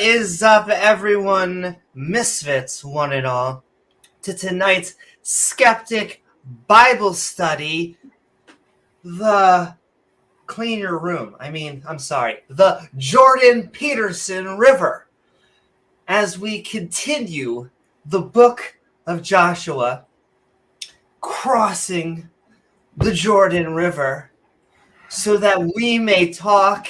is up, everyone? Misfits, one and all, to tonight's Skeptic Bible Study, the the Jordan Peterson River, as we continue the book of Joshua, crossing the Jordan River, so that we may talk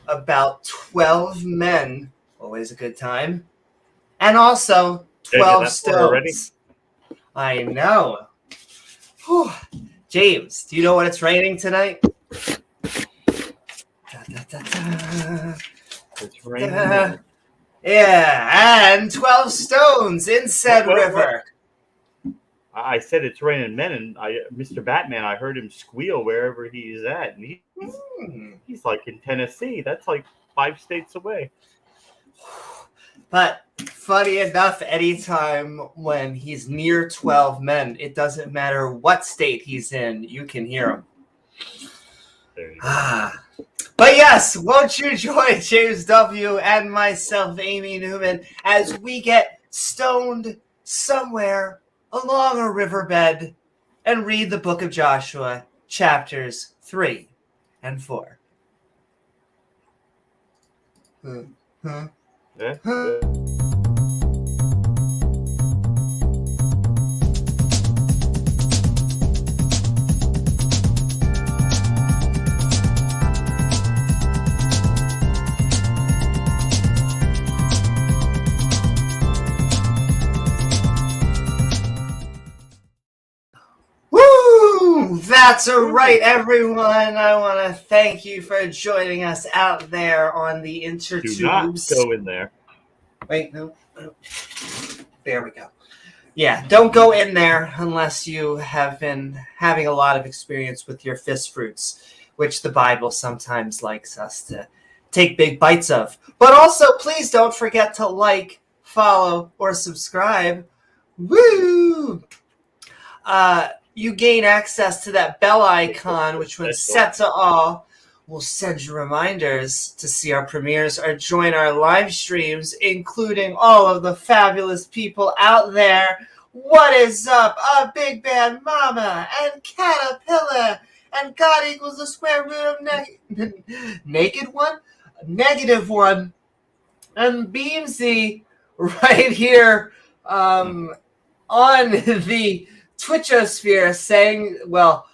about 12 men, always a good time, and also 12 stones. I know. Whew. James, do you know what it's raining tonight? It's raining. Yeah, and 12 stones in said river. I said it's raining men, and Mr. Batman, I heard him squeal wherever he's at, and he's like in Tennessee. That's like 5 states away. But funny enough, anytime when he's near 12 men, it doesn't matter what state he's in, you can hear him. There you go. But yes, won't you join James W. and myself, Amy Newman, as we get stoned somewhere along a riverbed and read the book of Joshua, chapters 3 and 4. Yeah. That's right, everyone. I want to thank you for joining us out there on the intertubes. Do not go in there. Wait, no. There we go. Yeah, don't go in there unless you have been having a lot of experience with your fist fruits, which the Bible sometimes likes us to take big bites of. But also, please don't forget to like, follow, or subscribe. Woo! You gain access to that bell icon, which when set to all, will send you reminders to see our premieres or join our live streams, including all of the fabulous people out there. What is up? Big Bad Mama and Caterpillar and God equals the square root of naked one, negative one, and Beamsy right here on the Twitchosphere saying, well,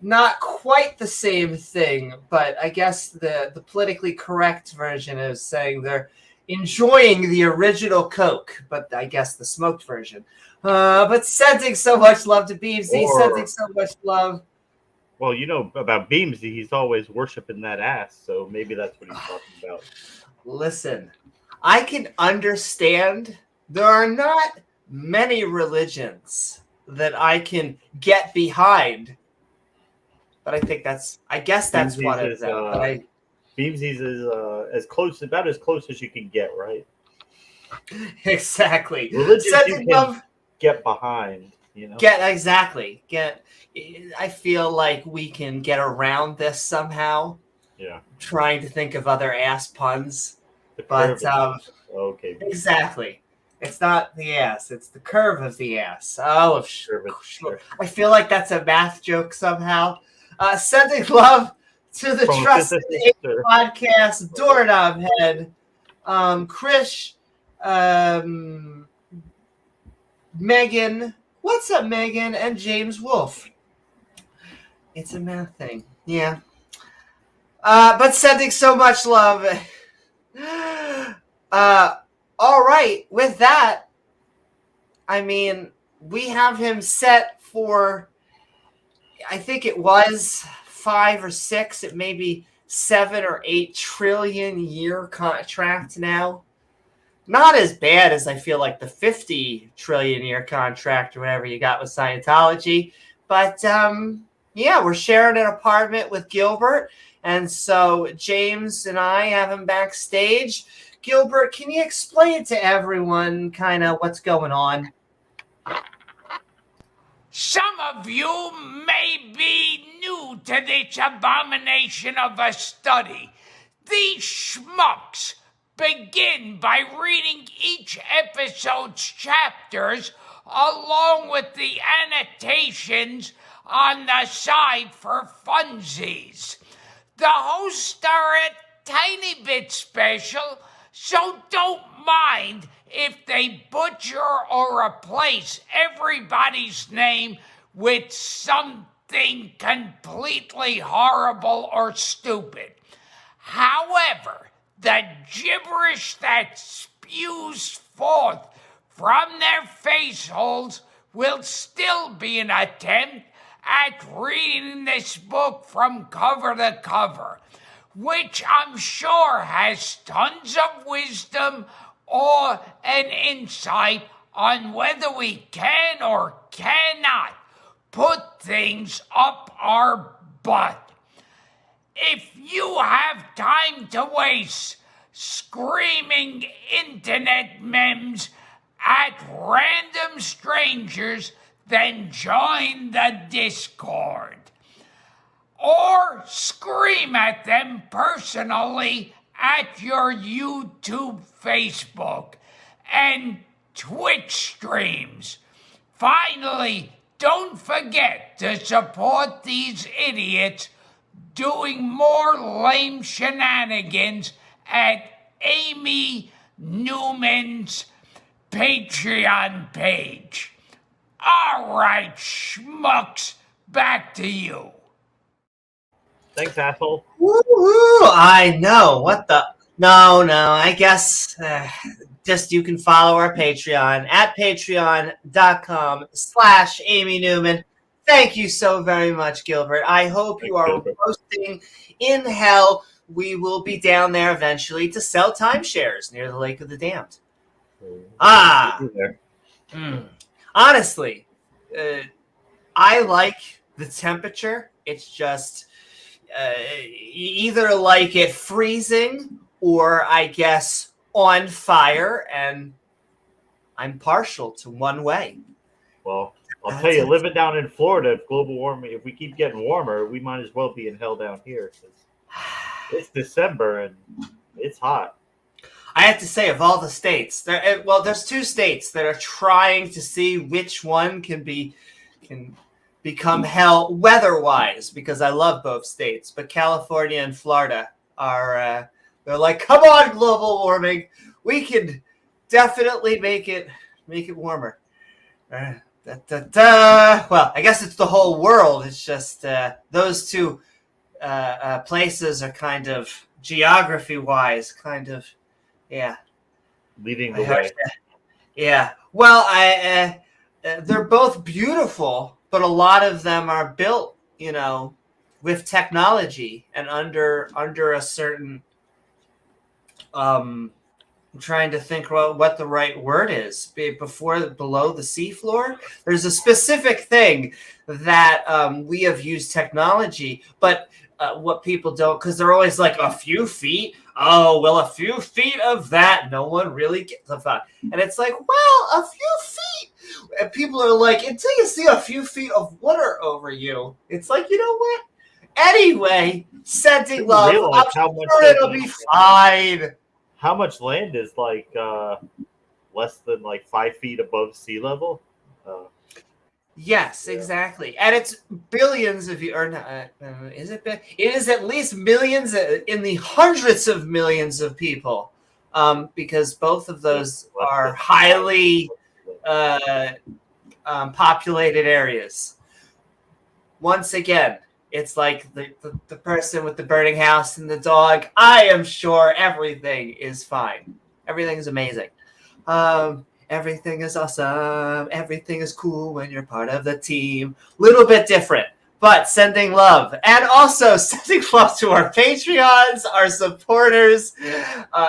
not quite the same thing, but I guess the politically correct version is saying they're enjoying the original Coke, but I guess the smoked version. But sending so much love to Beamsy, sending so much love. Well, you know about Beamsy, he's always worshiping that ass, so maybe that's what he's talking about. Listen, I can understand there are not many religions that I can get behind, but I guess that's Beamsy's what it is. Beamsy's is about as close as you can get, right? Exactly. Religions you can get behind, you know. I feel like we can get around this somehow. Yeah. Trying to think of other ass puns, okay. Exactly. It's not the ass, it's the curve of the ass. Oh, sure. I feel like that's a math joke somehow. Sending love to the Trusted Podcast Doorknob Head, Krish, Megan. What's up, Megan? And James Wolfe. It's a math thing. Yeah. But sending so much love. All right, with that, I mean, we have him set for, I think it was 5 or 6, it may be 7 or 8 trillion year contract now. Not as bad as I feel like the 50 trillion year contract or whatever you got with Scientology. But, yeah, we're sharing an apartment with Gilbert. And so James and I have him backstage. Gilbert, can you explain to everyone kind of what's going on? Some of you may be new to this abomination of a study. These schmucks begin by reading each episode's chapters along with the annotations on the side for funsies. The hosts are a tiny bit special, so don't mind if they butcher or replace everybody's name with something completely horrible or stupid. However, the gibberish that spews forth from their face holes will still be an attempt at reading this book from cover to cover, which I'm sure has tons of wisdom or an insight on whether we can or cannot put things up our butt. If you have time to waste screaming internet memes at random strangers, then join the Discord. Or scream at them personally at your YouTube, Facebook, and Twitch streams. Finally, don't forget to support these idiots doing more lame shenanigans at Amy Newman's Patreon page. All right, schmucks, back to you. Thanks, asshole. Woo-hoo, I know. What the? No, I guess just you can follow our Patreon at patreon.com/Amy Newman. Thank you so very much, Gilbert. I hope you are roasting in hell. We will be down there eventually to sell timeshares near the Lake of the Damned. Honestly, I like the temperature. It's just either like it freezing or I guess on fire, and I'm partial to one way. Well, I'll tell you, living down in Florida, if global warming, if we keep getting warmer, we might as well be in hell down here. It's December and it's hot. I have to say, of all the states, there's two states that are trying to see which one can become hell weather-wise, because I love both states. But California and Florida are they're like, come on, global warming, we can definitely make it warmer. Well, I guess it's the whole world. It's just those two places are kind of geography-wise, leading the way. Yeah. Well, they're both beautiful, but a lot of them are built, with technology and under a certain. I'm trying to think what the right word is. Below the seafloor, there's a specific thing that we have used technology, but what people don't, because they're always like a few feet. Oh, well, a few feet of that, no one really gets a thought. And it's like, well, a few feet. And people are like, until you see a few feet of water over you, it's like, you know what? Anyway, sending love. I'm sure it'll be fine. How much land is like less than like 5 feet above sea level? Yes, exactly. And it's billions of you, or is it? It is at least millions, in the hundreds of millions of people, because both of those are highly populated areas. Once again, it's like the person with the burning house and the dog. I am sure everything is fine. Everything is amazing. Everything is awesome. Everything is cool when you're part of the team. Little bit different, but sending love. And also sending love to our Patreons, our supporters,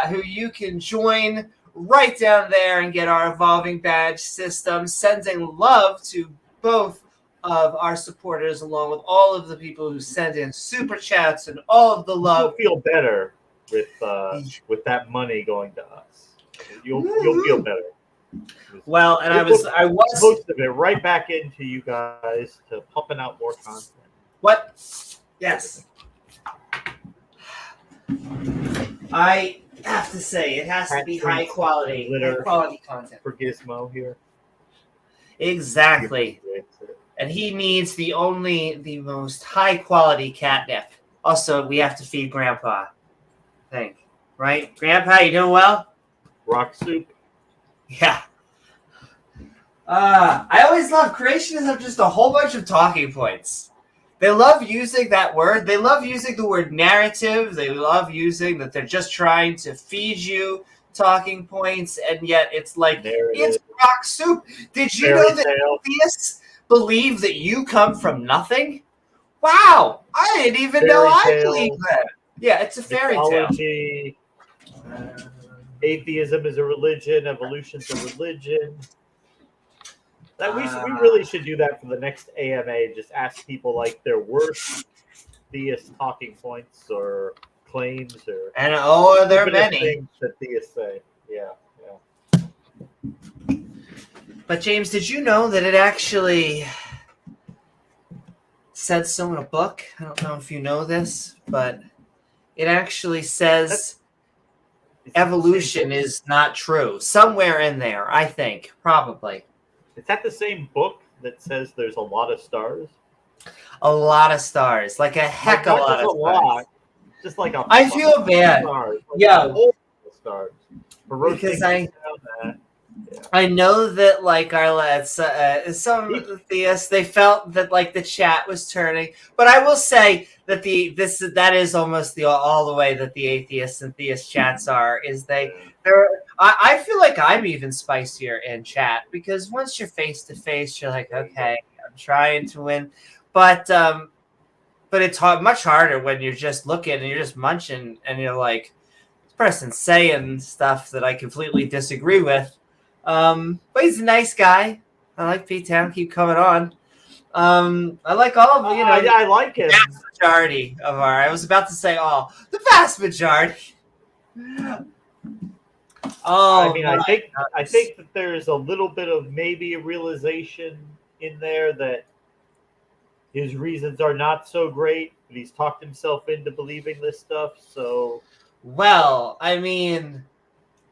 who you can join right down there and get our evolving badge system. Sending love to both of our supporters, along with all of the people who send in super chats and all of the love. You'll feel better with that money going to us. You'll feel better. Well, and I was most of it right back into you guys to pumping out more content. What? Yes. I have to say it has to Hat be treats high quality glitter content. for Gizmo here. Exactly. And he needs the most high quality catnip. Also, we have to feed Grandpa. I think. Right? Grandpa, you doing well? Rock soup. Yeah. I always love creationists have just a whole bunch of talking points. They love using that word. They love using the word narrative. They love using that they're just trying to feed you talking points, and yet it's like, Narrative. it's rock soup. Did you know that atheists believe that you come from nothing? Wow! I didn't even know I believed that. Yeah, it's a fairy tale. Mythology. Atheism is a religion. Evolution's a religion. We really should do that for the next AMA. Just ask people like their worst theist talking points or claims, or are there many things that theists say? Yeah. But James, did you know that it actually said so in a book? I don't know if you know this, but it actually says evolution is not true. Somewhere in there, I think, probably. Is that the same book that says there's a lot of stars? A lot of stars, like a heck of a lot of stars. Just like a. I feel bad. Stars, like yeah, stars. Because I know that like our lads, some theists, they felt that like the chat was turning, but I will say that that is almost all the way that the atheists and theist chats are. Is I feel like I'm even spicier in chat because once you're face to face, you're like, okay, I'm trying to win, but it's much harder when you're just looking and you're just munching and you're like, this person's saying stuff that I completely disagree with. But he's a nice guy. I like P-Town. Keep coming on. I like all of them. I like it. The vast majority of I was about to say all. The vast majority. I mean, I think that there's a little bit of maybe a realization in there that his reasons are not so great, but he's talked himself into believing this stuff. So, well, I mean,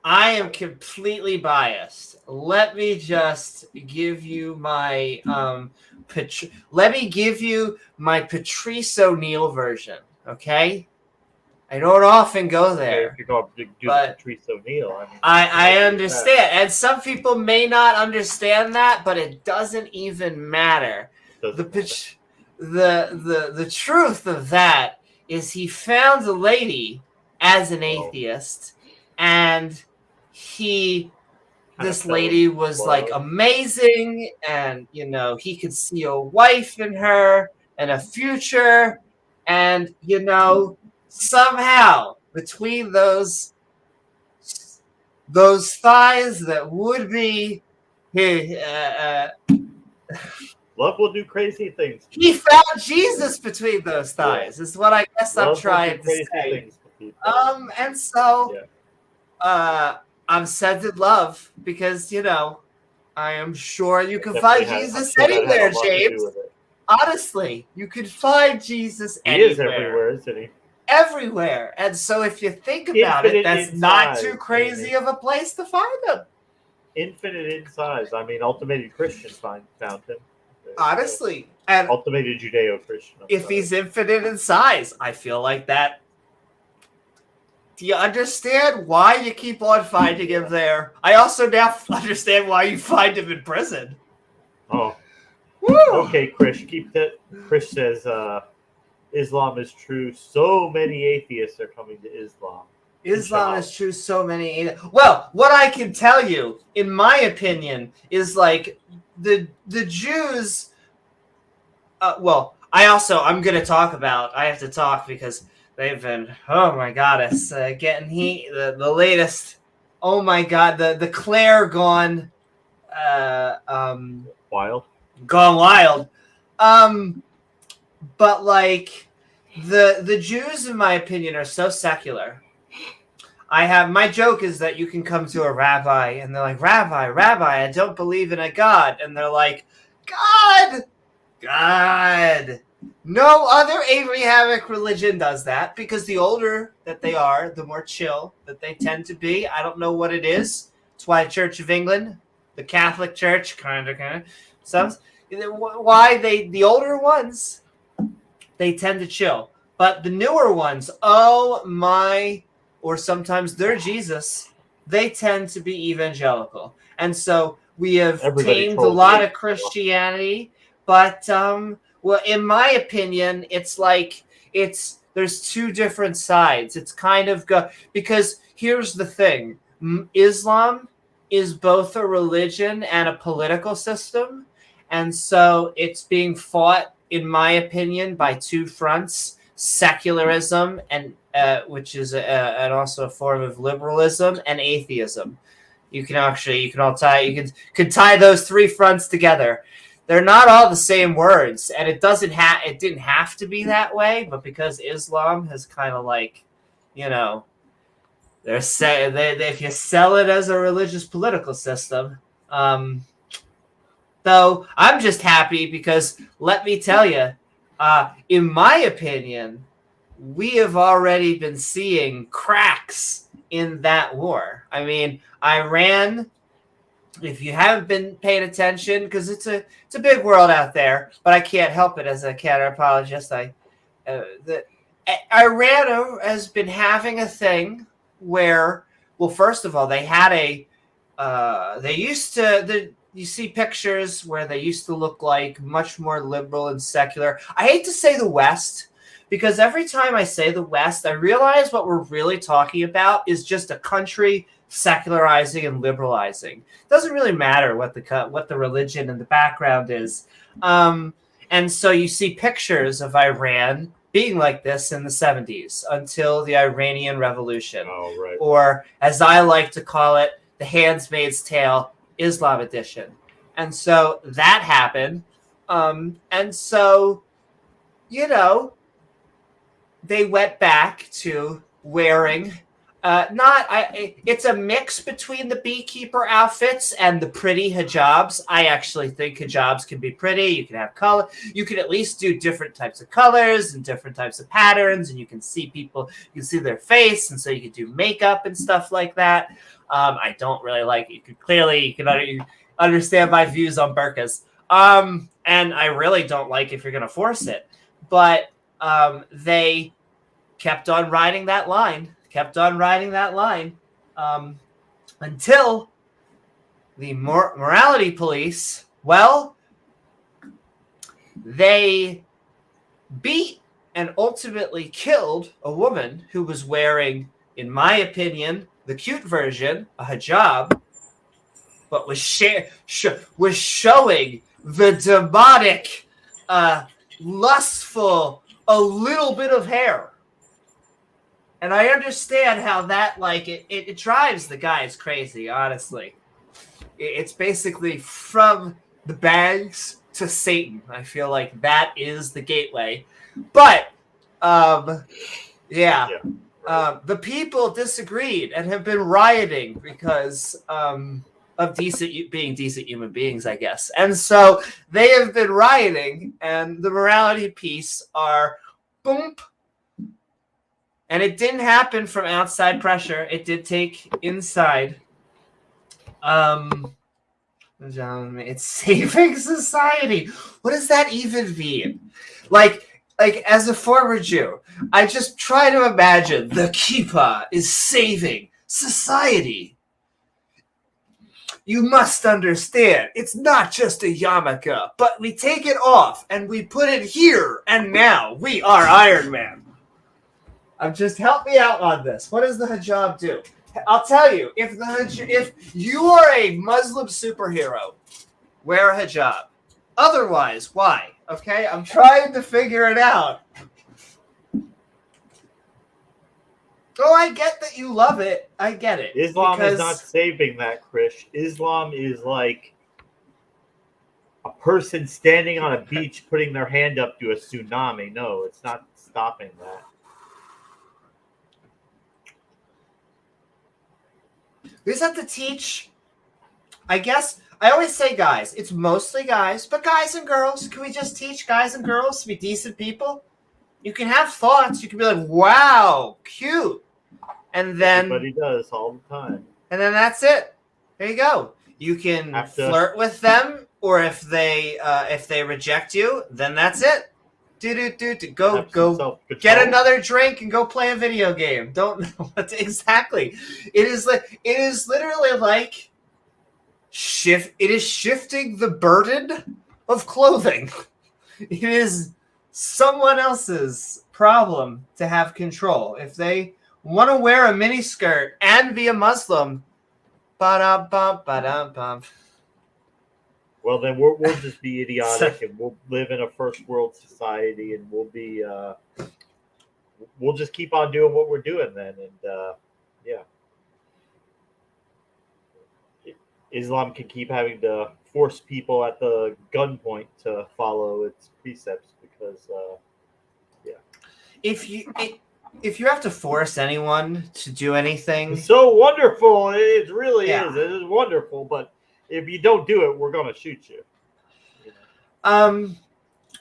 I am completely biased. Let me just give you my Patrice O'Neill version, okay? I don't often go there. If you're going to do Patrice O'Neill, I understand, and some people may not understand that, but it doesn't even matter. The truth of that is he found a lady as an atheist, and this lady was like amazing, and he could see a wife in her and a future, and somehow between those thighs that would be love will do crazy things. He found Jesus between those thighs, is what I guess I'm trying to say. And so I'm sent in love because, I am sure you can find Jesus anywhere, James. Honestly, you can find Jesus anywhere. He is everywhere, isn't he? Everywhere. And so if you think about it, that's not too crazy of a place to find him. Infinite in size. I mean, Ultimated Christian found him. Honestly. And Ultimated Judeo-Christian. If he's infinite in size, I feel like that. Do you understand why you keep on finding him there? I also now understand why you find him in prison. Oh. Woo! Okay, Chris. Keep that. Chris says Islam is true. So many atheists are coming to Islam. Islam is true. So many. Well, what I can tell you, in my opinion, is like the Jews. I'm going to talk about. I have to talk because they've been. Oh my goddess, getting heat. The latest. Oh my god, the Claire gone. Wild. Gone wild. But like the Jews, in my opinion, are so secular. My joke is that you can come to a rabbi and they're like, Rabbi, I don't believe in a God. And they're like, God, No other Abrahamic religion does that, because the older that they are, the more chill that they tend to be. I don't know what it is. It's why Church of England, the Catholic Church, kind of, some why the older ones, they tend to chill, but the newer ones, oh my, or sometimes they're Jesus, they tend to be evangelical, and so we have Everybody tamed a trolls lot me. of Christianity, but well, in my opinion, it's like there's two different sides. It's kind of because here's the thing: Islam is both a religion and a political system, and so it's being fought, in my opinion, by two fronts: secularism, and which is and also a form of liberalism, and atheism. You can tie those three fronts together. They're not all the same words, and it didn't have to be that way, but because Islam has kind of like, they're if you sell it as a religious political system, though I'm just happy because let me tell you, in my opinion, we have already been seeing cracks in that war. I mean, Iran, if you haven't been paying attention, because it's a big world out there, but I can't help it as a counter apologist. Iran has been having a thing where, well, first of all, they had you see pictures where they used to look like much more liberal and secular. I hate to say the West, because every time I say the West, I realize what we're really talking about is just a country secularizing and liberalizing. It doesn't really matter what the religion and the background is. And so you see pictures of Iran being like this in the 70s until the Iranian Revolution. Oh, right. Or, as I like to call it, the Handmaid's Tale Islam edition. And so that happened. And so, they went back to wearing it's a mix between the beekeeper outfits and the pretty hijabs. I actually think hijabs can be pretty. You can have color. You can at least do different types of colors and different types of patterns, and you can see people, you can see their face, and so you can do makeup and stuff like that. I don't really like it. You can understand my views on burqas. And I really don't like if you're going to force it. But they kept on riding that line, until the morality police, well, they beat and ultimately killed a woman who was wearing, in my opinion, the cute version, a hijab, but was showing the demonic, lustful, a little bit of hair. And I understand how that, it drives the guys crazy, honestly. It's basically from the bags to Satan. I feel like that is the gateway. But, the people disagreed and have been rioting because of being decent human beings, I guess. And so they have been rioting, and the morality piece are boom. And it didn't happen from outside pressure. It did take inside. It's saving society. What does that even mean? Like as a former Jew, I just try to imagine the kippah is saving society. You must understand, it's not just a yarmulke, but we take it off and we put it here, and now we are Iron Man. Just help me out on this. What does the hijab do? I'll tell you, if you are a Muslim superhero, wear a hijab. Otherwise, why? Okay, I'm trying to figure it out. Oh, I get that you love it. I get it. Islam is not saving that, Krish. Islam is like a person standing on a beach putting their hand up to a tsunami. No, it's not stopping that. We just have to teach, I guess I always say guys. It's mostly guys, but guys and girls. Can we just teach guys and girls to be decent people? You can have thoughts. You can be like, wow, cute. And then Everybody does all the time. And then that's it. There you go. You can flirt with them, or if they reject you, then that's it. Go get another drink and go play a video game. Don't know what exactly. It is literally like it is shifting the burden of clothing. It is someone else's problem to have control. If they want to wear a mini skirt and be a Muslim, ba-da-bum. Well, then we'll just be idiotic, and we'll live in a first world society, and we'll just keep on doing what we're doing then, and Islam can keep having to force people at the gunpoint to follow its precepts because, If you have to force anyone to do anything, it's so wonderful. It really is. It is wonderful, but if you don't do it, we're gonna shoot you. And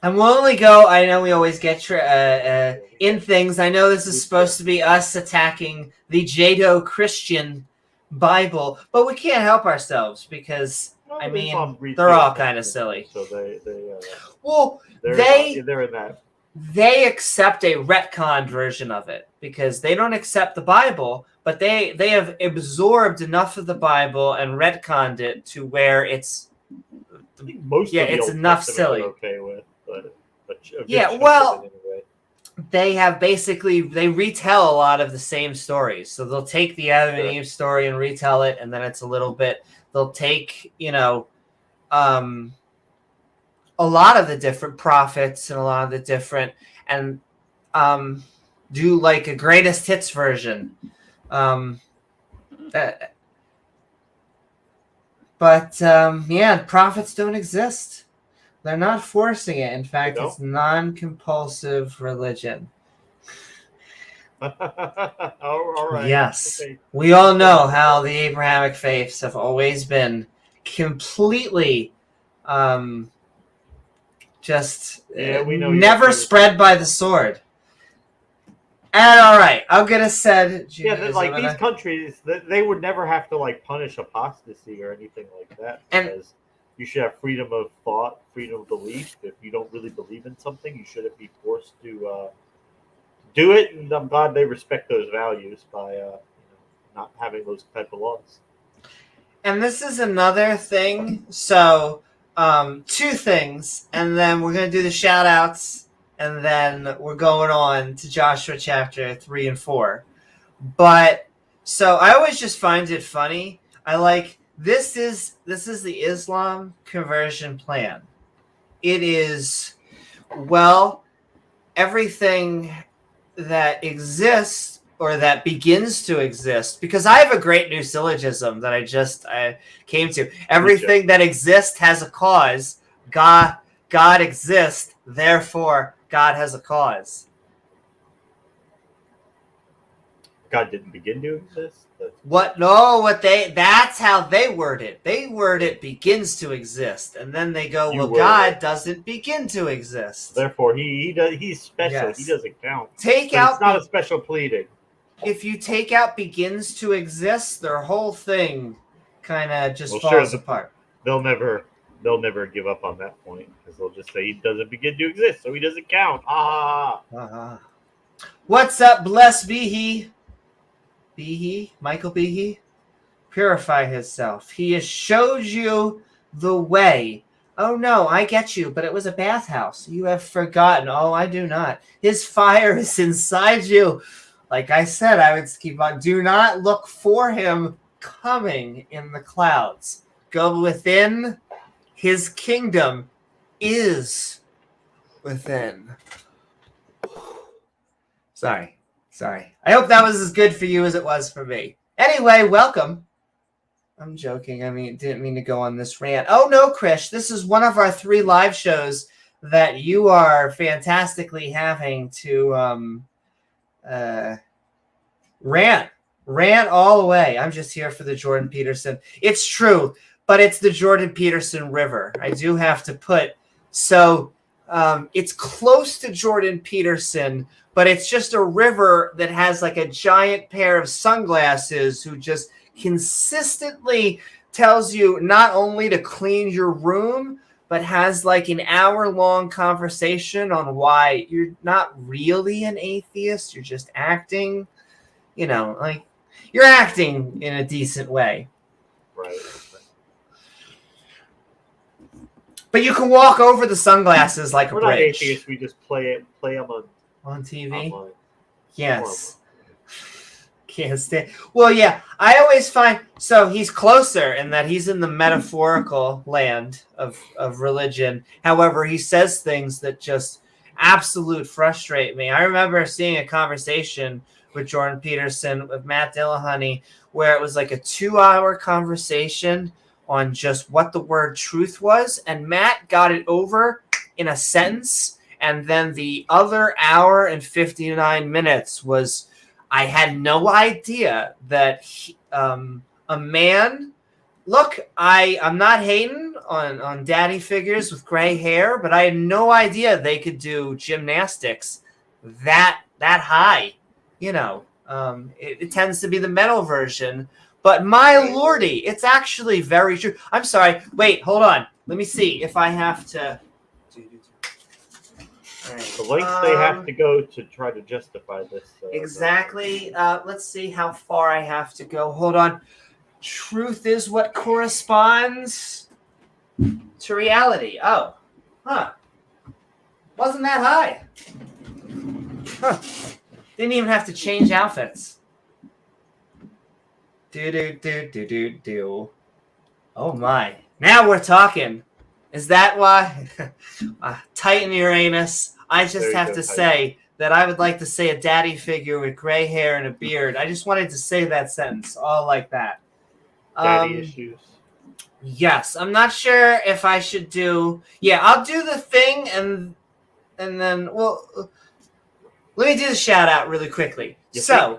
we'll only go. I know we always get in things. I know this is supposed to be us attacking the Judeo-Christian Bible, but we can't help ourselves because they're all kind of silly. So they're in that. They accept a retconned version of it because they don't accept the Bible, but they have absorbed enough of the Bible and retconned it to where it's it's enough silly. Okay with, but they have they retell a lot of the same stories. So they'll take the Adam and Eve story and retell it, and then it's a little bit. They'll take a lot of the different prophets and a lot of the different and do like a greatest hits version. Prophets don't exist. They're not forcing it. In fact, it's non-compulsive religion. All right. Yes. Okay. We all know how the Abrahamic faiths have always been completely we know never spread by the sword. And all right, I'm gonna say, these countries, they would never have to punish apostasy or anything like that because you should have freedom of thought, freedom of belief. If you don't really believe in something, you shouldn't be forced to do it. And I'm glad they respect those values by not having those type of laws. And this is another thing. So. Two things, and then we're going to do the shout-outs, and then we're going on to Joshua chapter 3 and 4. But, so I always just find it funny. This is the Islam conversion plan. It is, everything that exists or that begins to exist, because I have a great new syllogism that I came to. Everything that exists has a cause. God exists, therefore God has a cause. God didn't begin to exist? That's how they word it. They word it begins to exist, and then they go, God doesn't begin to exist. Therefore he's special. Yes. He doesn't count. It's not a special pleading. If you take out begins to exist, their whole thing kind of just falls apart. They'll never give up on that point because they'll just say he doesn't begin to exist, so he doesn't count. What's up? Blessed be he. Be he? Michael be he? Purify himself. He has showed you the way. Oh no, I get you, but it was a bathhouse. You have forgotten. Oh, I do not. His fire is inside you. Like I said, I would keep on. Do not look for him coming in the clouds. Go within. His kingdom is within. Sorry. I hope that was as good for you as it was for me. Anyway, welcome. I'm joking. Didn't mean to go on this rant. Oh no, Krish. This is one of our 3 live shows that you are fantastically having to rant all the way. I'm just here for the Jordan Peterson. It's true. but it's the Jordan Peterson River. I do have to put so it's close to Jordan Peterson, but it's just a river that has like a giant pair of sunglasses who just consistently tells you not only to clean your room, but has like an hour-long conversation on why you're not really an atheist. You're just acting, like you're acting in a decent way. Right. But you can walk over the sunglasses like We're a bridge. not atheists. We just play them On TV? online. Yes. Can't stand. Well, yeah, I always find so he's closer in that he's in the metaphorical land of religion. However, he says things that just absolute frustrate me. I remember seeing a conversation with Jordan Peterson with Matt Dillahunty where it was like a 2-hour conversation on just what the word truth was, and Matt got it over in a sentence, and then the other hour and 59 minutes was I had no idea that a man. Look, I'm not hating on daddy figures with gray hair, but I had no idea they could do gymnastics that high. It tends to be the metal version, but my lordy, it's actually very true. I'm sorry. Wait, hold on. Let me see if I have to. The lengths they have to go to try to justify this. Exactly. Let's see how far I have to go. Hold on. Truth is what corresponds to reality. Oh. Huh. Wasn't that high. Huh. Didn't even have to change outfits. Do. Oh my. Now we're talking. Is that why? Titan Uranus. I just have to say that I would like to say a daddy figure with gray hair and a beard. I just wanted to say that sentence, all like that. Daddy issues. Yes, I'm not sure if I should do. Yeah, I'll do the thing and then let me do the shout out really quickly. So,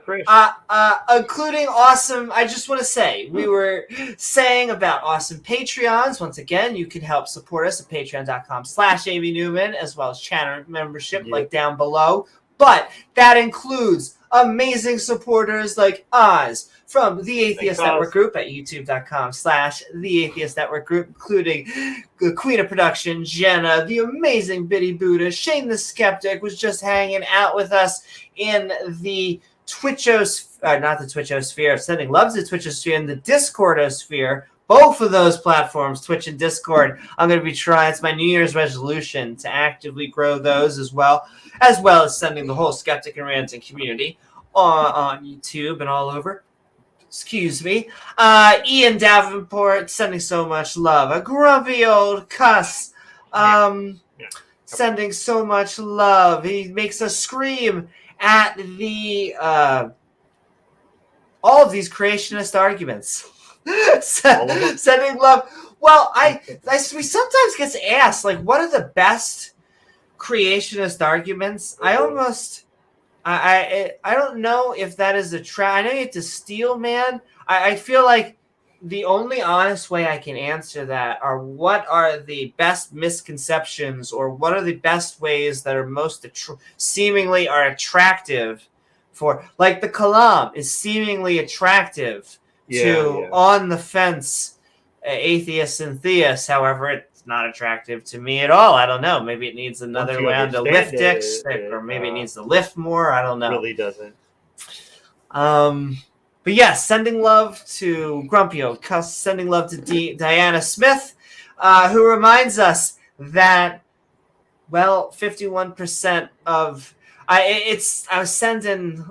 including awesome, I just want to say, we were saying about awesome Patreons. Once again, you can help support us at patreon.com/ABNewman, as well as channel membership, like down below. But that includes amazing supporters like Oz from the Atheist Network Group at youtube.com/The Atheist Network Group, including the Queen of Production, Jena, the amazing Biddy Buddha, Shane the Skeptic was just hanging out with us in the not the Twitchosphere, sending love to the Twitchosphere, and the Discordosphere. Both of those platforms, Twitch and Discord, I'm going to be trying. It's my New Year's resolution to actively grow those as well as sending the whole Skeptic and Ranting community on YouTube and all over. Excuse me. Ian Davenport sending so much love. A grumpy old Cuss sending so much love. He makes us scream at the all of these creationist arguments. Sending love. Well, we sometimes get asked, like, what are the best creationist arguments? I don't know if that is a trap. I know you have to steal, man. I feel like the only honest way I can answer that are what are the best misconceptions, or what are the best ways that are most seemingly are attractive for, like the Kalam is seemingly attractive to on the fence atheists and theists. However, it's not attractive to me at all. I don't know. Maybe it needs another round of lift stick, or maybe it needs to lift more. I don't know. Really doesn't. But yes, sending love to Grumpy Old Cuss, sending love to Diana Smith, who reminds us that, 51% of I was sending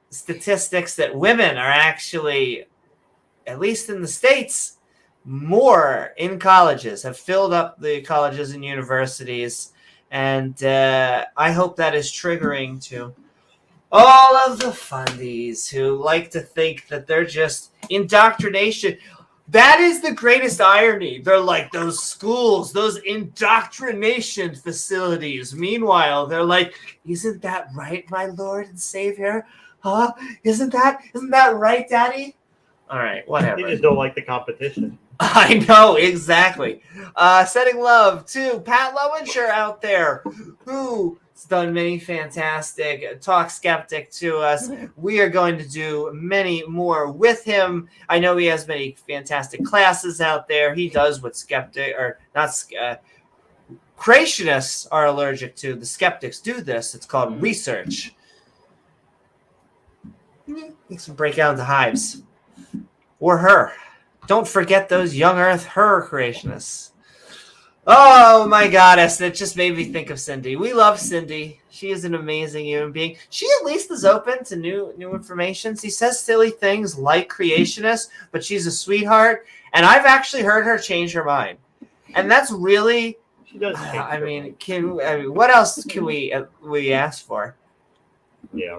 statistics that women are actually, at least in the States, more in colleges, have filled up the colleges and universities, and I hope that is triggering to all of the fundies who like to think that they're just indoctrination. That is the greatest irony. They're like those schools, those indoctrination facilities. Meanwhile, they're like, isn't that right, my Lord and Savior? Huh? Isn't that right, Daddy? All right, whatever. They just don't like the competition. I know, exactly. Sending love to Pat Lowinger out there, who's done many fantastic Talk Skeptic to us. We are going to do many more with him. I know he has many fantastic classes out there. He does what creationists are allergic to. The skeptics do this. It's called research. Makes them break out into hives. Or her. Don't forget those young Earth her creationists. Oh my goddess, it just made me think of Cindy. We love Cindy. She is an amazing human being. She at least is open to new information. She says silly things like creationist, but she's a sweetheart. And I've actually heard her change her mind. And that's really, She does. what else can we ask for? Yeah,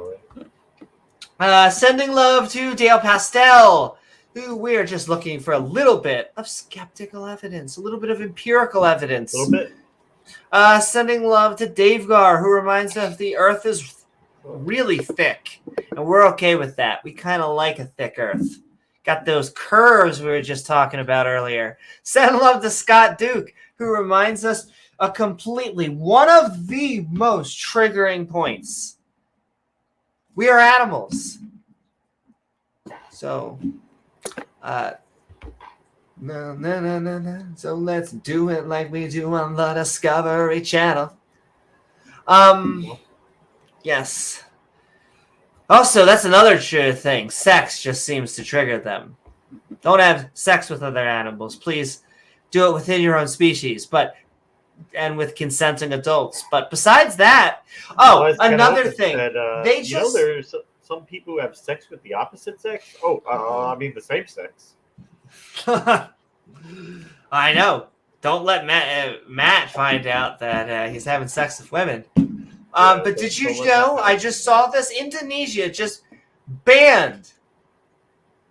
right. Sending love to Dale Pastel, who we're just looking for a little bit of skeptical evidence, a little bit of empirical evidence. A little bit. Sending love to Dave Gar, who reminds us the Earth is really thick, and we're okay with that. We kind of like a thick Earth. Got those curves we were just talking about earlier. Send love to Scott Duke, who reminds us one of the most triggering points. We are animals. So, no. So let's do it like we do on the Discovery Channel. Yes. Also, that's another true thing. Sex just seems to trigger them. Don't have sex with other animals. Please do it within your own species, and with consenting adults. But besides that, another thing. There's some people who have sex with the opposite sex. The same sex. I know. Don't let Matt find out that he's having sex with women. But did you know? I just saw this. Indonesia just banned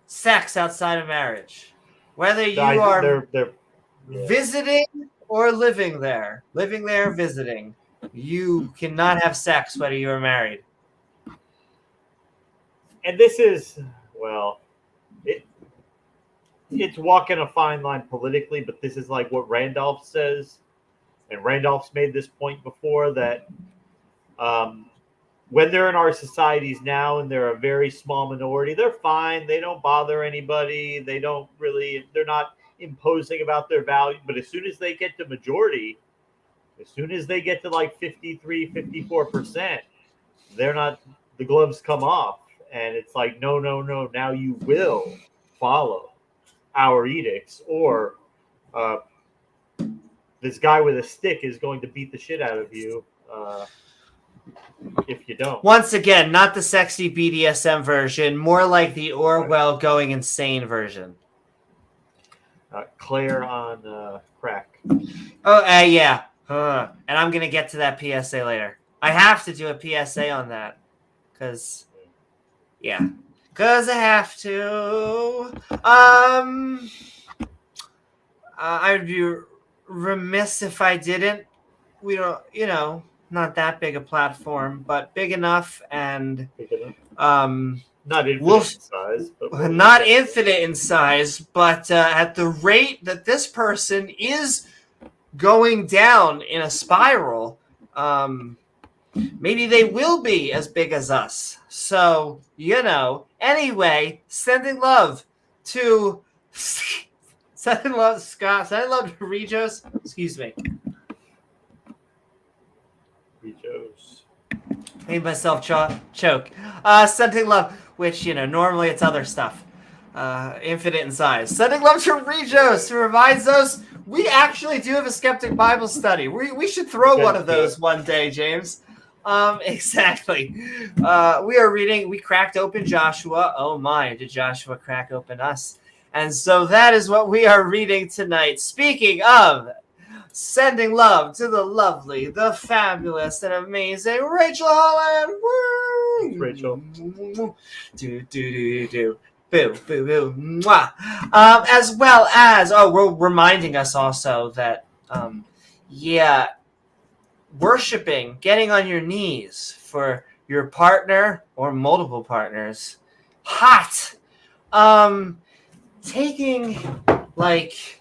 sex outside of marriage. Whether you are visiting or living there, visiting, you cannot have sex whether you are married. And this is, it's walking a fine line politically, but this is like what Randolph says. And Randolph's made this point before that when they're in our societies now and they're a very small minority, they're fine. They don't bother anybody. They're not imposing about their value. But as soon as they get to majority, as soon as they get to like 53, 54%, the gloves come off. And it's like, no, now you will follow our edicts, or this guy with a stick is going to beat the shit out of you if you don't. Once again, not the sexy BDSM version, more like the Orwell going insane version. Claire on crack. Yeah. And I'm going to get to that PSA later. I have to do a PSA on that. Because I have to. I would be remiss if I didn't. We don't, not that big a platform, but big enough, and not infinite in size, but not infinite in size, but at the rate that this person is going down in a spiral, maybe they will be as big as us. So, anyway, sending love to Scott, sending love to Regos. Excuse me. Regos. Made myself choke. Sending love, which, normally it's other stuff. Infinite in size. Sending love to Regos, who reminds us we actually do have a Skeptic Bible Study. We should throw one of those one day, James. Exactly. We cracked open Joshua. Oh my, did Joshua crack open us? And so that is what we are reading tonight. Speaking of sending love to the lovely, the fabulous, and amazing Rachel Holland. Woo! Rachel. Do. Boo, boo, boo. Mwah. As well as, we're reminding us also that, worshiping, getting on your knees for your partner or multiple partners. Hot. Taking like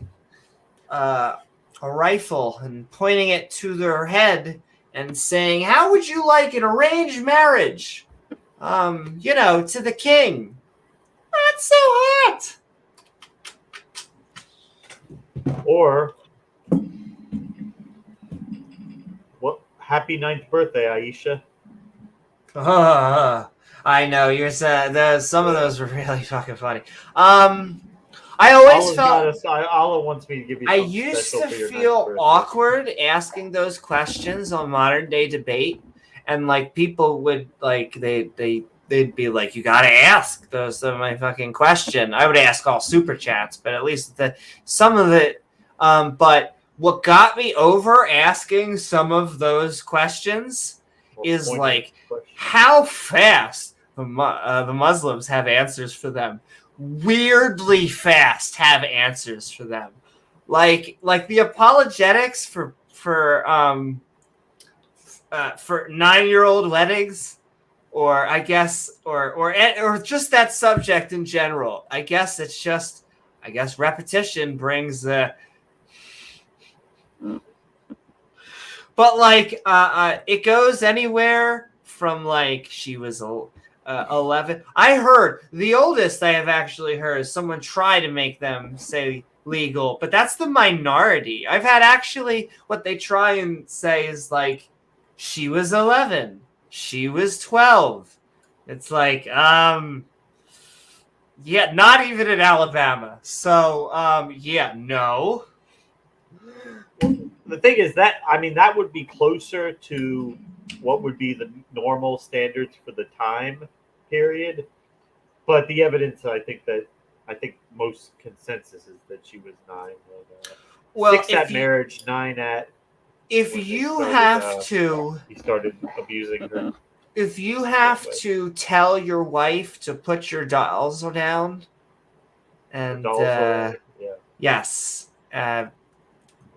a rifle and pointing it to their head and saying, "How would you like an arranged marriage? To the king." Not so hot. Or, what? Happy 9th birthday, Aisha. I know you're saying some of those were really fucking funny. I always felt Allah wants me to give you. I used to feel awkward asking those questions on modern day debate, and like people would like they'd be like, "You gotta ask those of my fucking question." I would ask all super chats, but at least some of it. But what got me over asking some of those questions is like how fast the Muslims have answers for them. Weirdly fast have answers for them, like the apologetics for 9-year-old weddings, or I guess or just that subject in general. I guess repetition brings the. But like it goes anywhere from like she was 11. I heard the oldest I have actually heard is someone try to make them say legal, but that's the minority. I've had actually what they try and say is like she was 11, she was 12. It's like not even in Alabama. So no. The thing is that that would be closer to what would be the normal standards for the time period, but the evidence I think most consensus is that she was 9. Well, 6 at marriage, 9 at. If you have to, he started abusing her. If you have to tell your wife to put your dolls down, and yes,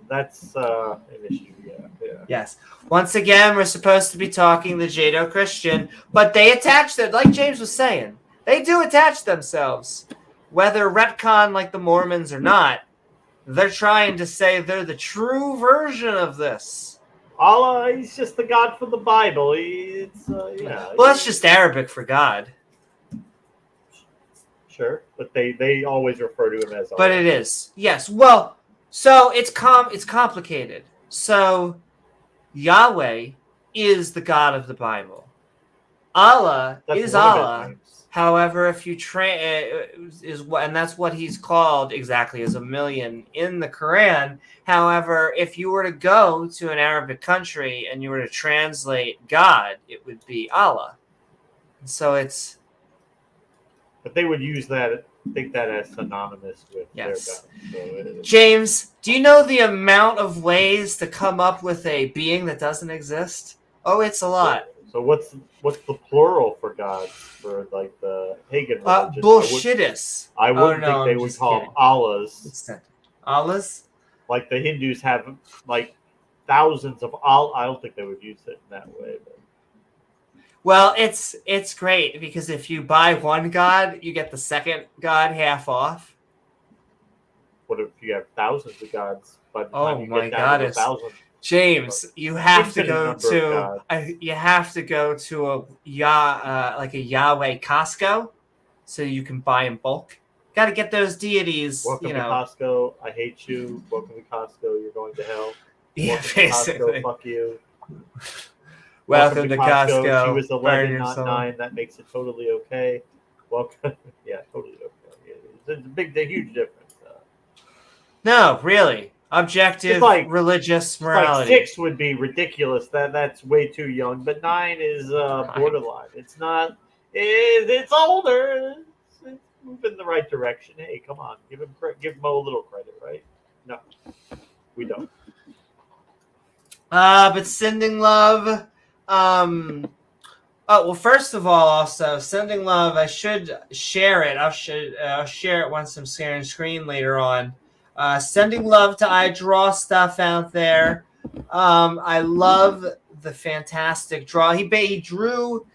that's an issue. Yeah. Yes. Once again, we're supposed to be talking the Judeo-Christian, but they attach that, like James was saying, they do attach themselves, whether retcon like the Mormons or not. They're trying to say they're the true version of this. Allah, he's just the God from the Bible. Well, that's just Arabic for God. Sure, but they always refer to him as Allah. But it is. Yes. Well, so it's complicated. So Yahweh is the God of the Bible. Allah is Allah. However, if you and that's what he's called exactly as a million in the Quran. However, if you were to go to an Arabic country and you were to translate God, it would be Allah. So it's. But they would use that. Think that as synonymous with their God. So James, do you know the amount of ways to come up with a being that doesn't exist? Oh, it's a lot. So what's the plural for gods for like the pagan religion? Bullshittus. I wouldn't think they would call them Allahs. Allahs? Like the Hindus have like thousands of Allah. I don't think they would use it in that way. But. Well, it's great because if you buy one god, you get the second god half off. What if you have thousands of gods? By the time you my get down to goddess, James, you have to go to a like a Yahweh Costco, so you can buy in bulk. Got to get those deities. Welcome to Costco. I hate you. Welcome to Costco. You're going to hell. Yeah, basically. Costco, fuck you. Welcome to Costco. She was 11, not 9. That makes it totally okay. Welcome. Yeah, totally okay. It's a huge difference. No, really. Objective, religious morality. Like 6 would be ridiculous. That's way too young. But 9 is borderline. It's not. It's older. It's moving in the right direction. Hey, come on, give Mo a little credit, right? No, we don't. But sending love. Well, first of all, also sending love. I should share it. I'll share it once I'm sharing screen later on. Sending love to I Draw Stuff out there. I love the fantastic draw. He drew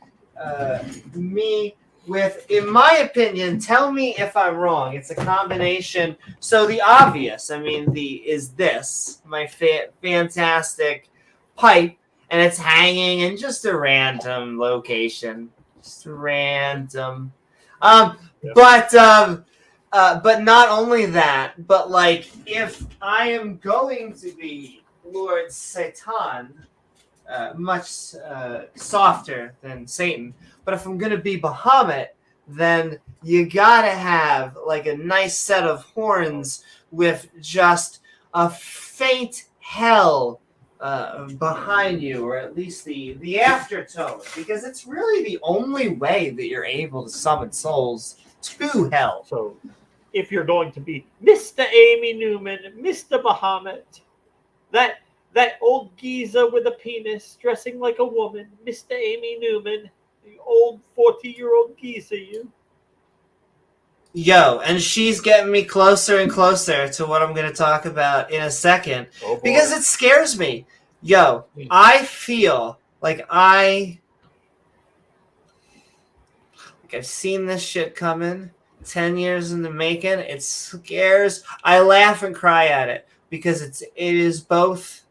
me with, in my opinion, tell me if I'm wrong. It's a combination. So the obvious, I mean, is this my fantastic pipe, and it's hanging in just a random location, just random. But not only that, but like if I am going to be Lord Satan, much softer than Satan. But if I'm going to be Bahamut, then you got to have like a nice set of horns with just a faint hell behind you, or at least the aftertone, because it's really the only way that you're able to summon souls to hell. So if you're going to be Mr. Amy Newman, Mr. Bahamut, that old geezer with a penis dressing like a woman, Mr. Amy Newman, the old 40-year-old geezer, you. Yo, and she's getting me closer and closer to what I'm going to talk about in a second, because it scares me. Yo, I feel like I've seen this shit coming 10 years in the making. It scares. I laugh and cry at it because it is both.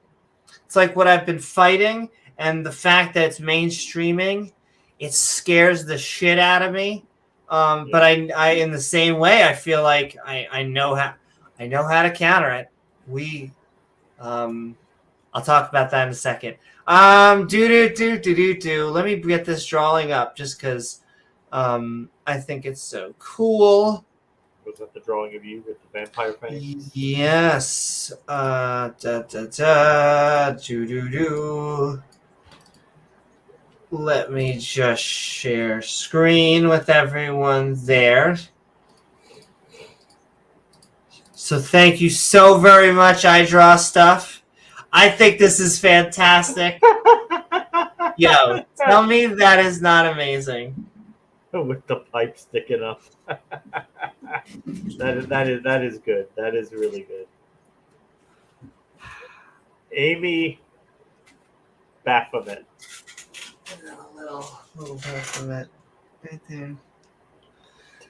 It's like what I've been fighting, and the fact that it's mainstreaming, it scares the shit out of me. But I in the same way, I feel like I know how to counter it. I'll talk about that in a second. Let me get this drawing up just because I think it's so cool. Was that the drawing of you with the vampire fangs? Yes. Let me just share screen with everyone there. So thank you so very much, I Draw Stuff. I think this is fantastic. Yo, tell me that is not amazing. With the pipe sticking up. That is good. That is really good. Amy Baphomet. A little Baphomet right there.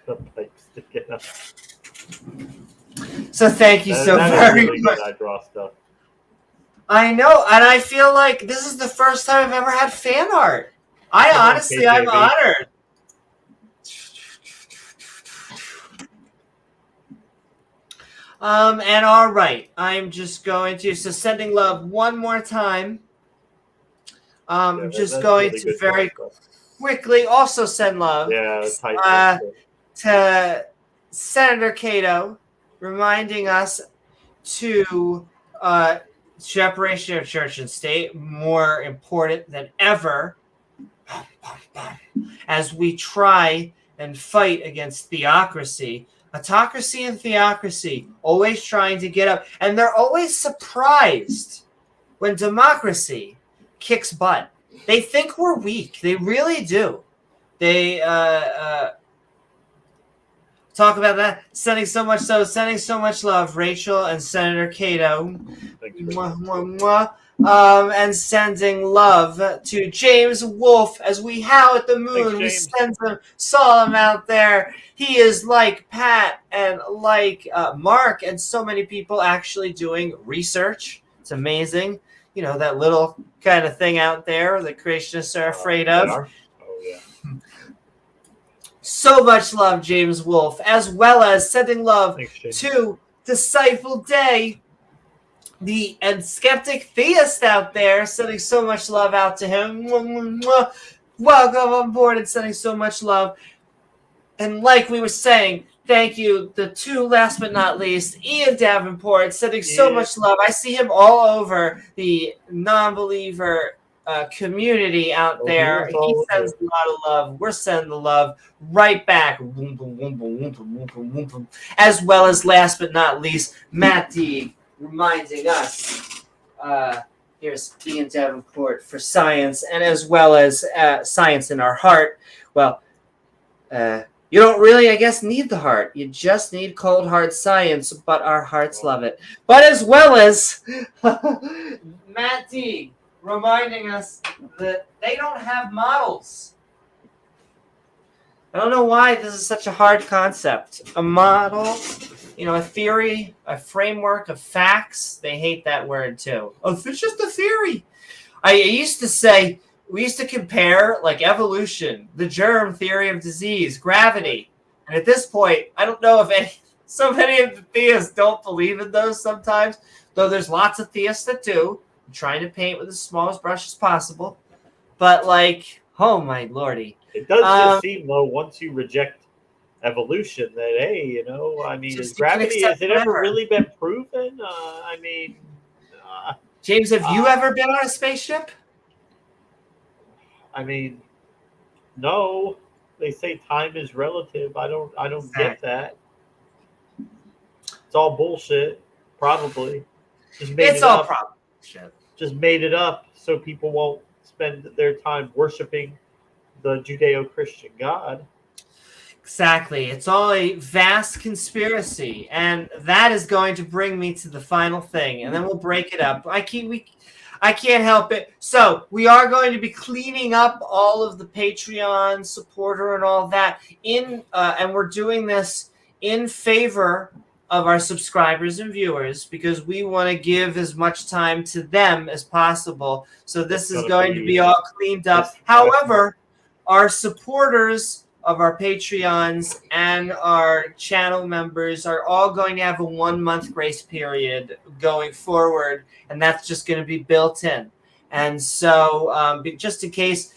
The pipe sticking up. So thank you so very really much. I Draw Stuff. I know, and I feel like this is the first time I've ever had fan art. I'm honored. And all right, I'm just going to, sending love one more time. Just going really to very quickly also send love to Senator Cato, reminding us to separation of church and state, more important than ever, as we try and fight against theocracy. Autocracy and theocracy, always trying to get up. And they're always surprised when democracy kicks butt. They think we're weak. They really do. They talk about that. Sending so much love, Rachel and Senator Cato. And sending love to James Wolfe as we howl at the moon. We send some solemn out there. He is like Pat and like Mark and so many people actually doing research. It's amazing. You know, that little kind of thing out there that creationists are afraid of. Oh, yeah. So much love, James Wolfe, as well as sending love to Disciple Day, the skeptic theist out there, sending so much love out to him. Welcome on board and sending so much love. And like we were saying, thank you, the two last but not least, Ian Davenport, sending so much love. I see him all over the non-believer community out there. He sends a lot of love. We're sending the love right back. As well as last but not least, Matt D, reminding us, here's Ian Davenport for science, and as well as science in our heart. Well, you don't really, I guess, need the heart. You just need cold, hard science, but our hearts love it. But as well as Matt D reminding us that they don't have models. I don't know why this is such a hard concept. A model, a theory, a framework of facts. They hate that word too. Oh, it's just a theory. I used to say, we used to compare like evolution, the germ theory of disease, gravity. And at this point, I don't know if so many of the theists don't believe in those sometimes, though there's lots of theists that do. I'm trying to paint with the smallest brush as possible. But like, oh my lordy. It does just seem, though, once you reject evolution, that, hey, is gravity, has it ever really been proven? James, have you ever been on a spaceship? No. They say time is relative. I don't get that. It's all bullshit, probably. It's all probably bullshit. Just made it up so people won't spend their time worshiping the Judeo-Christian God. Exactly. It's all a vast conspiracy, and that is going to bring me to the final thing, and then we'll break it up. I can't help it. So we are going to be cleaning up all of the Patreon supporter and all that and we're doing this in favor of our subscribers and viewers because we want to give as much time to them as possible. So this is going to be all cleaned up. However, our supporters of our Patreons and our channel members are all going to have a 1 month grace period going forward, and that's just going to be built in. And so just in case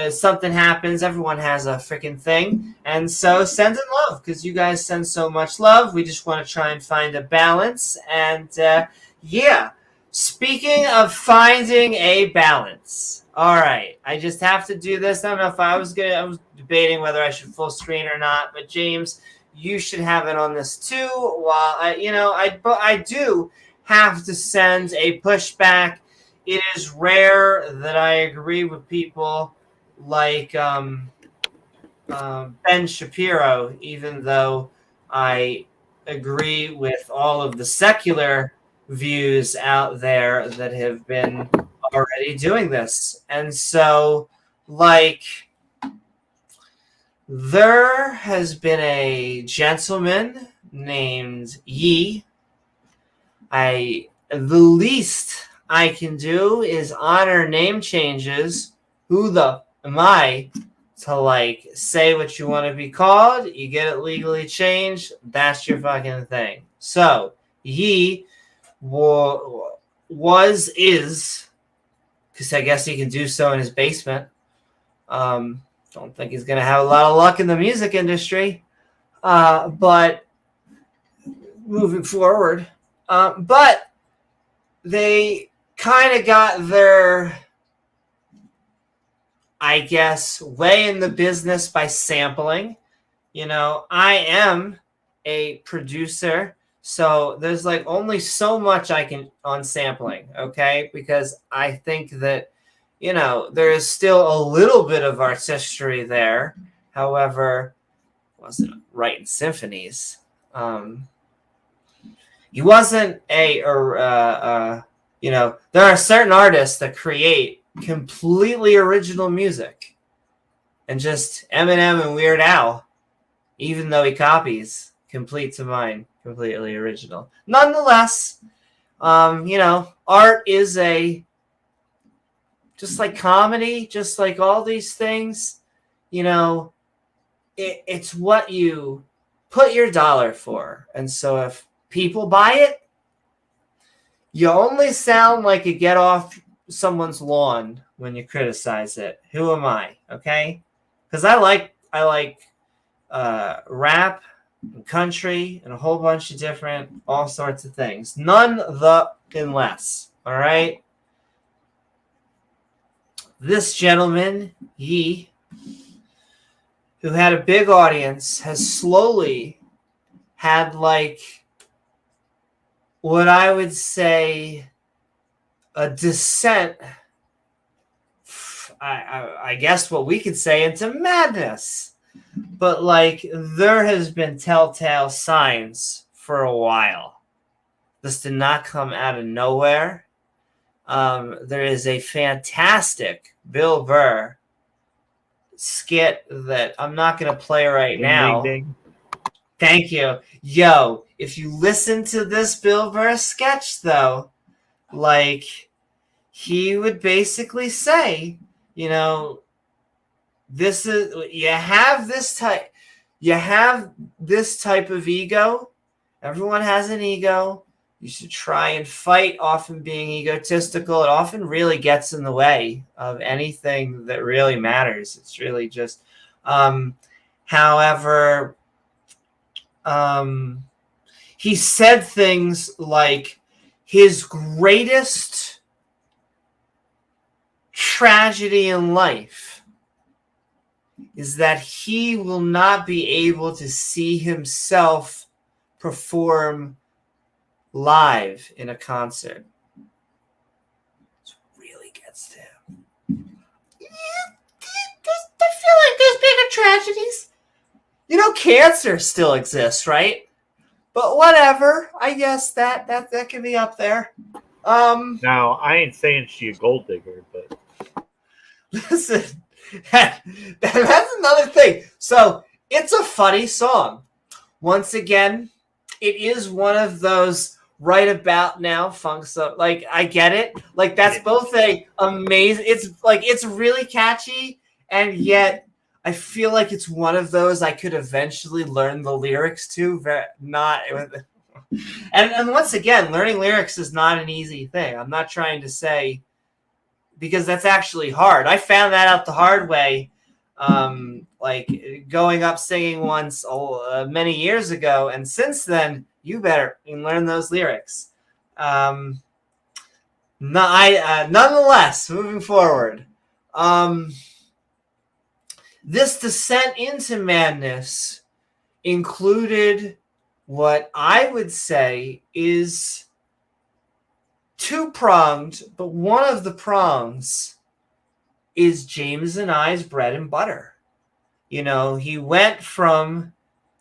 something happens, everyone has a freaking thing. And so send in love because you guys send so much love. We just want to try and find a balance. And speaking of finding a balance. All right, I just have to do this. I don't know if I was debating whether I should full screen or not, but James, you should have it on this too. While I do have to send a pushback. It is rare that I agree with people like Ben Shapiro, even though I agree with all of the secular views out there that have been already doing this. And so, there has been a gentleman named Yi. The least I can do is honor name changes. Who the am I to say what you want to be called? You get it legally changed. That's your fucking thing. So Yi is, because I guess he can do so in his basement. Don't think he's going to have a lot of luck in the music industry. But moving forward. But they kind of got their, I guess, way in the business by sampling. I am a producer. So there's only so much I can on sampling, okay? Because I think that, there is still a little bit of artistry there. However, wasn't writing symphonies. He wasn't there are certain artists that create completely original music. And just Eminem and Weird Al, even though he copies, complete to mine. Completely original. Nonetheless, art is just like comedy, just like all these things, it's what you put your dollar for. And so if people buy it, you only sound like you get off someone's lawn when you criticize it. Who am I? Okay? Because I like rap and country and a whole bunch of different all sorts of things. None the less. All right. This gentleman, Yi, who had a big audience, has slowly had what I would say a descent, I guess what we could say, into madness. But there has been telltale signs for a while. This did not come out of nowhere. There is a fantastic Bill Burr skit that I'm not going to play right Ding, now. ding, ding. Thank you. Yo, if you listen to this Bill Burr sketch, though, like, he would basically say, you know, this is, you have this type of ego. Everyone has an ego. You should try and fight often being egotistical. It often really gets in the way of anything that really matters. It's really just, however, he said things like his greatest tragedy in life is that he will not be able to see himself perform live in a concert. It really gets to him. Yeah, I feel like there's bigger tragedies. You know, cancer still exists, right? But whatever. I guess that can be up there. Now, I ain't saying she a gold digger, but Listen, that's another thing. So it's a funny song. Once again, it is one of those right about now funk stuff. Like, I get it. Like, that's both a amazing. It's really catchy, and yet I feel like it's one of those I could eventually learn the lyrics to. And once again, learning lyrics is not an easy thing. I'm not trying to say, because that's actually hard. I found that out the hard way. Like going up singing once many years ago, and since then you better learn those lyrics. Nonetheless, moving forward, this descent into madness included what I would say is two-pronged, but one of the prongs is James and I's bread and butter. You know, he went from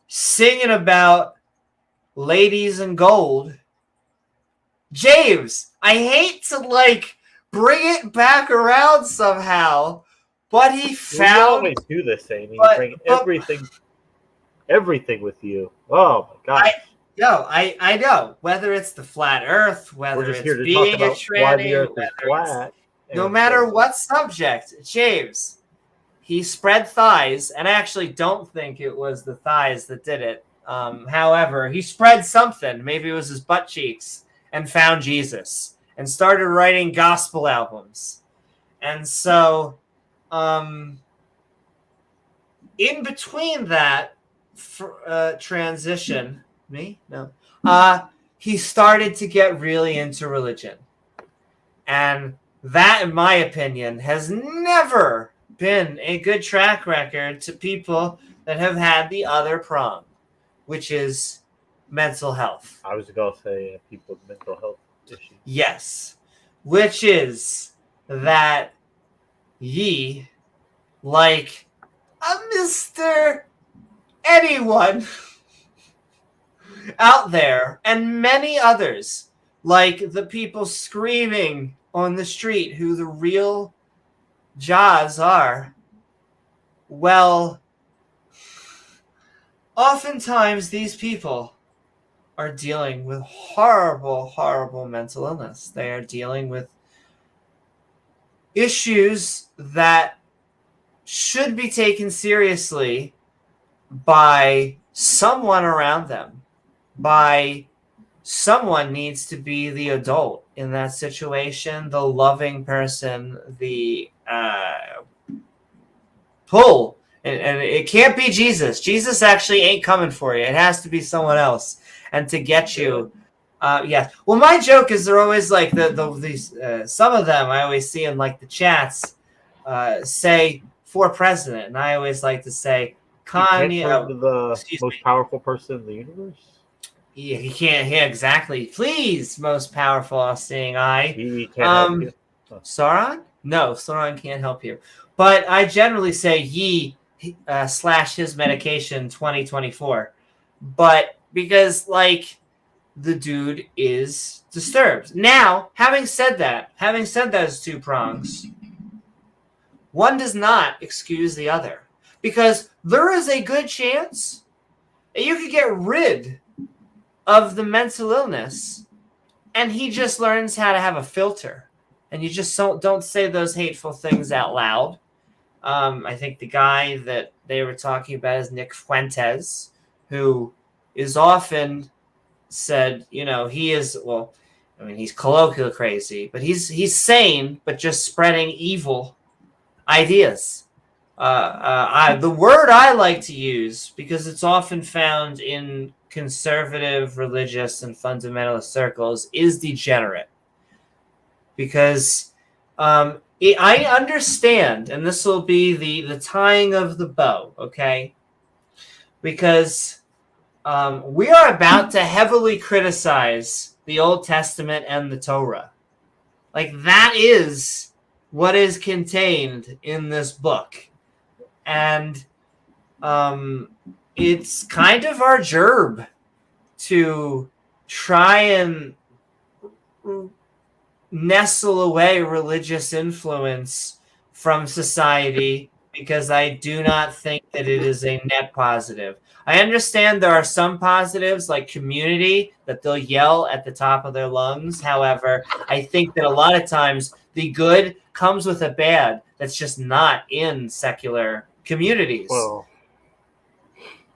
singing about ladies and gold. James, I hate to bring it back around somehow, but he found. You always do this, Amy. Bring everything with you. Oh my gosh. I know. Whether it's the flat Earth, whether We're just it's here to being talk a about tranny, why the Earth is flat. No matter what subject, James, he spread thighs, and I actually don't think it was the thighs that did it. However, he spread something. Maybe it was his butt cheeks, and found Jesus and started writing gospel albums. And so, in between that transition, he started to get really into religion. And that, in my opinion, has never been a good track record to people that have had the other prong, which is mental health. I was going to say people with mental health issues. Yes, which is that ye, like a Mr. Anyone out there, and many others, like the people screaming on the street who the real Jaws are, well, oftentimes these people are dealing with horrible, horrible mental illness. They are dealing with issues that should be taken seriously by someone around them. Someone needs to be the adult in that situation, the loving person, the pull. And it can't be Jesus. Jesus actually ain't coming for you. It has to be someone else. And to get you, yes. Well, my joke is they're always like these. Some of them I always see in like the chats say for president, and I always like to say Kanye, the most powerful person in the universe. Yeah, he can't. Yeah, exactly. Please, most powerful all-seeing eye. He can't help you. Sauron? No, Sauron can't help you. But I generally say ye / his medication 2024. But because the dude is disturbed. Now, having said those two prongs, one does not excuse the other, because there is a good chance that you could get rid of the mental illness and he just learns how to have a filter, and you just don't say those hateful things out loud. I think the guy that they were talking about is Nick Fuentes, who is often said, he is, well, I mean, he's colloquial crazy, but he's sane, but just spreading evil ideas. The word I like to use, because it's often found in conservative, religious, and fundamentalist circles, is degenerate. Because I understand, and this will be the tying of the bow, okay? Because we are about to heavily criticize the Old Testament and the Torah. Like, that is what is contained in this book. And it's kind of our gerb to try and nestle away religious influence from society, because I do not think that it is a net positive. I understand there are some positives, like community, that they'll yell at the top of their lungs. However, I think that a lot of times the good comes with a bad that's just not in secular communities. Well,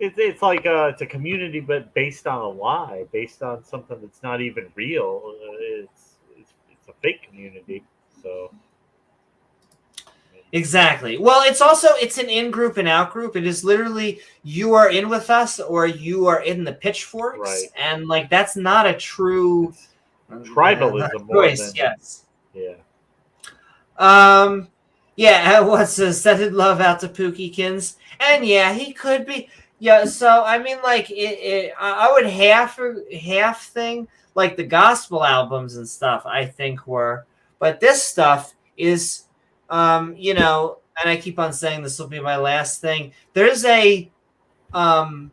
it's like it's a community, but based on a lie, based on something that's not even real. It's a fake community. So exactly. Well, it's an in-group and out-group. It is literally, you are in with us or you are in the pitchforks. Right. And like, that's not a true tribalism. Choice, yes. Yeah. Yeah, what's sending love out to Pookykins. And yeah, he could be. Yeah, so I mean, like, I would half thing, like the gospel albums and stuff, I think were, but this stuff is, and I keep on saying this will be my last thing. There's a, when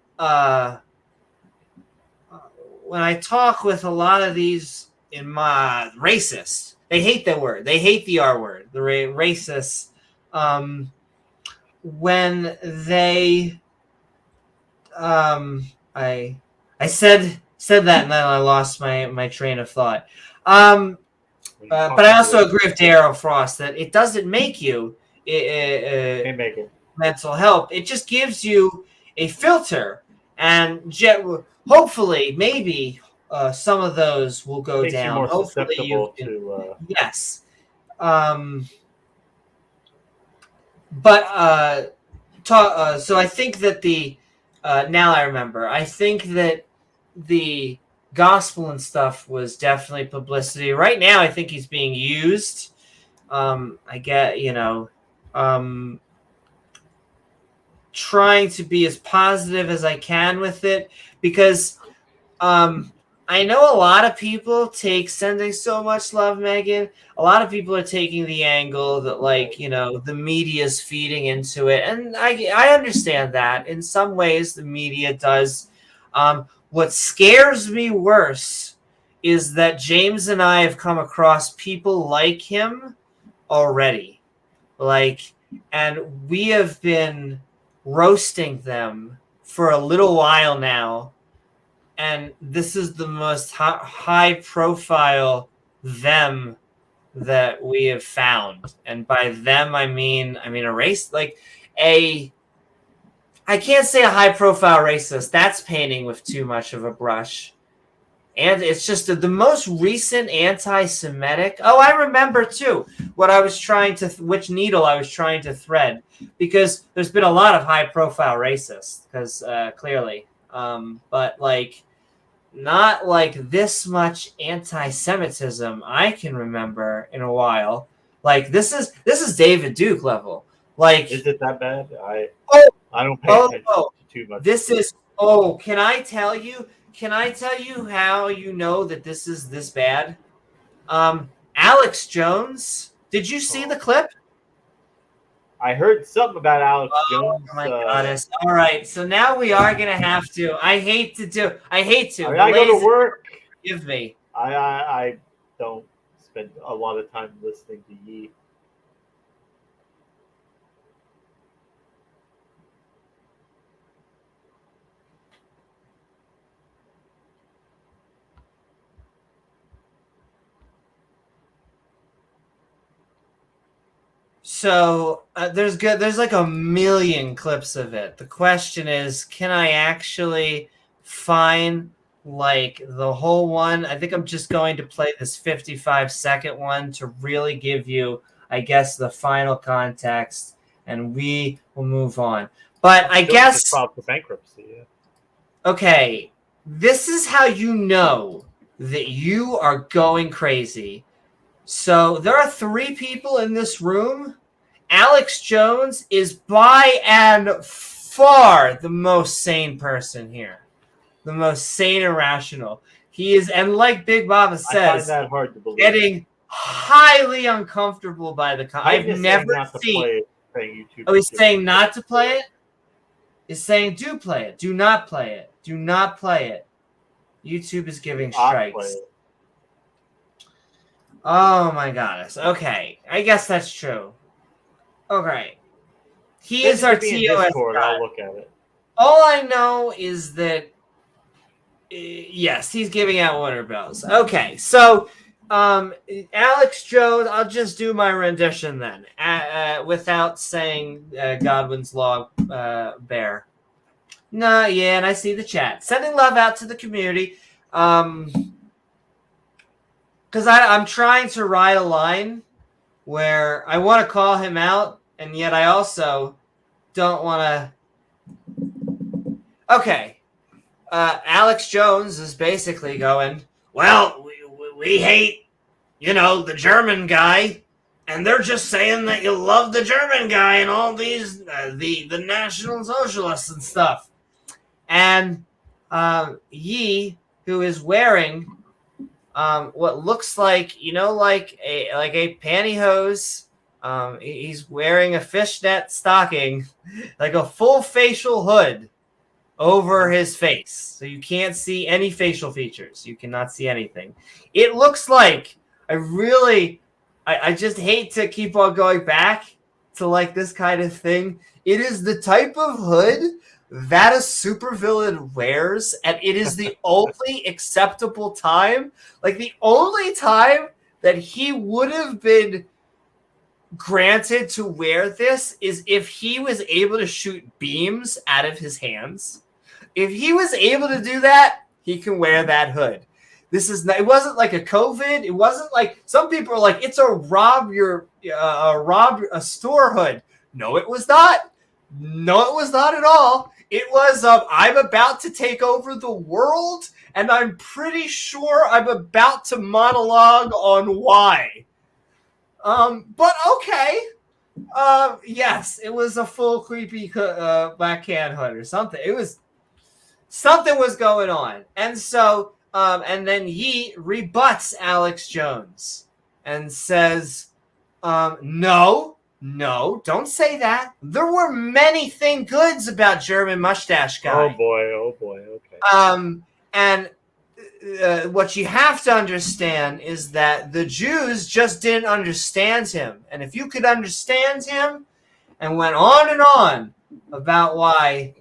I talk with a lot of these in my racist, they hate the word, they hate the R word, the racist, when they, I said that and then I lost my train of thought. But I also agree with Darryl Frost that it doesn't make you mental health. It just gives you a filter, and hopefully, maybe some of those will go down. More hopefully, yes. But so I think that now I remember. I think that the gospel and stuff was definitely publicity. Right now, I think he's being used. I get, trying to be as positive as I can with it, because I know a lot of people take sending so much love, Megan. A lot of people are taking the angle that, like, the media is feeding into it. And I understand that. In some ways, the media does. What scares me worse is that James and I have come across people like him already. And we have been roasting them for a little while now. And this is the most high profile them that we have found. And by them, I mean a race, I can't say a high profile racist. That's painting with too much of a brush. And it's just the most recent anti-Semitic. Oh, I remember too what I was which needle I was trying to thread, because there's been a lot of high profile racists, because clearly, but not like this much anti-Semitism I can remember in a while. Like, this is David Duke level. Like, is it that bad? I don't pay attention too much. This is can I tell you how you know that this is this bad? Alex Jones, did you see the clip? I heard something about Alex Jones. Oh my goodness! All right, so now we are gonna have to. I hate to. I go to work. Give me. I don't spend a lot of time listening to Ye. So there's like a million clips of it. The question is, can I actually find like the whole one? I think I'm just going to play this 55-second one to really give you, I guess, the final context, and we will move on. But I guess filed for bankruptcy. Yeah. Okay, this is how you know that you are going crazy. So there are 3 people in this room. Alex Jones is by and far the most sane person here. The most sane and rational. He is, and like Big Baba says, I find that hard to believe. Getting highly uncomfortable by the I've never seen. Oh, he's saying not to play it? He's saying do play it. Do not play it. Do not play it. YouTube is giving strikes. Oh my goodness. Okay. I guess that's true. Okay. He is our TOS guy. I'll look at it. All I know is that yes, he's giving out water bells. Okay. So Alex Jones, I'll just do my rendition then, without saying Godwin's Law bear. No, yeah, and I see the chat. Sending love out to the community. Because I'm trying to ride a line where I want to call him out, and yet I also don't want to. Okay. Alex Jones is basically going, well, we hate, the German guy, and they're just saying that you love the German guy and all these, the National Socialists and stuff. And Yi, who is wearing what looks like, like a pantyhose. He's wearing a fishnet stocking, like a full facial hood over his face. So you can't see any facial features. You cannot see anything. It looks like, I just hate to keep on going back to like this kind of thing. It is the type of hood that a supervillain wears, and it is the only acceptable time, like the only time that he would have been granted to wear this is if he was able to shoot beams out of his hands. If he was able to do that, he can wear that hood. It wasn't like a COVID. It wasn't like some people are like, it's a store hood. No, it was not. No, it was not at all. It was, I'm about to take over the world, and I'm pretty sure I'm about to monologue on why. But okay. Yes, it was a full creepy black can hood or something. Something was going on. And so, and then Yi rebuts Alex Jones and says, no, don't say that. There were many goods about German mustache guy. Oh boy, okay. And what you have to understand is that the Jews just didn't understand him. And if you could understand him, and went on about why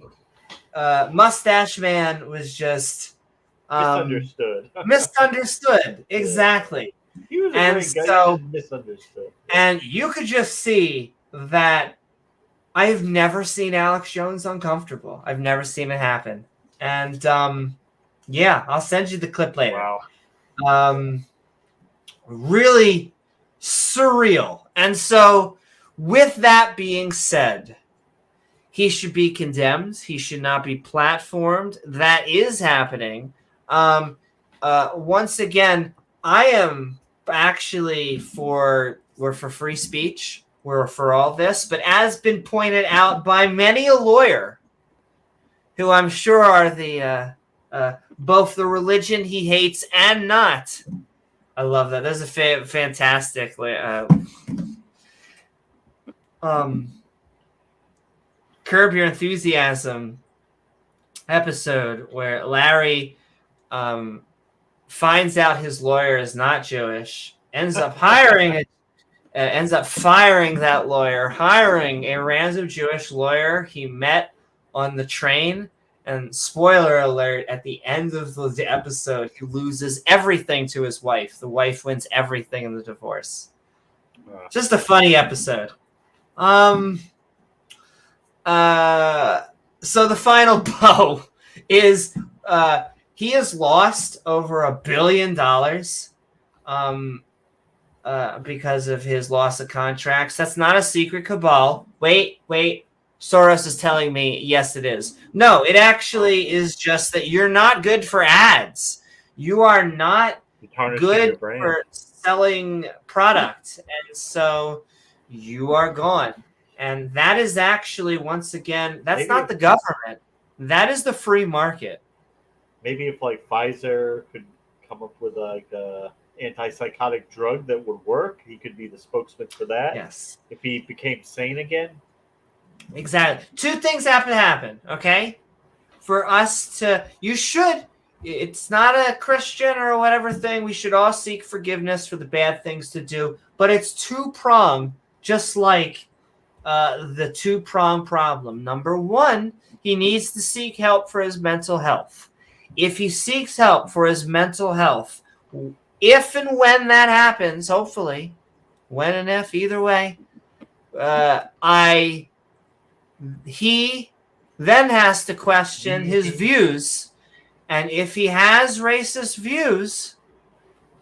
Mustache Man was just misunderstood. Exactly. He was a great guy, so misunderstood. And you could just see that I have never seen Alex Jones uncomfortable. I've never seen it happen. And yeah, I'll send you the clip later. Wow. Really surreal. And so with that being said, he should be condemned. He should not be platformed. That is happening. Once again, I am actually we're for free speech. We're for all this. But as been pointed out by many a lawyer, who I'm sure are the both the religion he hates and not. I love that. There's a fantastic Curb Your Enthusiasm episode where Larry finds out his lawyer is not Jewish, ends up firing that lawyer, hiring a random Jewish lawyer he met on the train. And spoiler alert, at the end of the episode, he loses everything to his wife. The wife wins everything in the divorce. Just a funny episode. So the final blow is he has lost over $1 billion because of his loss of contracts. That's not a secret cabal. Wait. Soros is telling me, yes, it is. No, it actually is just that you're not good for ads. You are not good for selling product. And so you are gone. And that is actually, once again, that's not the government. That is the free market. Maybe if like Pfizer could come up with like a antipsychotic drug that would work, he could be the spokesman for that. Yes. If he became sane again. Exactly. Two things have to happen, okay? For us to, it's not a Christian or whatever thing. We should all seek forgiveness for the bad things to do, but it's two-pronged, just like the two-prong problem. Number one, he needs to seek help for his mental health. If he seeks help for his mental health, if and when that happens, hopefully, when and if, either way, he then has to question his views. And if he has racist views,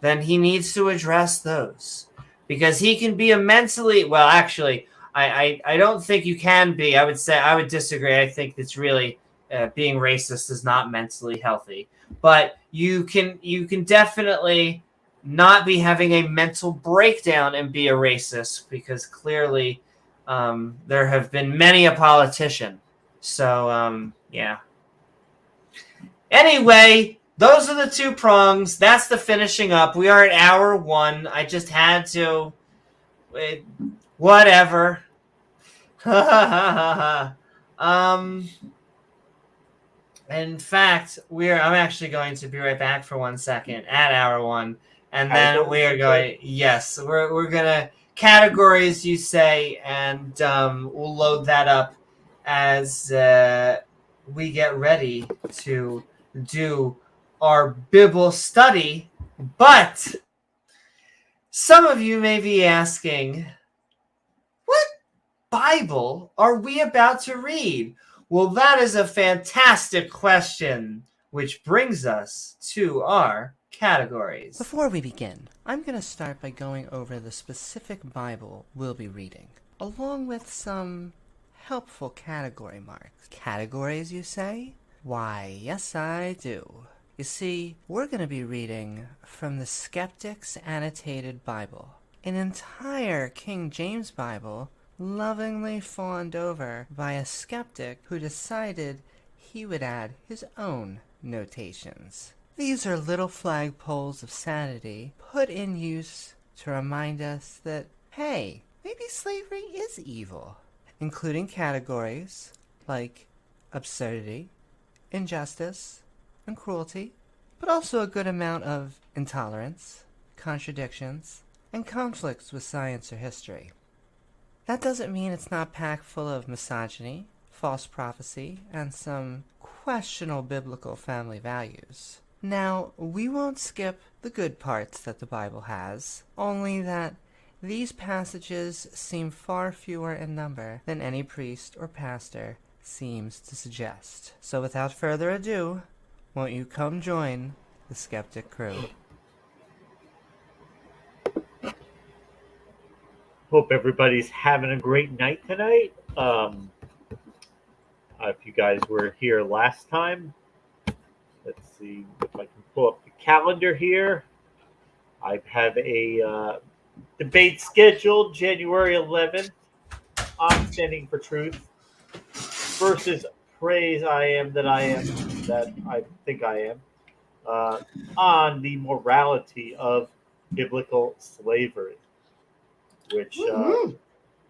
then he needs to address those. Because he can be I don't think you can be. I would disagree. I think it's really being racist is not mentally healthy. But you can definitely not be having a mental breakdown and be a racist, because clearly there have been many a politician. So, yeah. Anyway, those are the two prongs. That's the finishing up. We are at hour 1. I just had to. Whatever. In fact, I'm actually going to be right back for 1 second at hour 1, and then we are going. Yes, we're gonna categories, you say, and we'll load that up as we get ready to do our Bible study. But some of you may be asking, what Bible are we about to read? Well, that is a fantastic question, which brings us to our categories. Before we begin, I'm going to start by going over the specific Bible we'll be reading, along with some helpful category marks. Categories, you say? Why, yes, I do. You see, we're going to be reading from the Skeptic's Annotated Bible, an entire King James Bible lovingly fawned over by a skeptic who decided he would add his own notations. These are little flagpoles of sanity put in use to remind us that, hey, maybe slavery is evil, including categories like absurdity, injustice, and cruelty, but also a good amount of intolerance, contradictions, and conflicts with science or history. That doesn't mean it's not packed full of misogyny, false prophecy, and some questionable biblical family values. Now, we won't skip the good parts that the Bible has, only that these passages seem far fewer in number than any priest or pastor seems to suggest. So without further ado, won't you come join the Skeptic crew? Hope everybody's having a great night tonight. If you guys were here last time, let's see if I can pull up the calendar here. I have a debate scheduled January 11th. I'm standing for truth versus praise I am that I think I am on the morality of biblical slavery, which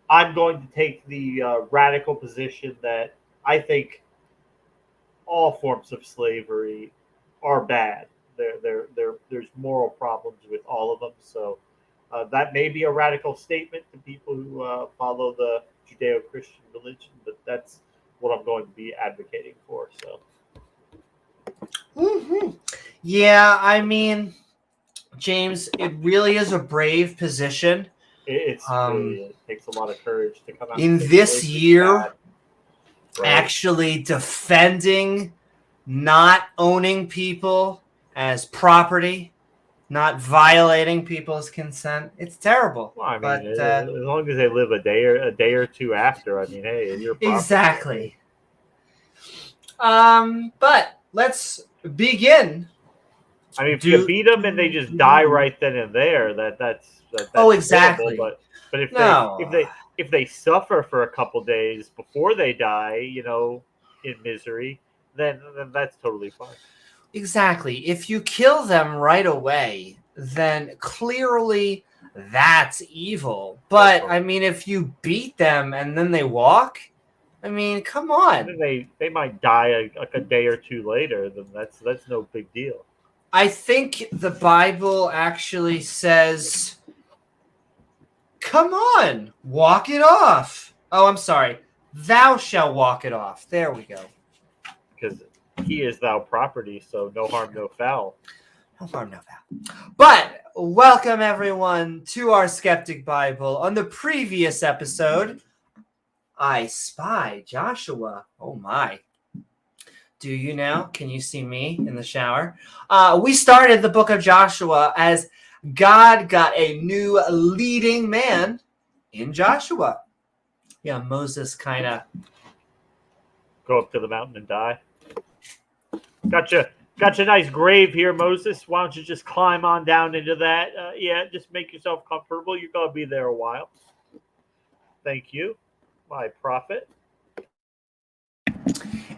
I'm going to take the radical position that I think all forms of slavery are bad. There's moral problems with all of them. So that may be a radical statement to people who follow the Judeo-Christian religion, but that's what I'm going to be advocating for. So, Yeah, I mean, James, it really is a brave position. It takes a lot of courage to come out. In and say this it's year, bad, right? actually defending not owning people as property, not violating people's consent. It's terrible. Well, I mean, But as long as they live a day or two after, I mean, hey, you're exactly. But let's begin. I mean, if you beat them and they just die right then and there, that's exactly. Horrible, but if they suffer for a couple days before they die, in misery, then that's totally fine. Exactly. If you kill them right away, then clearly that's evil. But I mean, if you beat them and then they walk, I mean, come on. And they might die a day or two later. Then that's no big deal. I think the Bible actually says, come on, walk it off. Oh, I'm sorry. Thou shalt walk it off. There we go. Because he is thou property, so no harm, no foul. No harm, no foul. But welcome, everyone, to our Skeptic Bible. On the previous episode, I spy Joshua. Oh, my. Do you now? Can you see me in the shower? We started the book of Joshua as God got a new leading man in Joshua. Yeah, Moses kind of go up to the mountain and die. Got you a nice grave here, Moses. Why don't you just climb on down into that? Just make yourself comfortable. You're going to be there a while. Thank you, my prophet.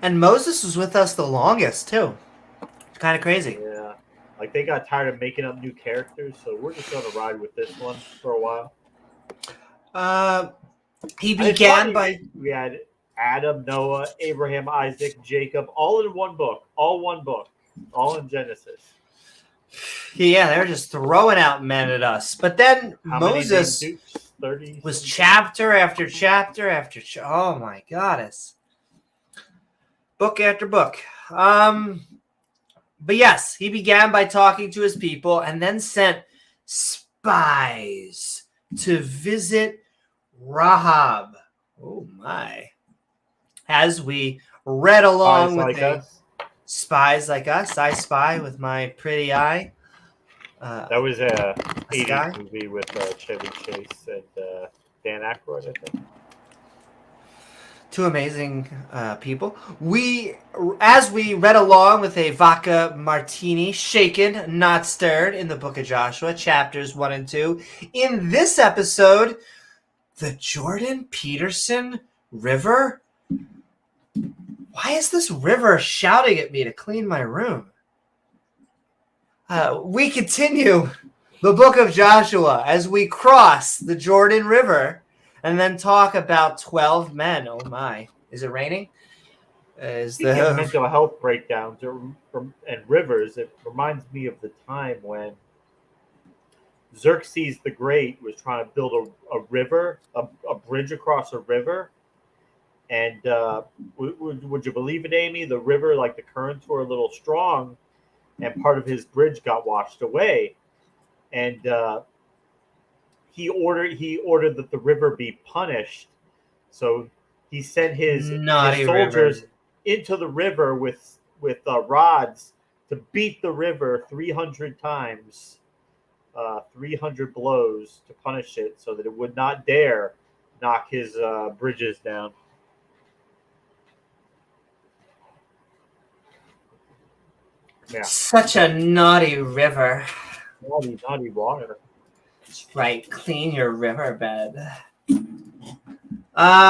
And Moses was with us the longest, too. It's kind of crazy. Yeah. Like, they got tired of making up new characters, so we're just going to ride with this one for a while. He began by... We had Adam, Noah, Abraham, Isaac, Jacob, all in one book. All in Genesis. Yeah, they were just throwing out men at us. But then Moses was chapter after chapter after chapter. Oh, my goddess. Book after book. But yes, he began by talking to his people and then sent spies to visit Rahab. Oh my. As we read along spies like us, I spy with my pretty eye. That was a 80s movie with Chevy Chase and Dan Aykroyd, I think. Two amazing people. As we read along with a vodka martini, shaken, not stirred, in the book of Joshua, chapters 1 and 2. In this episode, the Jordan Peterson River. Why is this river shouting at me to clean my room? We continue the book of Joshua as we cross the Jordan River. And then talk about 12 men. Oh, my. Is it raining? Mental health breakdowns and rivers, it reminds me of the time when Xerxes the Great was trying to build a river, a bridge across a river. And would you believe it, Amy? The river, like the currents were a little strong, and part of his bridge got washed away. And he ordered that the river be punished. So he sent his soldiers into the river with rods to beat the river 300 times, 300 blows to punish it, so that it would not dare knock his bridges down. Yeah. Such a naughty river. Naughty water. That's right. Clean your riverbed.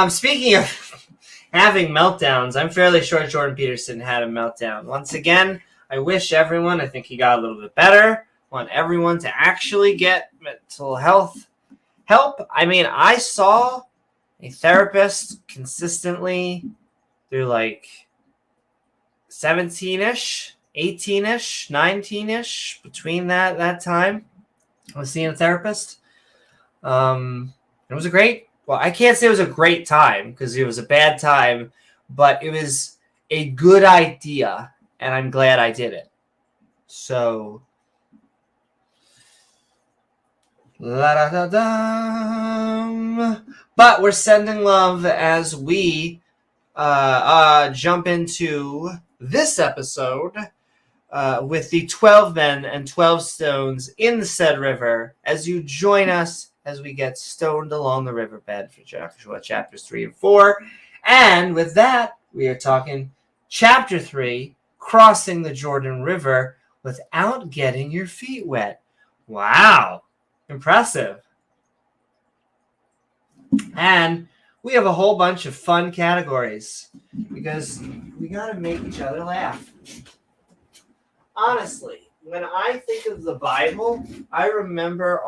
Speaking of having meltdowns, I'm fairly sure Jordan Peterson had a meltdown. Once again, I wish everyone, I think he got a little bit better. Want everyone to actually get mental health help. I mean, I saw a therapist consistently through like 17-ish, 18-ish, 19-ish, between that time. I was seeing a therapist. It was a great, well, I can't say it was a great time because it was a bad time, but it was a good idea, and I'm glad I did it. So, La da da da. But we're sending love as we jump into this episode with the 12 men and 12 stones in the said river as you join us as we get stoned along the riverbed for chapters 3 and 4. And with that, we are talking chapter 3, crossing the Jordan River without getting your feet wet. Wow. Impressive. And we have a whole bunch of fun categories because we got to make each other laugh. Honestly, when I think of the Bible, I remember,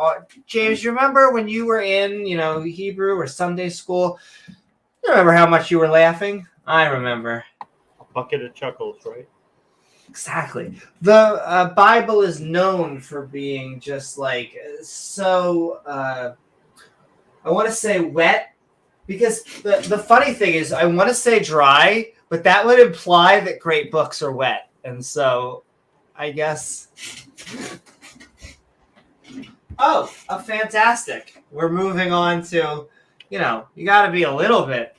James, you remember when you were in, Hebrew or Sunday school? You remember how much you were laughing? I remember. A bucket of chuckles, right? Exactly. The Bible is known for being just like so, I want to say wet, because the funny thing is I want to say dry, but that would imply that great books are wet. And so I guess. Oh, fantastic. We're moving on to, you got to be a little bit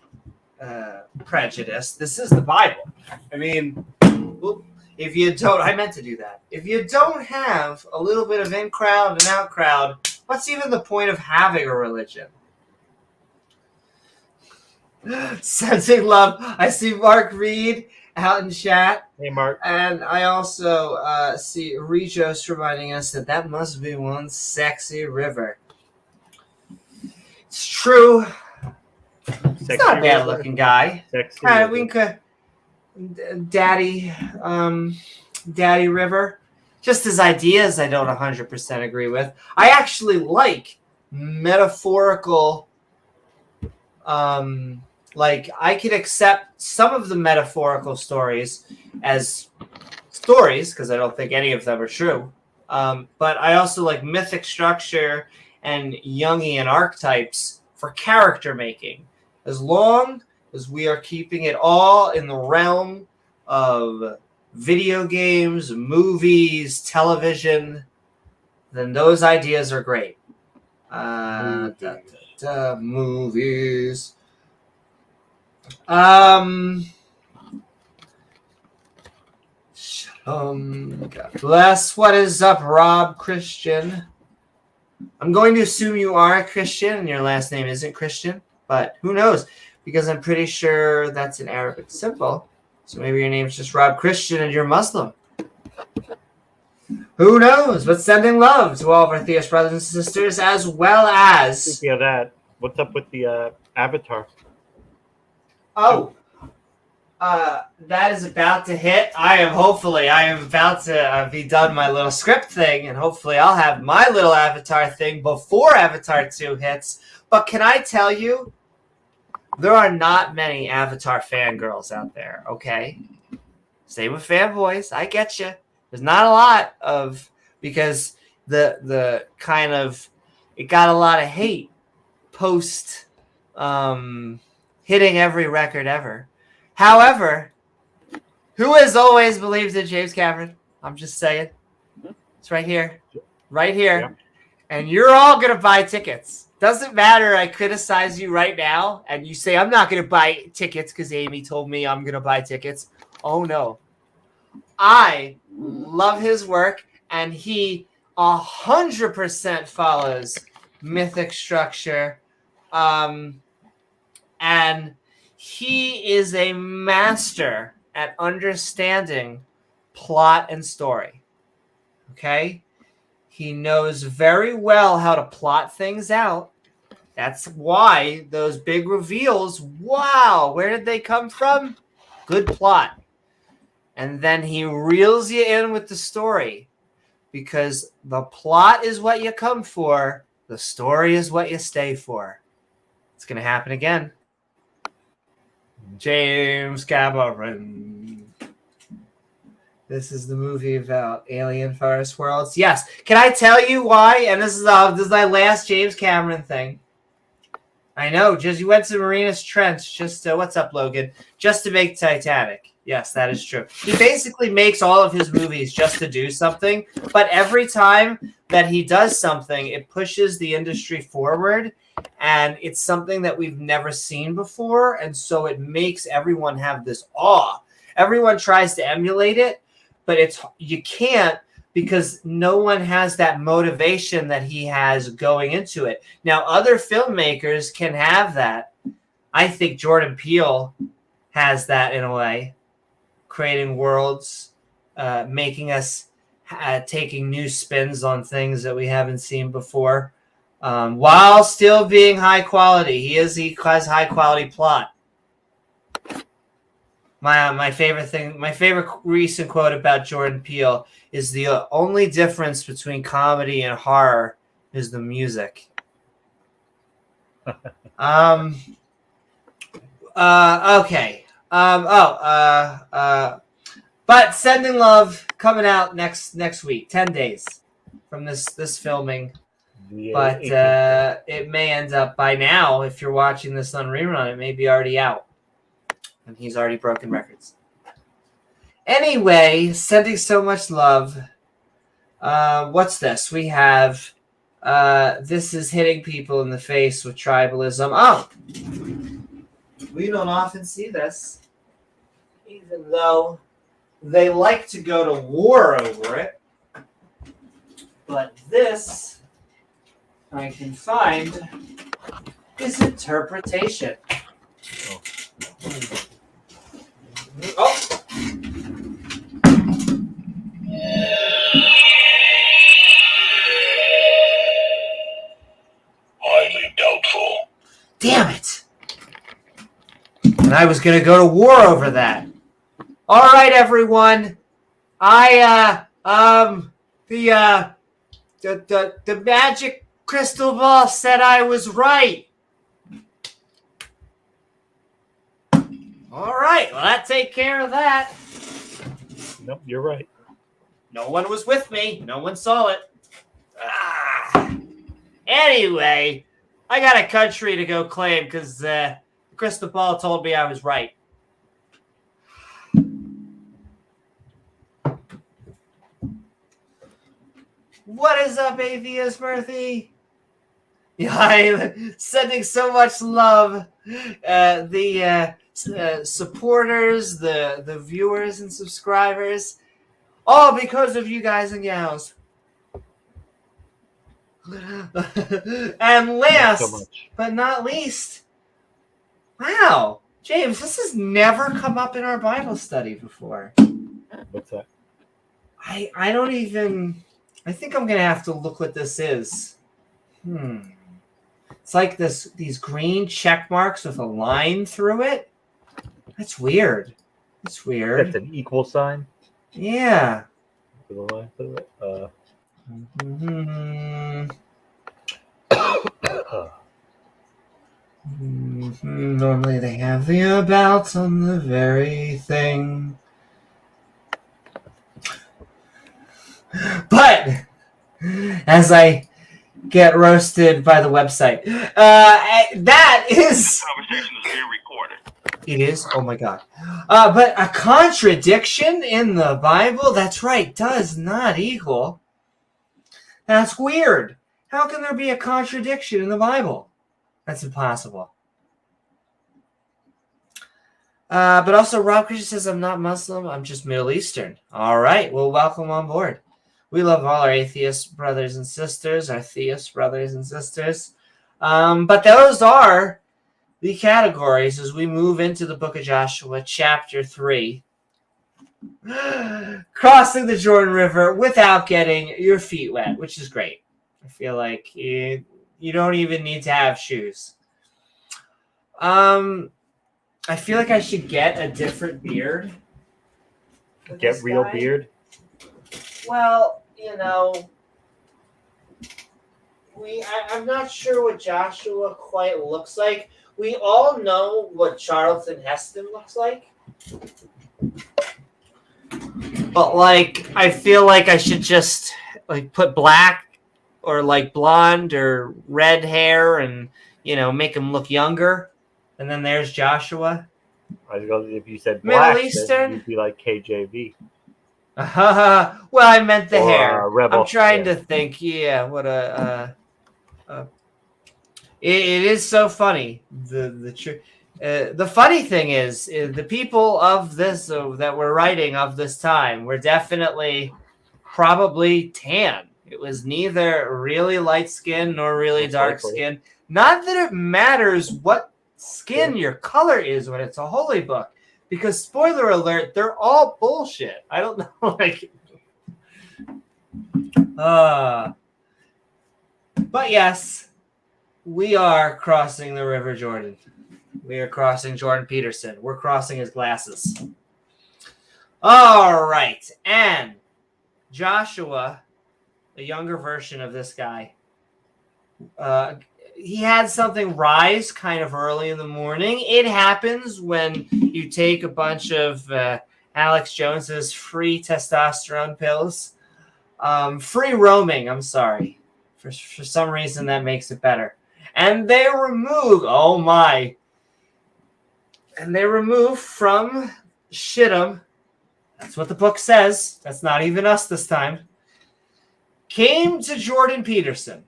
prejudiced. This is the Bible. I mean, if you don't, I meant to do that. If you don't have a little bit of in crowd and out crowd, what's even the point of having a religion? Sensing love. I see Mark Reid out in chat. Hey, Mark. And I also see Regos reminding us that must be one sexy river. It's true. It's not a bad looking guy. Sexy. All right, we can Daddy River. Just his ideas I don't 100% agree with. I actually like metaphorical, I could accept some of the metaphorical stories as stories, because I don't think any of them are true. But I also like mythic structure and Jungian archetypes for character making, as long as we are keeping it all in the realm of video games, movies, television, then those ideas are great. Movies. Shalom. God bless. What is up, Rob Christian? I'm going to assume you are a Christian and your last name isn't Christian, but who knows? Because I'm pretty sure that's an Arabic symbol. So maybe your name's just Rob Christian and you're Muslim. Who knows? But sending love to all of our theist brothers and sisters, as well as... Speaking of that, what's up with the Avatar? Oh, that is about to hit. I am about to be done my little script thing, and hopefully I'll have my little Avatar thing before Avatar 2 hits. But can I tell you, there are not many Avatar fangirls out there, okay? Same with fanboys. I get you. There's not a lot of, because the kind of, it got a lot of hate post hitting every record ever. However, who has always believed in James Cameron? I'm just saying. It's right here. Right here. Yeah. And you're all going to buy tickets. Doesn't matter. I criticize you right now, and you say, I'm not going to buy tickets because Amy told me I'm going to buy tickets. Oh, no. I love his work, and he 100% follows mythic structure. And he is a master at understanding plot and story. Okay? He knows very well how to plot things out. That's why those big reveals, wow, where did they come from? Good plot. And then he reels you in with the story, because the plot is what you come for. The story is what you stay for. It's going to happen again. James Cameron. This is the movie about alien forest worlds. Yes. Can I tell you why? And this is my last James Cameron thing. I know. Just you went to Marinas Trench. What's up, Logan? Just to make Titanic. Yes, that is true. He basically makes all of his movies just to do something, but every time that he does something, it pushes the industry forward, and it's something that we've never seen before, and so it makes everyone have this awe. Everyone tries to emulate it, but you can't, because no one has that motivation that he has going into it. Now, other filmmakers can have that. I think Jordan Peele has that in a way, creating worlds, making us taking new spins on things that we haven't seen before, while still being high quality. He has high quality plot. My favorite recent quote about Jordan Peele is the only difference between comedy and horror is the music. Okay. But Sending Love coming out next week, 10 days from this filming. Yeah, But it may end up by now, if you're watching this on rerun, it may be already out. And he's already broken records. Anyway, Sending So Much Love. What's this? We have this is hitting people in the face with tribalism. Oh! We don't often see this, even though they like to go to war over it. But this, I can find, is interpretation. Oh! Highly doubtful. Damn it! And I was going to go to war over that. All right, everyone. The magic crystal ball said I was right. All right. Well, that take care of that. Nope, you're right. No one was with me. No one saw it. Anyway, I got a country to go claim because the crystal ball told me I was right. What is up, Atheist Murphy? Yeah, I'm sending so much love. The supporters, the viewers and subscribers, all because of you guys and gals. And last but not least, wow, James, this has never come up in our Bible study before. What's that? I don't even. I think I'm gonna have to look what this is. It's like these green check marks with a line through it. That's weird. It's weird. That's an equal sign. Yeah. For the line through it. Normally they have the about on the very thing. But as I get roasted by the website, that is. Conversation is being recorded. It is? Oh my God. But a contradiction in the Bible, that's right, does not equal. That's weird. How can there be a contradiction in the Bible? That's impossible. But also, Rob Christian says, I'm not Muslim, I'm just Middle Eastern. All right, well, welcome on board. We love all our atheist brothers and sisters, our theist brothers and sisters. But those are the categories as we move into the book of Joshua, chapter 3. Crossing the Jordan River without getting your feet wet, which is great. I feel like you don't even need to have shoes. I feel like I should get a different beard. Get real beard? Well, you know, I'm not sure what Joshua quite looks like. We all know what Charlton Heston looks like. But, like, I feel like I should just, like, put black or, like, blonde or red hair and, you know, make him look younger. And then there's Joshua. If you said Middle black, Eastern? then you'd be like KJV. Well, I meant the Or, hair. Rebel. I'm trying Yeah. to think. Yeah, what it is so funny. The funny thing is the people of this that were writing of this time were definitely probably tan. It was neither really light skin nor really Most dark likely. skin. Not that it matters what skin your color is when it's a holy book, because spoiler alert, they're all bullshit. I don't know, like, but yes, we are crossing the River Jordan. We are crossing Jordan Peterson. We're crossing his glasses. All right, and Joshua, a younger version of this guy, he had something rise kind of early in the morning. It happens when you take a bunch of Alex Jones's free testosterone pills. Free roaming, I'm sorry. For some reason, that makes it better. And they remove, oh my. And they remove from Shittim, that's what the book says. That's not even us this time. Came to Jordan Peterson.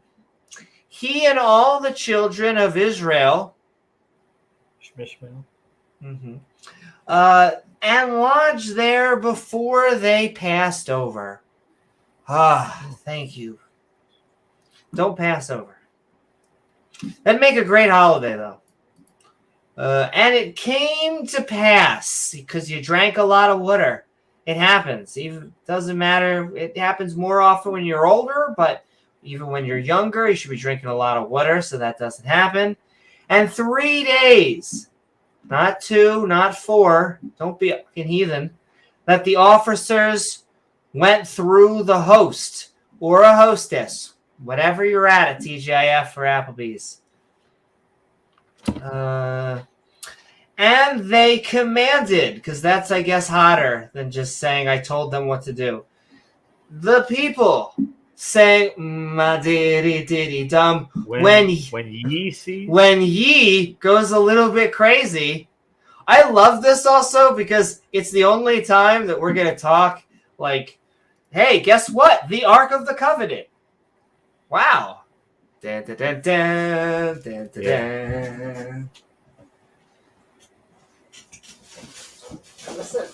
He and all the children of Israel and lodged there before they passed over. Thank you. Don't pass over. That'd make a great holiday, though. And it came to pass, because you drank a lot of water. It happens. Even doesn't matter. It happens more often when you're older, but even when you're younger, you should be drinking a lot of water, so that doesn't happen. And 3 days, not 2, not 4, don't be a heathen, that the officers went through the host or a hostess, whatever you're at TGIF or Applebee's. And they commanded, because that's, I guess, hotter than just saying I told them what to do. The people saying ma-diddy-diddy-dum when ye goes a little bit crazy. I love this also because it's the only time that we're going to talk like, hey, guess what? The Ark of the Covenant. Wow. Dun, dun, dun, dun, dun, dun, dun. Listen,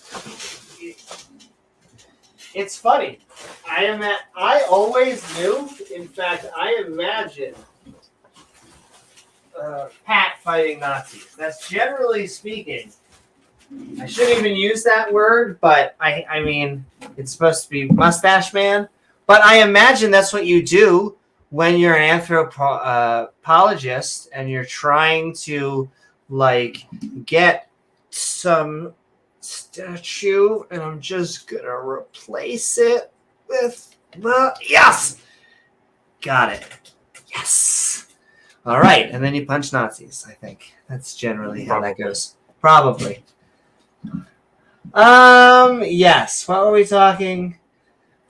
it's funny. I always knew. In fact, I imagined Pat fighting Nazis. That's generally speaking. I shouldn't even use that word, but I mean, it's supposed to be mustache man. But I imagine that's what you do when you're an anthropologist and you're trying to like get some statue, and I'm just gonna replace it with the yes. Got it. Yes. All right, and then you punch Nazis. I think that's generally how that goes. Probably. Yes. What were we talking?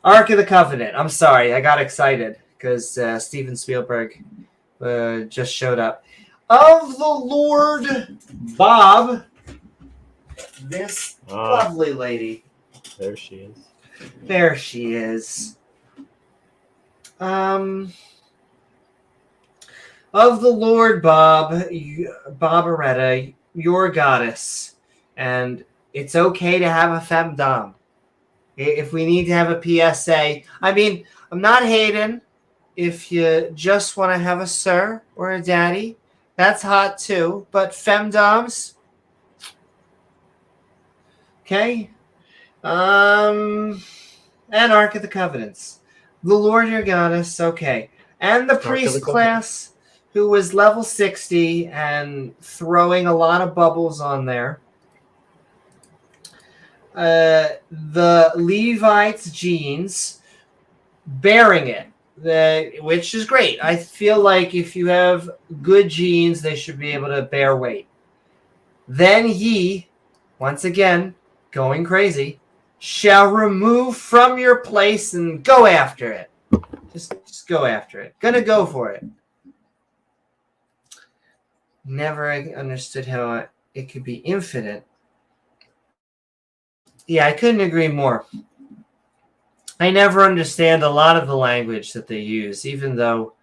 Ark of the Covenant. I'm sorry, I got excited because Steven Spielberg just showed up. Of the Lord Bob, this lovely lady. There she is. There she is. Of the Lord Barbaretta, your goddess, and it's okay to have a femdom. If we need to have a PSA, I mean, I'm not hating. If you just want to have a sir or a daddy, that's hot too. But femdoms, okay. And Ark of the Covenants, the Lord your goddess, okay, and the priest class who was level 60 and throwing a lot of bubbles on there. The Levites' genes bearing it, which is great. I feel like if you have good genes, they should be able to bear weight. Then ye, once again, going crazy, shall remove from your place and go after it. Just go after it. Gonna go for it. Never understood how it could be infinite Yeah, I couldn't agree more. I never understand a lot of the language that they use, even though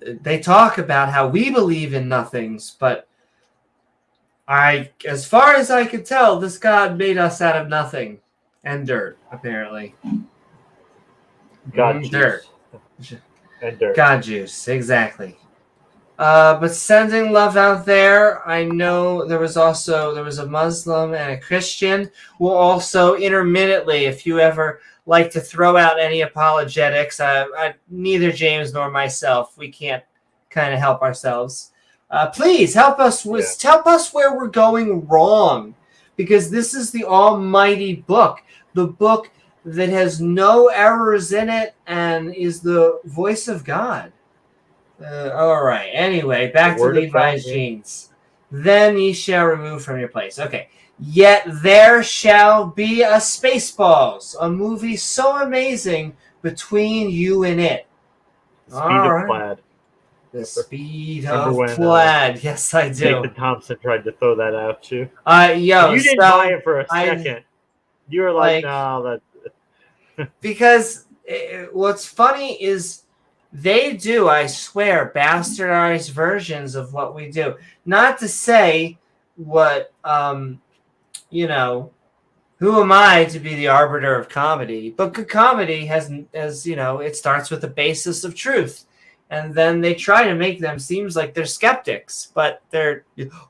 they talk about how we believe in nothings, but as far as I could tell, this God made us out of nothing and dirt, apparently. God juice. Dirt. And dirt. God juice, exactly. But sending love out there, I know there was a Muslim and a Christian. We'll also intermittently, if you ever like to throw out any apologetics, neither James nor myself, we can't kind of help ourselves. Please help us help us where we're going wrong, because this is the almighty book, the book that has no errors in it and is the voice of God. All right. Anyway, back to Levi's jeans. Then ye shall remove from your place. Okay. Yet there shall be a Spaceballs, a movie so amazing between you and it. Speed of Plaid. The speed of Plaid. Yes, I do. Nathan Thompson tried to throw that out too. You didn't buy it for a second. You were like, no, that. Because what's funny is they do, I swear, bastardized versions of what we do. Not to say what, who am I to be the arbiter of comedy? But good comedy has it starts with the basis of truth. And then they try to make them seem like they're skeptics, but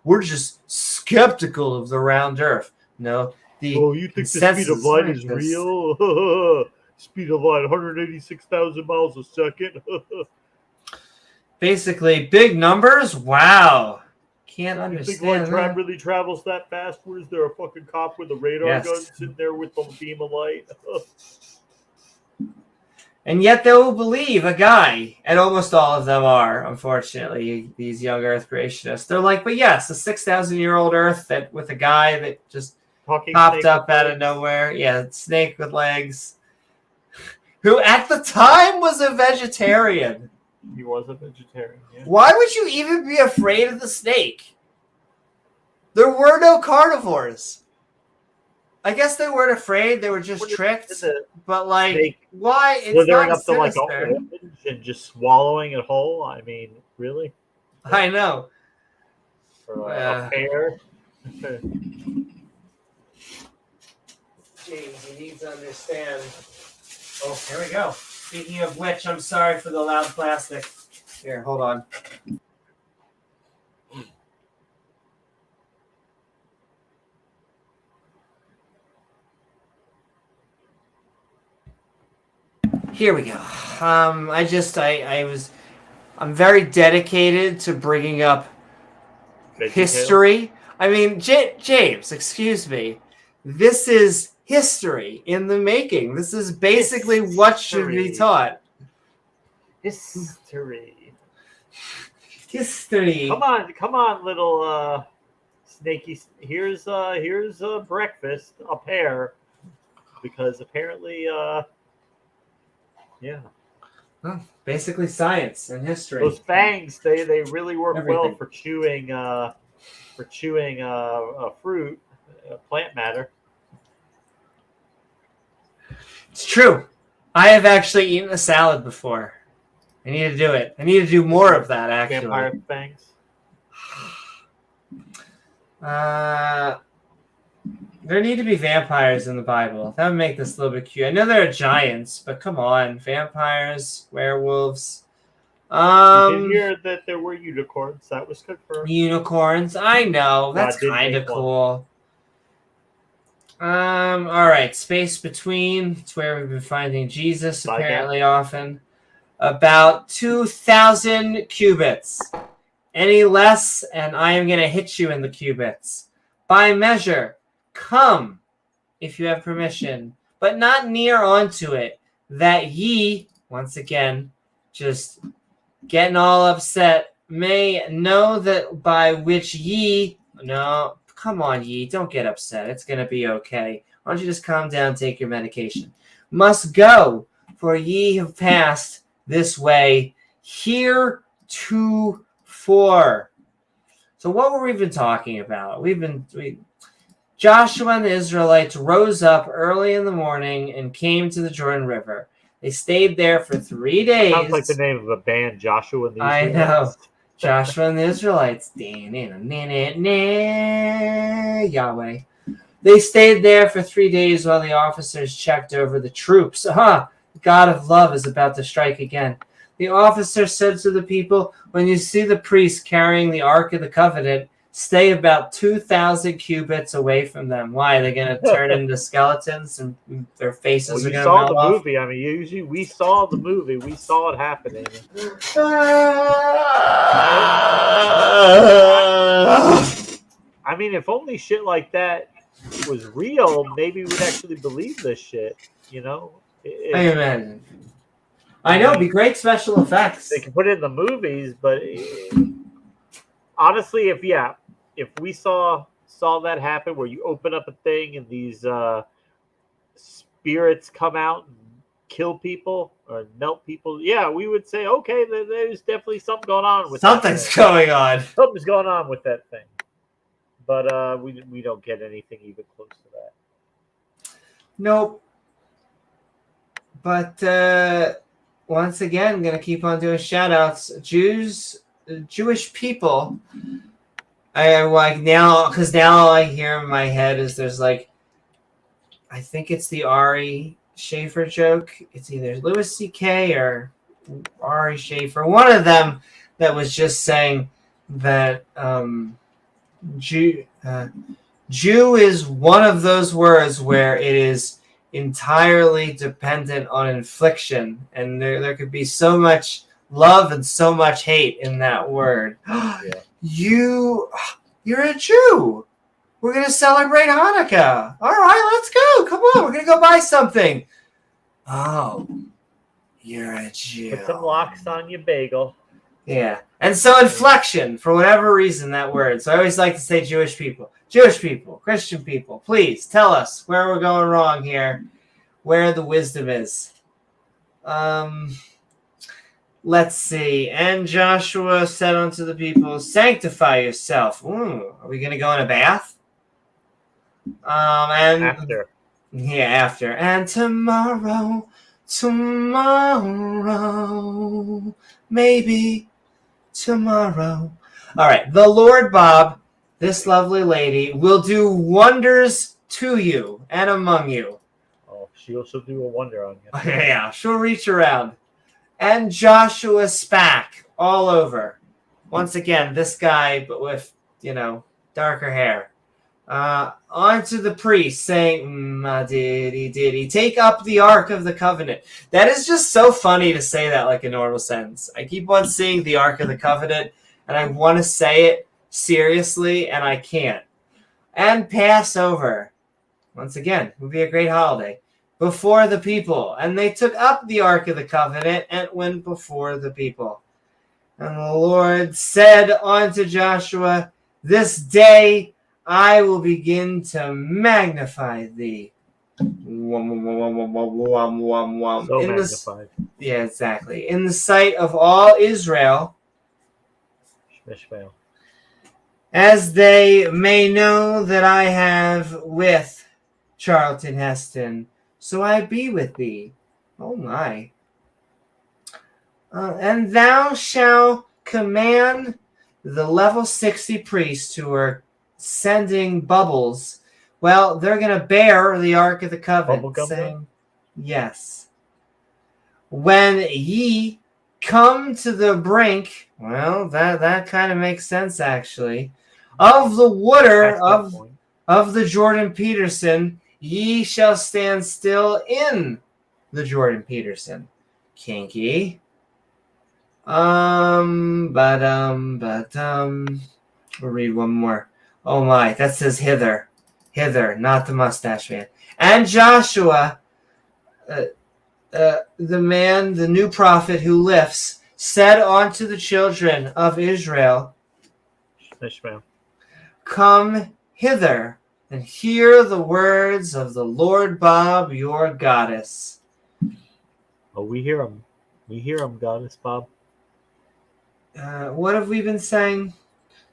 we're just skeptical of the round earth. No, you think the speed of light is real? Speed of light, 186,000 miles a second. Basically, big numbers. Wow, can't understand. You think light really travels that fast? Where's there a fucking cop with a radar gun sitting there with a beam of light? And yet they will believe a guy, and almost all of them are, unfortunately, these young Earth creationists. They're like, but yes, a 6,000-year-old Earth that with a guy that just popped up out of nowhere. Yeah, snake with legs. Who at the time was a vegetarian. He was a vegetarian, yeah. Why would you even be afraid of the snake? There were no carnivores. I guess they weren't afraid. They were just tricked. But, why? It's slithering not up to like a orange and just swallowing it whole? I mean, really? I know. Or a pear? James, you need to understand. Oh, here we go. Speaking of which, I'm sorry for the loud plastic. Here, hold on. Here we go. I'm very dedicated to bringing up history. I mean, James, excuse me. This is history in the making. This is basically what should be taught. History. Come on, little snaky. Here's a breakfast, a pear, because apparently, yeah. Well, basically science and history. Those fangs, they really work well for chewing fruit, plant matter. It's true. I have actually eaten a salad before. I need to do it. I need to do more of that, actually. Vampire fangs? There need to be vampires in the Bible. That would make this a little bit cute. I know there are giants, but come on. Vampires, werewolves. You did hear that there were unicorns. That was confirmed. Unicorns. I know. That's kind of cool. All right. Space between. It's where we've been finding Jesus apparently often. About 2,000 cubits. Any less, and I am going to hit you in the cubits. By measure, come, if you have permission, but not near onto it, that ye, once again, just getting all upset, may know that by which ye, no, come on, ye, don't get upset. It's going to be okay. Why don't you just calm down and take your medication? Must go, for ye have passed this way heretofore. So what were we been talking about? Joshua and the Israelites rose up early in the morning and came to the Jordan River. They stayed there for 3 days. Sounds like the name of a band, Joshua and the I Israelites. know. Joshua and the Israelites. Yahweh. They stayed there for 3 days while the officers checked over the troops. The God of love is about to strike again. The officer said to the people, when you see the priest carrying the Ark of the Covenant, stay about 2,000 cubits away from them. Why? Are they going to turn into skeletons and their faces are going to melt off? You saw the movie. I mean, usually we saw the movie. We saw it happening. I mean, if only shit like that was real, maybe we'd actually believe this shit, you know? I imagine. I know, it'd be great special effects. They can put it in the movies, but honestly, if we saw that happen where you open up a thing and these spirits come out and kill people or melt people, we would say, okay, there's definitely something going on with something's going on. Something's going on with that thing. But we don't get anything even close to that. Nope. But once again, I'm going to keep on doing shout-outs. Jewish people, I like now, because now all I hear in my head is there's like, I think it's the Ari Schaefer joke. It's either Louis C.K. or Ari Schaefer. One of them that was just saying that Jew is one of those words where it is entirely dependent on infliction, and there could be so much love and so much hate in that word. You're a Jew. We're gonna celebrate Hanukkah. All right, let's go. Come on, we're gonna go buy something. Oh, you're a Jew. Put some locks on your bagel. Yeah, and so inflection, for whatever reason, that word. So I always like to say Jewish people, Christian people, please tell us where we're going wrong here, where the wisdom is. Let's see. And Joshua said unto the people, sanctify yourself. Ooh, are we going to go in a bath? And After. Yeah, after. And tomorrow, maybe tomorrow. All right. The Lord Bob, this lovely lady, will do wonders to you and among you. Oh, she'll do a wonder on you. Yeah, she'll reach around. And Joshua spat all over. Once again, this guy, but with, darker hair. Onto the priest, saying, diddy, take up the Ark of the Covenant. That is just so funny to say that like a normal sentence. I keep on seeing the Ark of the Covenant, and I want to say it seriously, and I can't. And Passover. Once again, would be a great holiday. Before the people. And they took up the Ark of the Covenant and went before the people. And the Lord said unto Joshua, this day I will begin to magnify thee. So magnified. Yeah, exactly. In the sight of all Israel, Shmishmael. As they may know that I have with Charlton Heston, so I be with thee. Oh my. And thou shalt command the level 60 priests who are sending bubbles. Well, they're going to bear the Ark of the Covenant, saying, yes. When ye come to the brink, well, that kind of makes sense, actually, of the water of the Jordan Peterson, ye shall stand still in the Jordan Peterson. Kinky. We'll read one more. Oh my, that says hither, not the mustache man. And Joshua, the man, the new prophet who lifts, said unto the children of Israel, Ishmael, come hither and hear the words of the Lord Bob, your goddess. Oh, we hear him. We hear him, goddess Bob. What have we been saying?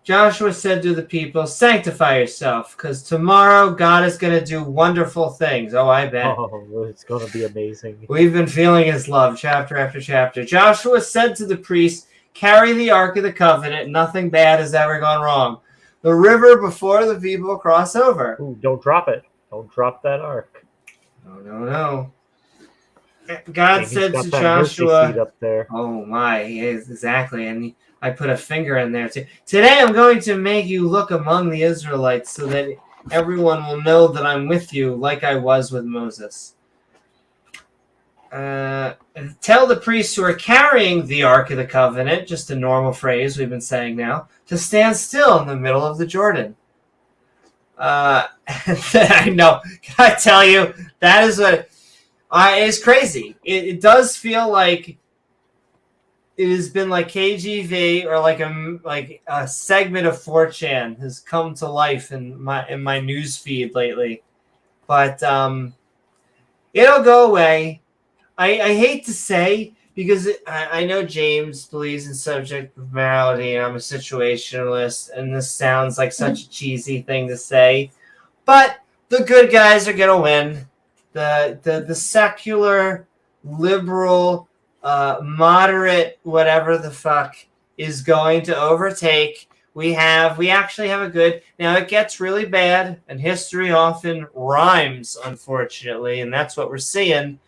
Joshua said to the people, sanctify yourself, because tomorrow God is going to do wonderful things. Oh, I bet. Oh, it's going to be amazing. We've been feeling his love chapter after chapter. Joshua said to the priests, carry the Ark of the Covenant. Nothing bad has ever gone wrong. The river before the people cross over. Ooh, don't drop it. Don't drop that ark. No. God He's said got to that mercy seat Joshua, up there. oh my, exactly. And I put a finger in there too. Today I'm going to make you look among the Israelites so that everyone will know that I'm with you like I was with Moses. Tell the priests who are carrying the Ark of the Covenant, just a normal phrase we've been saying now, to stand still in the middle of the Jordan. I know. Can I tell you, that is what it's crazy. It does feel like it has been like KGV or like a segment of 4chan has come to life in my news feed lately. But it'll go away. I hate to say, because I know James believes in subject morality and I'm a situationalist, and this sounds like such a cheesy thing to say, but the good guys are going to win. The secular, liberal, moderate, whatever the fuck, is going to overtake. We actually have a good. Now it gets really bad, and history often rhymes, unfortunately, and that's what we're seeing.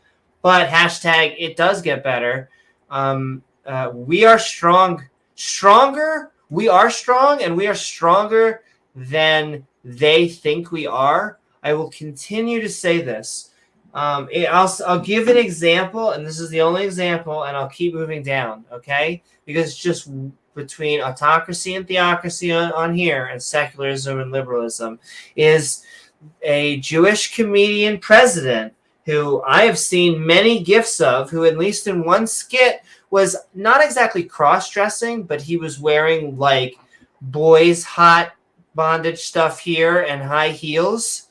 But hashtag it does get better. We are stronger. We are strong, and we are stronger than they think we are. I will continue to say this. I'll give an example, and this is the only example, and I'll keep moving down, okay? Because it's just between autocracy and theocracy on here, and secularism and liberalism, is a Jewish comedian president who I have seen many gifs of, who at least in one skit was not exactly cross-dressing, but he was wearing like boys' hot bondage stuff here and high heels.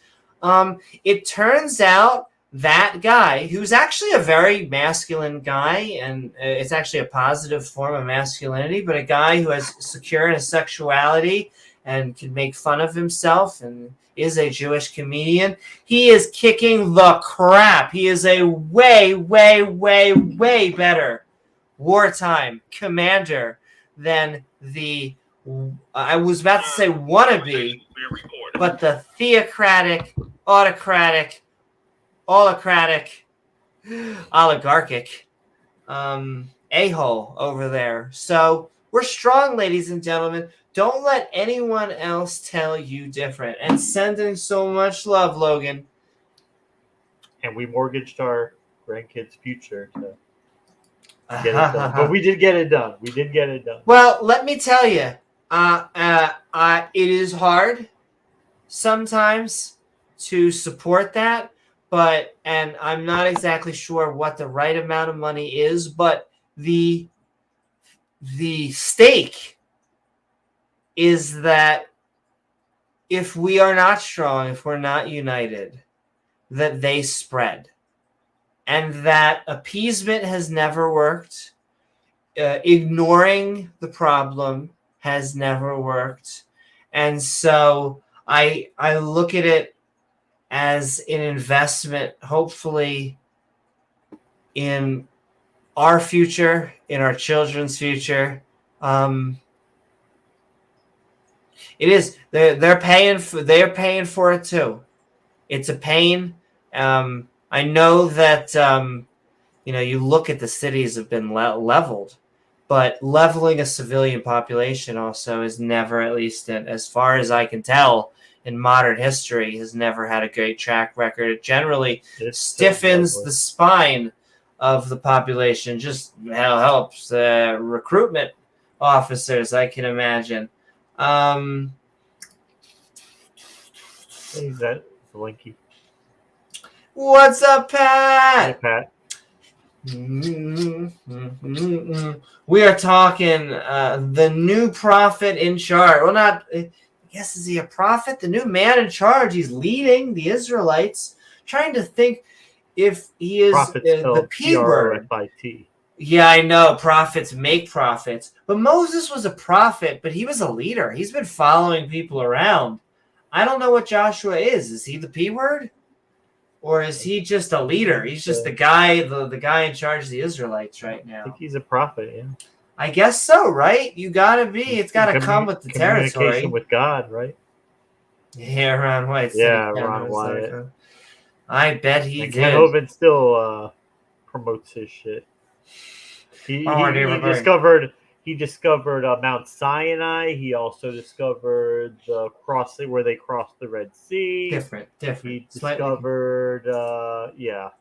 It turns out that guy, who's actually a very masculine guy, and it's actually a positive form of masculinity, but a guy who has secure in his sexuality and can make fun of himself and is a Jewish comedian, he is kicking the crap. He is a way, way, way, way better wartime commander than the, I was about to say wannabe, but the theocratic, autocratic, oligarchic a-hole over there. So we're strong, ladies and gentlemen. Don't let anyone else tell you different. And sending so much love, Logan. And we mortgaged our grandkids' future to get it done. But we did get it done. Well, let me tell you, it is hard sometimes to support that, and I'm not exactly sure what the right amount of money is, but the stake is that if we are not strong, if we're not united, that they spread. And that appeasement has never worked. Ignoring the problem has never worked. And so I look at it as an investment, hopefully, in our future, in our children's future. It is. They're paying for it too. It's a pain. I know that you look at the cities have been leveled, but leveling a civilian population also is never, at least as far as I can tell, in modern history, has never had a great track record. It generally stiffens the spine of the population. Just helps recruitment officers, I can imagine. Is that Linky? What's up, Pat? Hey, Pat. We are talking the new prophet in charge. Well, not, I guess, is he a prophet? The new man in charge. He's leading the Israelites. Trying to think if he is the P-word. P-R-O-F-I-T. Yeah, I know. Prophets make prophets. But Moses was a prophet, but he was a leader. He's been following people around. I don't know what Joshua is. Is he the P word? Or is he just a leader? He's just the guy in charge of the Israelites right I think now. he's a prophet, yeah. I guess so, right? You gotta be. It's gotta come with the territory. Communication with God, right? Yeah, Ron White. Yeah, Ron White. I bet he and did. Kenobi still promotes his shit. He discovered Mount Sinai. He also discovered the crossing where they crossed the Red Sea. Different. He discovered,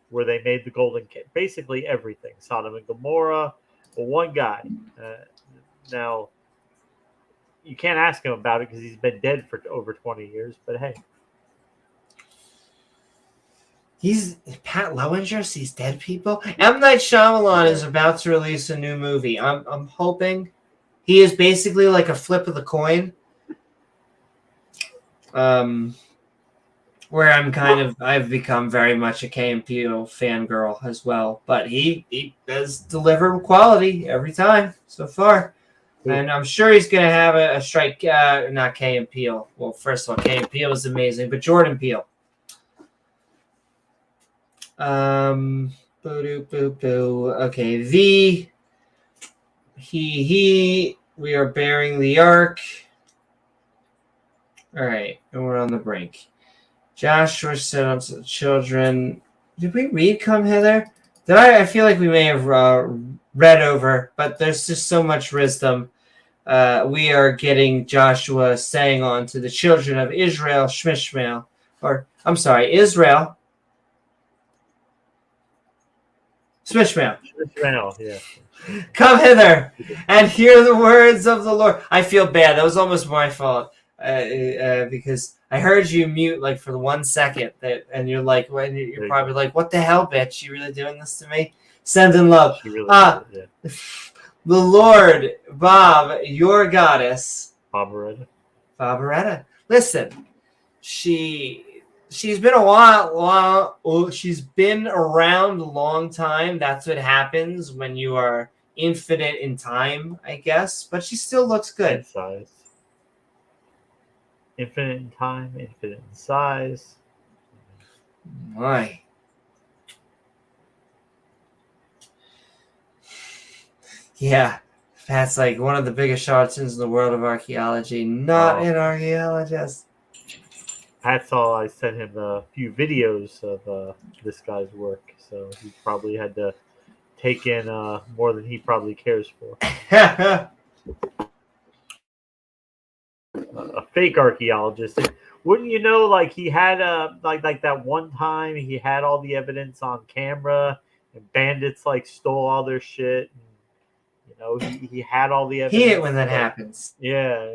where they made the golden cave. Basically everything. Sodom and Gomorrah. Well, one guy. Now, you can't ask him about it because he's been dead for over 20 years. But hey. Pat Lowinger sees dead people. M. Night Shyamalan is about to release a new movie. I'm hoping he is basically like a flip of the coin. Where I've become very much a Key and Peele fangirl as well. But he does deliver quality every time so far. And I'm sure he's going to have a strike, not Key and Peele. Well, first of all, Key and Peele is amazing, but Jordan Peele. Okay, we are bearing the ark. All right, and we're on the brink. Joshua said unto the children, did we read come hither? I feel like we may have read over, but there's just so much wisdom. We are getting Joshua saying unto the children of Israel, Ishmael, Israel. Smishmael. Yeah. Come hither and hear the words of the Lord. I feel bad. That was almost my fault because I heard you mute like for the 1 second, and you're like, you're probably like, what the hell, bitch? You really doing this to me? Sending love. The Lord, Bob, your goddess, Barbaretta. Listen, she's been she's been around a long time. That's what happens when you are infinite in time, I guess. But she still looks good. Size. Infinite in time, infinite in size. My. Yeah. That's like one of the biggest charlatans in the world of archaeology. Not an archaeologist. That's all. I sent him a few videos of this guy's work, so he probably had to take in more than he probably cares for. A fake archaeologist. Wouldn't you know? Like he had like that one time he had all the evidence on camera, and bandits like stole all their shit. And, he had all the evidence. Hate it when that happens. Yeah.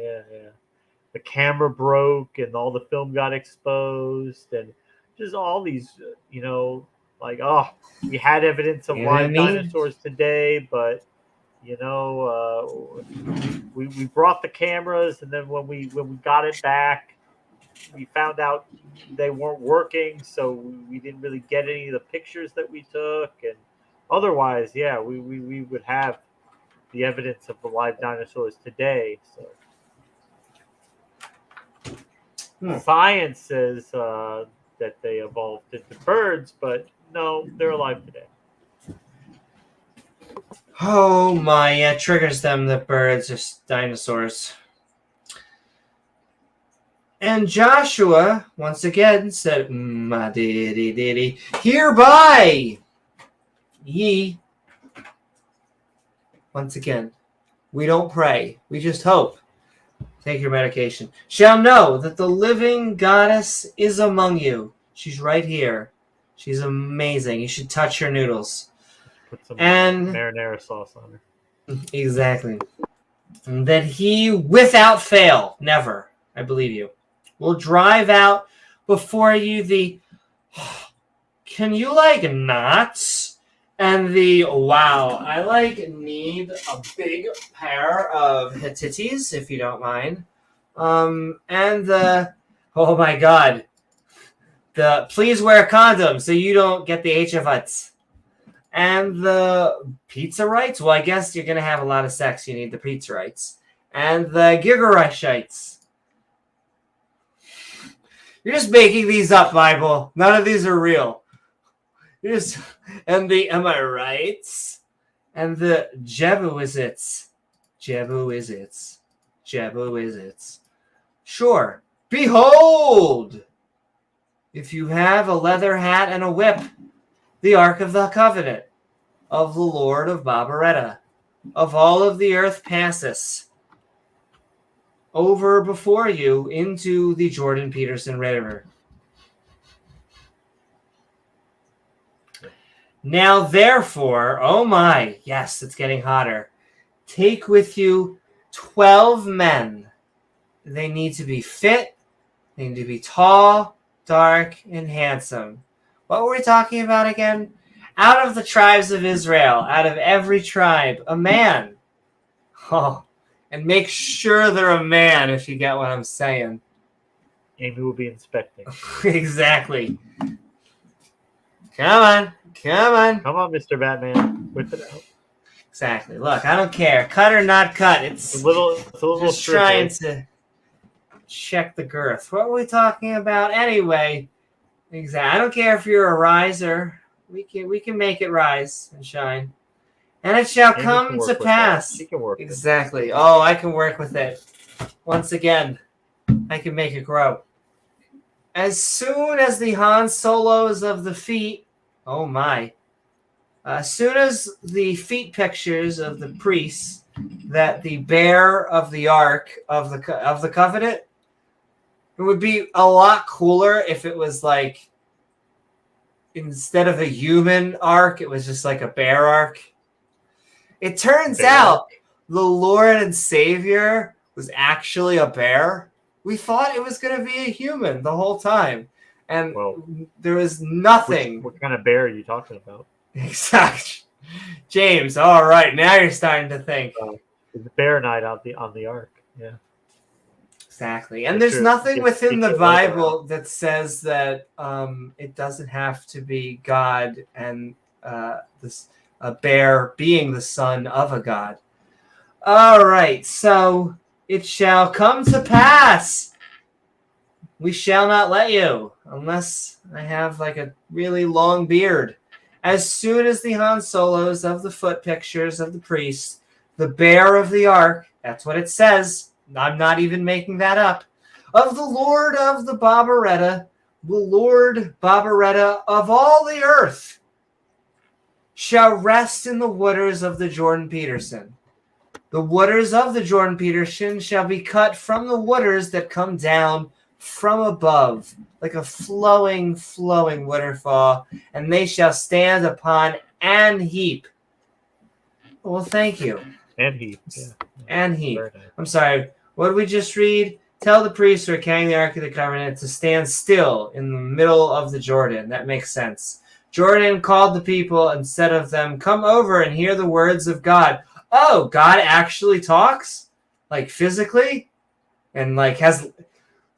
The camera broke and all the film got exposed and just all these, we had evidence of live dinosaurs today, but we brought the cameras and then when we got it back, we found out they weren't working, so we didn't really get any of the pictures that we took, and otherwise, we would have the evidence of the live dinosaurs today. So. Science says that they evolved into birds, but no, they're alive today. Oh my, yeah, triggers them that birds are dinosaurs. And Joshua, once again, said, hereby ye, once again, we don't pray, we just hope. Take your medication. Shall know that the living goddess is among you. She's right here. She's amazing. You should touch her noodles. Put some marinara sauce on her. Exactly. And that he, without fail, never, I believe you, will drive out before you the, can you like knots? And the, wow, I need a big pair of titties, if you don't mind. And the, oh my God, the please wear a condom so you don't get the HFUs. and the Pizzarites. Well, I guess you're going to have a lot of sex. You need the Pizzarites. And the Gigarishites. You're just making these up, Bible. None of these are real. And the Amorites. And the Jebusites. Jebusites. Sure. Behold! If you have a leather hat and a whip, the Ark of the Covenant of the Lord of Barbaretta, of all of the earth passes over before you into the Jordan Peterson River. Now, therefore, oh my, yes, it's getting hotter. Take with you 12 men. They need to be fit. They need to be tall, dark, and handsome. What were we talking about again? Out of the tribes of Israel, out of every tribe, a man. Oh, and make sure they're a man, if you get what I'm saying. Amy will be inspecting. Exactly. Come on. Come on, Mr. Batman. Whip it out. Exactly. Look, I don't care. Cut or not cut. It's a little just trying to check the girth. What were we talking about anyway? Exactly. I don't care if you're a riser. We can make it rise and shine. And it shall come to pass. He can work exactly. Oh, I can work with it. Once again, I can make it grow. As soon as the Han Solos of the feet, oh my. As soon as the feet pictures of the priests that the bear of the Ark of the Covenant, it would be a lot cooler if it was like, instead of a human ark, it was just like a bear ark. It turns out the Lord and Savior was actually a bear. We thought it was going to be a human the whole time. And there was nothing. What kind of bear are you talking about? Exactly. James, all right. Now you're starting to think. It's bear night on the ark. Yeah. Exactly. And there's nothing within the Bible that says that it doesn't have to be God and a bear being the son of a god. All right. So it shall come to pass. We shall not let you, unless I have like a really long beard. As soon as the Han Solos of the foot pictures of the priests, the bear of the ark, that's what it says. I'm not even making that up. Of the Lord of the Barbaretta, the Lord Barbaretta of all the earth, shall rest in the waters of the Jordan Peterson. The waters of the Jordan Peterson shall be cut from the waters that come down from above, like a flowing waterfall, and they shall stand upon an heap. Well, thank you. And heap. Yeah. And heap. I'm sorry. What did we just read? Tell the priests who are carrying the Ark of the Covenant to stand still in the middle of the Jordan. That makes sense. Jordan called the people and said of them, come over and hear the words of God. Oh, God actually talks? Like physically? And like has...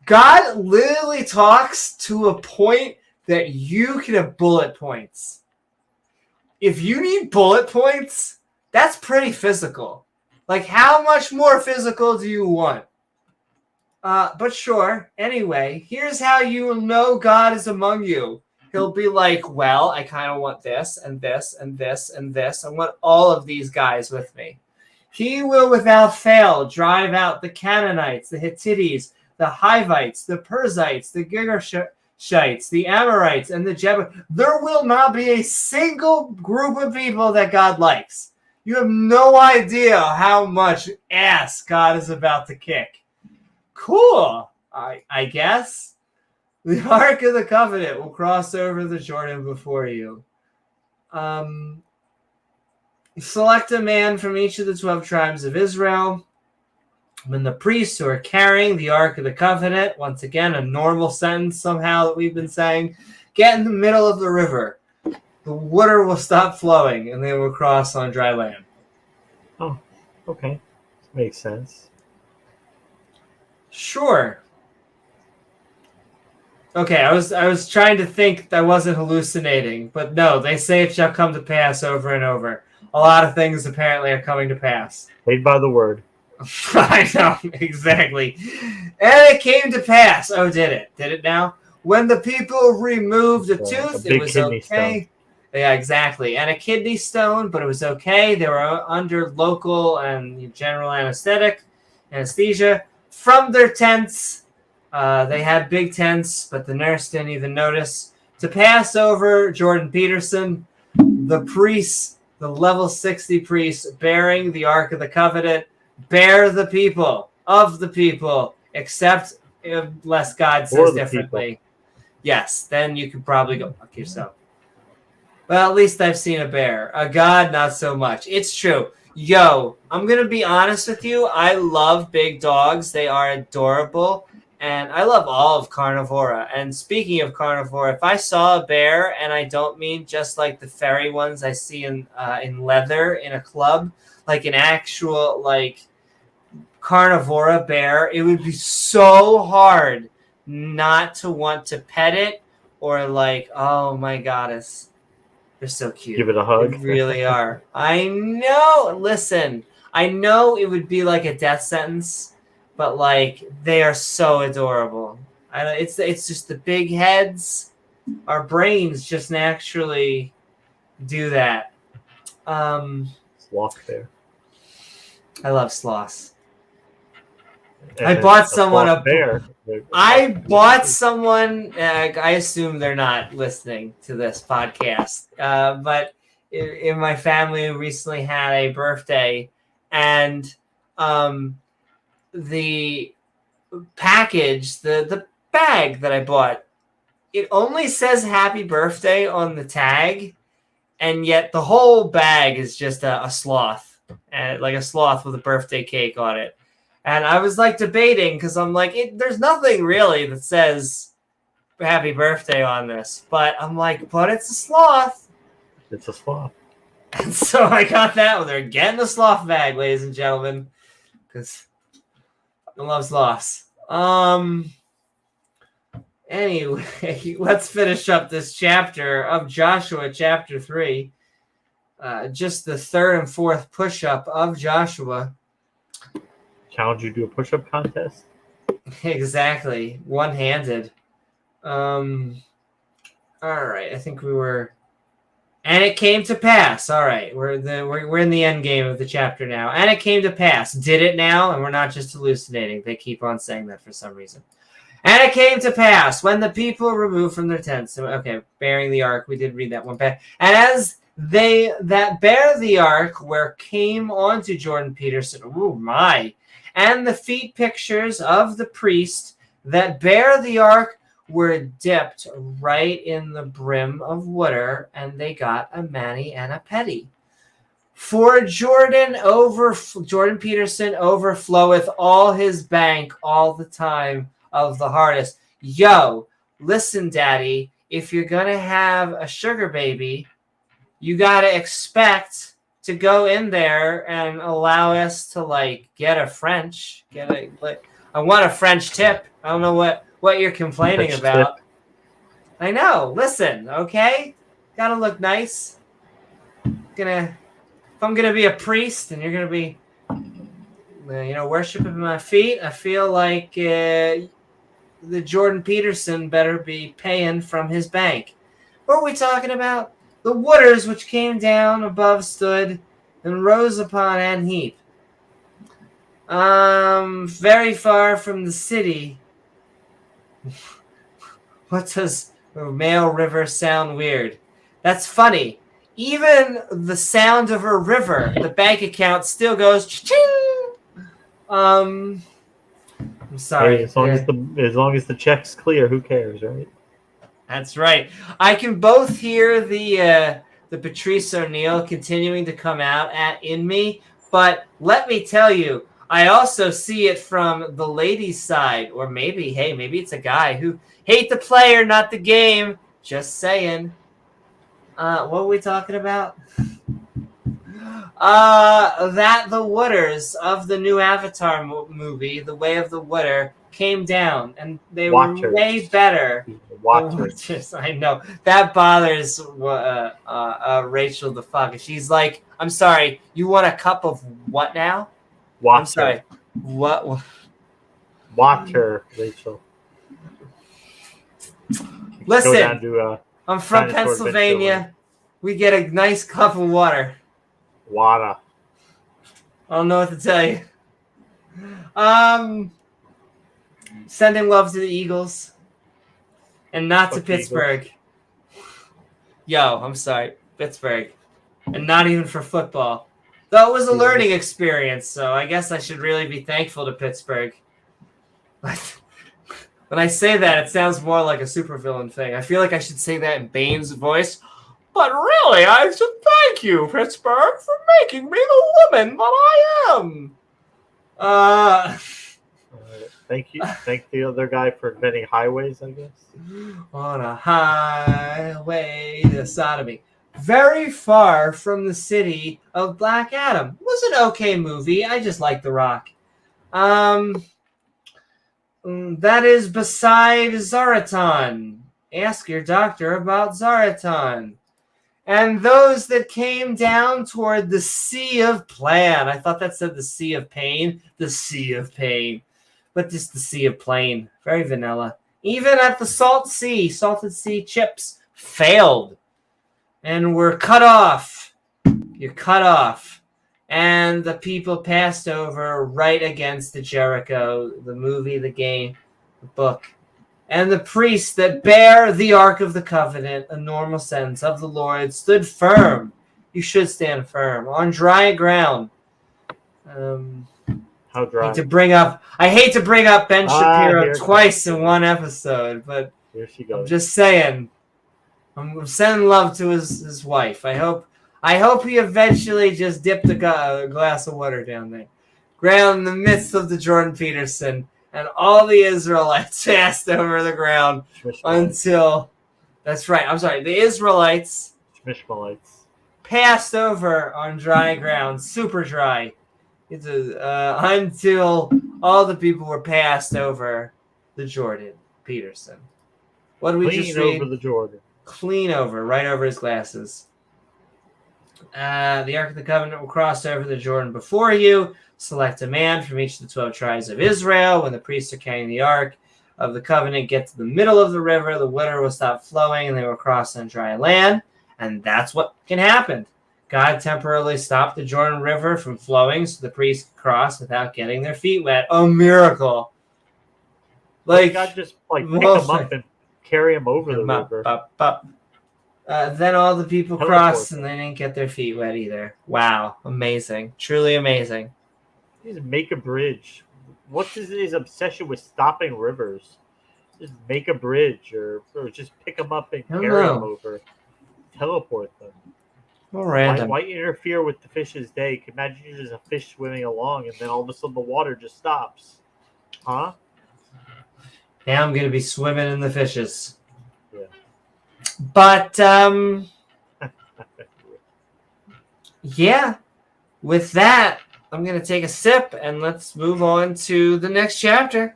God literally talks to a point that you can have bullet points. If you need bullet points, that's pretty physical. Like, how much more physical do you want? But sure. Anyway, here's how you know God is among you. He'll be like, well, I kind of want this and this and this and this. I want all of these guys with me. He will without fail drive out the Canaanites, the Hittites, the Hivites, the Perizzites, the Girgashites, the Amorites, and the Jebusites. There will not be a single group of people that God likes. You have no idea how much ass God is about to kick. Cool, I guess. The Ark of the Covenant will cross over the Jordan before you. Select a man from each of the 12 tribes of Israel. When the priests who are carrying the Ark of the Covenant, once again, a normal sentence somehow that we've been saying, get in the middle of the river. The water will stop flowing and they will cross on dry land. Oh, okay. Makes sense. Sure. Okay, I was trying to think I wasn't hallucinating, but no, they say it shall come to pass over and over. A lot of things apparently are coming to pass. Paid by the word. I know, exactly. And it came to pass. Oh, did it? Did it now? When the people removed a tooth, it was okay. Stone. Yeah, exactly. And a kidney stone, but it was okay. They were under local and general anesthesia. From their tents, they had big tents, but the nurse didn't even notice. To pass over Jordan Peterson, the priest, the level 60 priest, bearing the Ark of the Covenant, bear the people, of the people, except unless God says differently. People. Yes, then you could probably go fuck yourself. Well, at least I've seen a bear. A god, not so much. It's true. Yo, I'm going to be honest with you. I love big dogs. They are adorable. And I love all of Carnivora. And speaking of Carnivora, if I saw a bear, and I don't mean just like the furry ones I see in leather in a club, like an actual like Carnivora bear, it would be so hard not to want to pet it or like, oh my goddess. They're so cute. Give it a hug. They really are. I know. Listen, I know it would be like a death sentence, but like they are so adorable. It's just the big heads. Our brains just naturally do that. Sloth bear. I love sloths. I bought someone a bear. I bought someone. I assume they're not listening to this podcast, but in my family, we recently had a birthday, and the package, the bag that I bought, it only says "Happy Birthday" on the tag, and yet the whole bag is just a sloth, and like a sloth with a birthday cake on it. And I was like debating because I'm like, there's nothing really that says happy birthday on this. But I'm like, but it's a sloth. It's a sloth. And so I got that one. They're getting the sloth bag, ladies and gentlemen. Because I love sloths. Anyway, let's finish up this chapter of Joshua, chapter 3. Just the third and fourth push-up of Joshua. Challenge you to a push-up contest. Exactly, one-handed. All right, I think we were, and it came to pass. All right, we're in the end game of the chapter now, and it came to pass. Did it now? And we're not just hallucinating. They keep on saying that for some reason. And it came to pass when the people removed from their tents. Okay, bearing the ark. We did read that one back. And as they that bear the ark, where came onto Jordan Peterson. Oh my. And the feet pictures of the priest that bear the ark were dipped right in the brim of water, and they got a mani and a petty. For Jordan Peterson overfloweth all his bank all the time of the hardest. Yo, listen, Daddy, if you're gonna have a sugar baby, you gotta expect to go in there and allow us to like get a French. I want a French tip. I don't know what you're complaining French about. tip. I know. Listen, okay? Gotta look nice. If I'm gonna be a priest and you're gonna be worshiping my feet, I feel like the Jordan Peterson better be paying from his bank. What are we talking about? The waters which came down above stood and rose upon an heap. Very far from the city. What does male river sound weird? That's funny. Even the sound of a river, the bank account still goes cha-ching. I'm sorry. Hey, as long as the check's clear, who cares, right? That's right. I can both hear the Patrice O'Neill continuing to come out in me, but let me tell you, I also see it from the ladies' side, or maybe it's a guy who hate the player, not the game. Just saying. What were we talking about? That the waters of the new Avatar movie, The Way of the Water, came down, and they Watchers. were way better. Watchers. I know that bothers Rachel the fuck. She's like, "I'm sorry, you want a cup of what now?" Watcher. I'm sorry, what? Water, Rachel. Listen, Go down to I'm from Dinosaur Pennsylvania. Adventure. We get a nice cup of water. Water. I don't know what to tell you. Sending love to the Eagles. And not to Fuck the Pittsburgh. Yo, I'm sorry. Pittsburgh. And not even for football. Though it was a learning experience, so I guess I should really be thankful to Pittsburgh. When I say that, it sounds more like a supervillain thing. I feel like I should say that in Bane's voice. But really, I should thank you, Pittsburgh, for making me the woman that I am. Thank you. Thank the other guy for inventing highways, I guess. On a highway to sodomy. Very far from the city of Black Adam. It was an okay movie. I just like The Rock. That is beside Zaratan. Ask your doctor about Zaratan. And those that came down toward the Sea of Plan. I thought that said the Sea of Pain. The Sea of Pain. But just the Sea of Plain. Very vanilla. Even at the salted sea chips failed. And were cut off. You're cut off. And the people passed over right against the Jericho. The movie, the game, the book. And the priests that bear the Ark of the Covenant, a normal sense of the Lord, stood firm. You should stand firm on dry ground. How dry? I hate to bring up Ben Shapiro here twice comes. in one episode, but Here she goes. I'm just saying. I'm sending love to his wife. I hope he eventually just dipped a glass of water down there. Ground in the midst of the Jordan Peterson. And all the Israelites passed over the ground until... That's right. I'm sorry. The Israelites passed over on dry ground. Super dry. Until all the people were passed over the Jordan Peterson. What did we just read? Clean over the Jordan. Clean over. Right over his glasses. The Ark of the Covenant will cross over the Jordan before you. Select a man from each of the 12 tribes of Israel. When the priests are carrying the Ark of the Covenant, get to the middle of the river. The water will stop flowing, and they will cross on dry land. And that's what can happen. God temporarily stopped the Jordan River from flowing so the priests could cross without getting their feet wet. A miracle. God just pick them up and carry them over the river. Then all the people crossed, and they didn't get their feet wet either. Wow. Amazing. Truly amazing. Just make a bridge. What's his obsession with stopping rivers? Just make a bridge or just pick them up and carry them over. Teleport them. More random. Why interfere with the fish's day? Imagine you're just a fish swimming along and then all of a sudden the water just stops. Huh? Now I'm going to be swimming in the fishes. Yeah. But, yeah. With that, I'm going to take a sip and let's move on to the next chapter.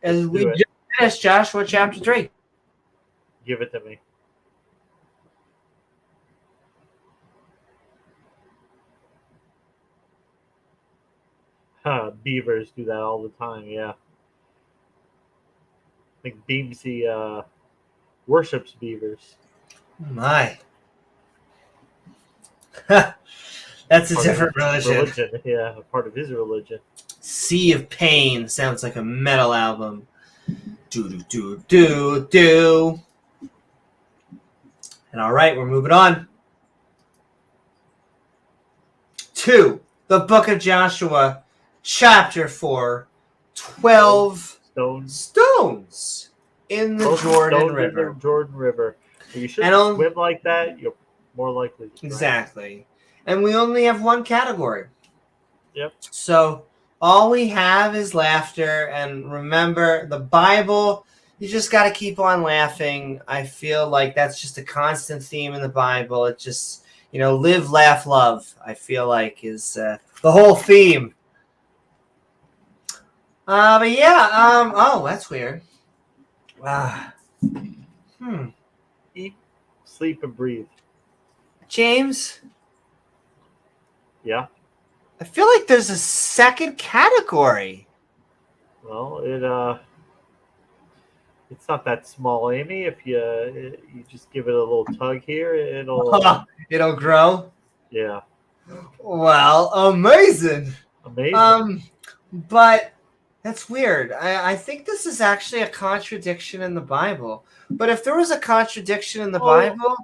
As we just finished Joshua chapter 3. Give it to me. Beavers do that all the time, yeah. I think Beamsy worships beavers. My. That's a different religion. Yeah, a part of his religion. Sea of Pain sounds like a metal album. Do. And all right, we're moving on to the book of Joshua, chapter 4, 12 stones in the Jordan River. In the Jordan River. If you shouldn't swim like that, you're more likely to drown. Exactly. And we only have one category. Yep. So all we have is laughter. And remember, the Bible, you just got to keep on laughing. I feel like that's just a constant theme in the Bible. It just, live, laugh, love, I feel like is the whole theme. But yeah, oh, that's weird. Uh, Eat, sleep, and breathe. James, Yeah. I feel like there's a second category. Well, it's not that small, Amy. If you just give it a little tug here, it'll It'll grow. yeah, Well, amazing. amazing. But that's weird. I think this is actually a contradiction in the Bible. But if there was a contradiction in the Bible,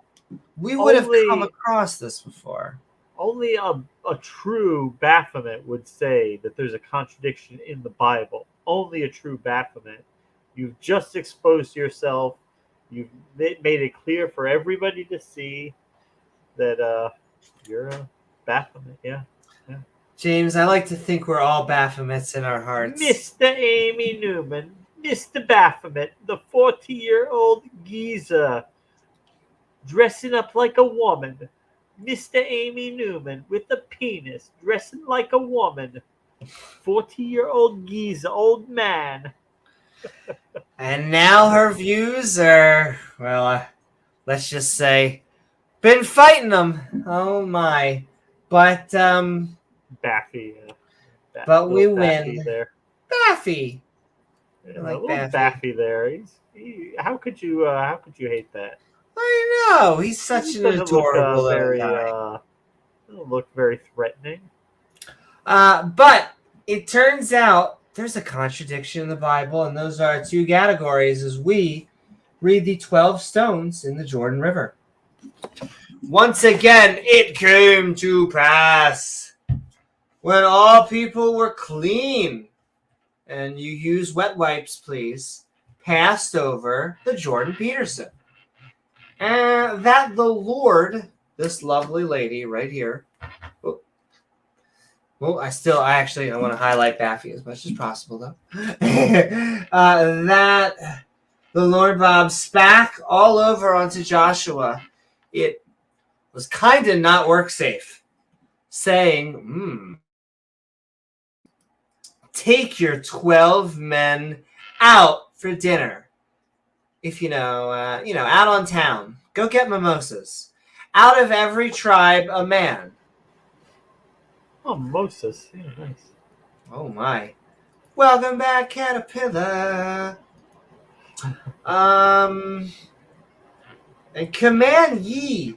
we would have come across this before. Only a true Baphomet would say that there's a contradiction in the Bible. Only a true Baphomet. You've just exposed yourself. You've made it clear for everybody to see that you're a Baphomet. Yeah. James, I like to think we're all Baphomets in our hearts. Mr. Amy Newman, Mr. Baphomet, the 40-year-old geezer, dressing up like a woman. Mr. Amy Newman with a penis, dressing like a woman. 40-year-old geezer, old man. And now her views are, well, let's just say, been fighting them. Oh my. But, Baffy. But we Baffy win. there. Baffy. Yeah, like a little Baffy. Baffy there. How could you hate that? I know. He's such He an doesn't adorable look, little very, guy. doesn't look very threatening. But it turns out there's a contradiction in the Bible, and those are two categories as we read the 12 stones in the Jordan River. Once again, it came to pass when all people were clean, and you use wet wipes, please, passed over the Jordan Peterson. And that the Lord, this lovely lady right here, I want to highlight Baffy as much as possible, though. That the Lord Bob spat all over onto Joshua. It was kind of not work safe, saying, take your 12 men out for dinner. If out on town, go get mimosas. Out of every tribe, a man. Oh, Moses. Yeah, nice. Oh my. Welcome back, Caterpillar. And command ye,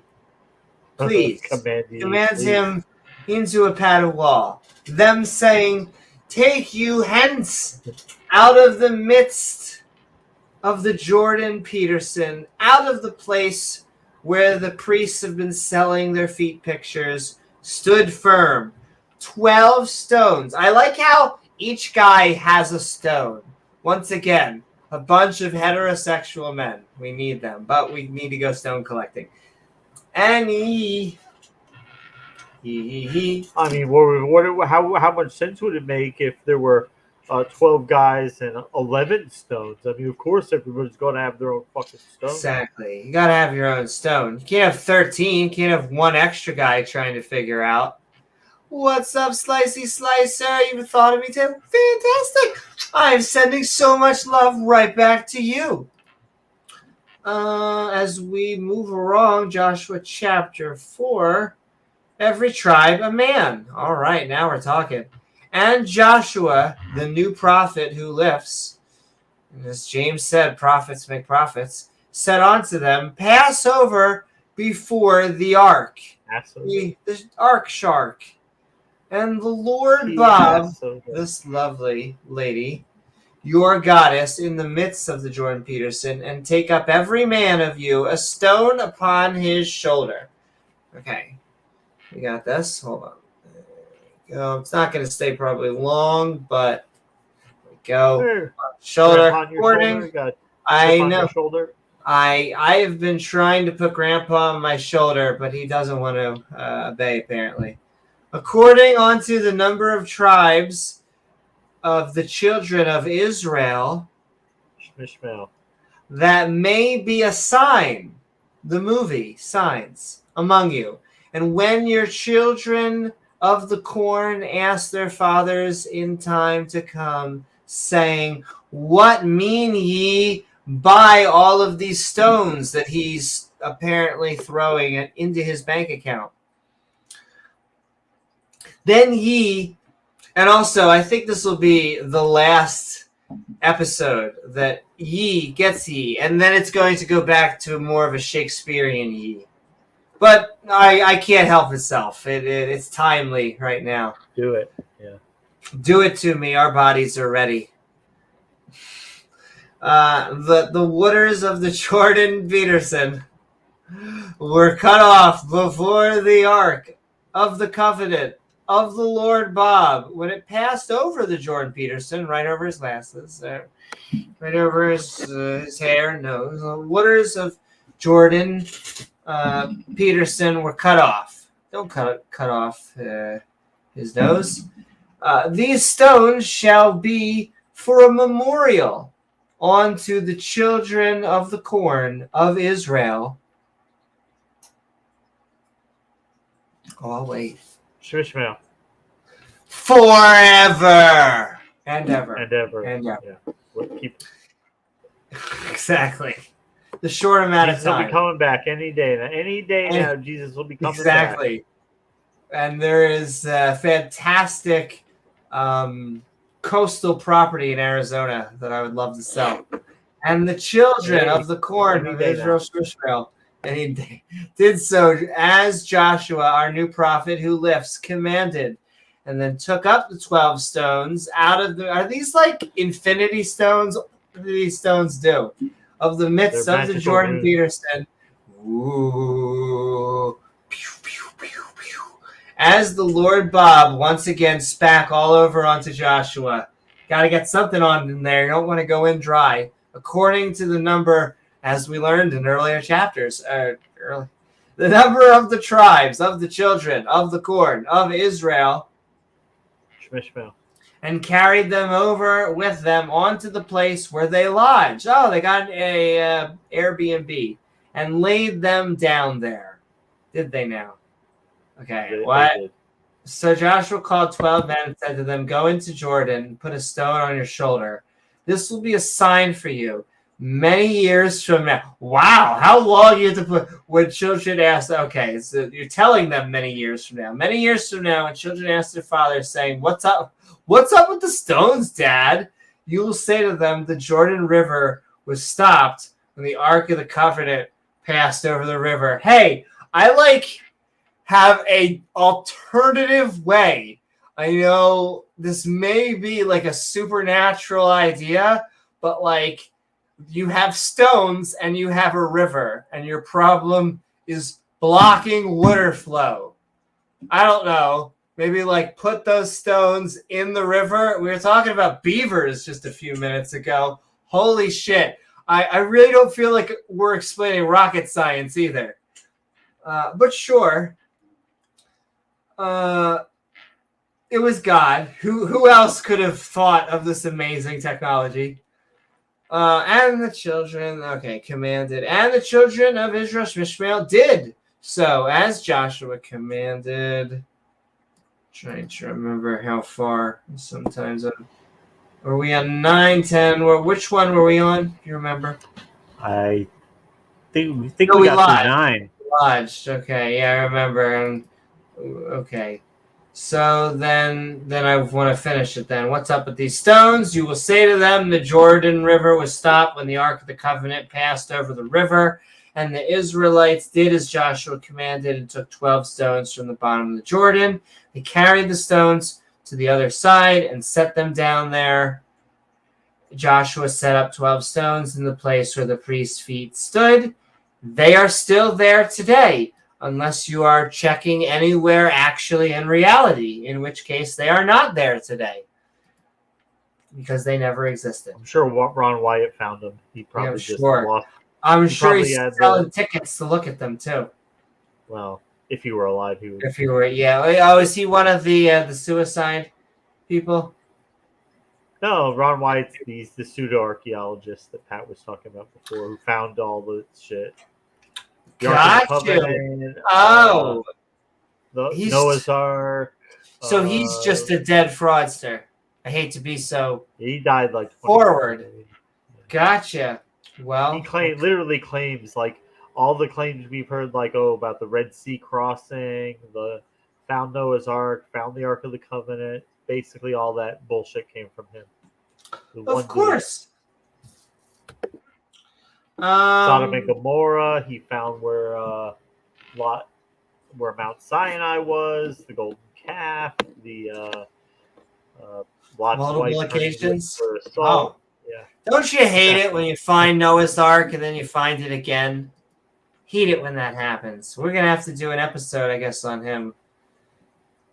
please. Commands him into a pad of wall. Them saying, take you hence out of the midst of the Jordan Peterson, out of the place where the priests have been selling their feet pictures, stood firm. 12 stones. I like how each guy has a stone. Once again, a bunch of heterosexual men. We need them, but we need to go stone collecting. And he. I mean, how much sense would it make if there were 12 guys and 11 stones? I mean, of course, everybody's going to have their own fucking stone. Exactly. You got to have your own stone. You can't have 13. You can't have one extra guy trying to figure out. What's up, Slicey Slicer? You thought of me, Tim? Fantastic. I'm sending so much love right back to you. As we move along, Joshua chapter 4, every tribe a man. All right, now we're talking. And Joshua, the new prophet who lifts, and as James said, prophets make prophets, said unto them, pass over before the ark. Absolutely. The ark shark. And the Lord Bob, this lovely lady, your goddess, in the midst of the Jordan Peterson, and take up every man of you a stone upon his shoulder. Okay, we got this. Hold on. There we go. It's not going to stay probably long, but there we go. Sure. Shoulder recording. I know. I have been trying to put Grandpa on my shoulder, but he doesn't want to obey, apparently. According unto the number of tribes of the children of Israel, Ishmael, that may be a sign, the movie, signs, among you. And when your children of the corn ask their fathers in time to come, saying, "What mean ye by all of these stones that he's apparently throwing into his bank account?" Then ye, and also I think this will be the last episode that ye gets ye, and then it's going to go back to more of a Shakespearean ye. But I can't help itself. It's timely right now. Do it. Yeah. Do it to me. Our bodies are ready. The waters of the Jordan Peterson were cut off before the ark of the covenant of the Lord Bob when it passed over the Jordan Peterson, right over his glasses, right over his hair and nose. The waters of Jordan Peterson were cut off. Don't cut off his nose. These stones shall be for a memorial unto the children of the corn of Israel. Oh, I'll wait. Shmishmael. Forever and ever. And ever. And ever. Yeah. We'll keep... Exactly. The short amount Jesus of time. will be coming back any day. Any day now, Jesus will be coming back. Exactly. And there is fantastic coastal property in Arizona that I would love to sell. And the children of the corn of Israel, and he did so as Joshua, our new prophet who lifts, commanded, and then took up the 12 stones out of the. Are these like infinity stones? What do these stones do? Of the midst of the Jordan Peterson. Ooh. Pew, pew, pew, pew. As the Lord Bob once again spat all over onto Joshua. Got to get something on in there. You don't want to go in dry. According to the number, as we learned in earlier chapters, the number of the tribes of the children of the corn of Israel, Shmishmael. And carried them over with them onto the place where they lodged. Oh, they got a Airbnb and laid them down there. Did they now? Okay, what? So Joshua called 12 men and said to them, "Go into Jordan and put a stone on your shoulder. This will be a sign for you. Many years from now." Wow, how long you have to put when children ask? Okay, so you're telling them many years from now. Many years from now, when children ask their father, saying, "What's up? What's up with the stones, Dad?" You will say to them, "The Jordan River was stopped when the Ark of the Covenant passed over the river." Hey, I have a alternative way. I know this may be like a supernatural idea, but you have stones and you have a river, and your problem is blocking water flow. I don't know. Maybe put those stones in the river. We were talking about beavers just a few minutes ago. Holy shit. I really don't feel like we're explaining rocket science either. But sure. It was God. Who else could have thought of this amazing technology? And the children, commanded. And the children of Israel, Shmishmael, did so as Joshua commanded. Trying to remember how far. Sometimes were we on 9, 10? Which one were we on? Do you remember? I think we got to 9. Lodged. Okay, yeah, I remember. Okay. So then I want to finish it then. What's up with these stones? You will say to them, the Jordan River was stopped when the Ark of the Covenant passed over the river. And the Israelites did as Joshua commanded and took 12 stones from the bottom of the Jordan. They carried the stones to the other side and set them down there. Joshua set up 12 stones in the place where the priest's feet stood. They are still there today, unless you are checking anywhere actually in reality, in which case they are not there today because they never existed. I'm sure Ron Wyatt found them. He probably just lost. I'm sure he's selling tickets to look at them too. Well, if he were alive, he would. If he were, yeah. Oh, is he one of the suicide people? No, Ron Wyatt's he's the pseudo-archaeologist that Pat was talking about before, who found all the shit. Gotcha. Noah's Ark. So he's just a dead fraudster. I hate to be so He died like 20 forward. years ago. Gotcha. Well, He literally claims like all the claims we've heard, like about the Red Sea crossing, the found Noah's Ark, found the Ark of the Covenant. Basically, all that bullshit came from him. of course. Sodom and Gomorrah. He found where Mount Sinai was, the golden calf, the Lot's multiple wife occasions. for assault. Yeah. Don't you hate it when you find Noah's Ark and then you find it again? Hate it when that happens. We're gonna have to do an episode, I guess, on him.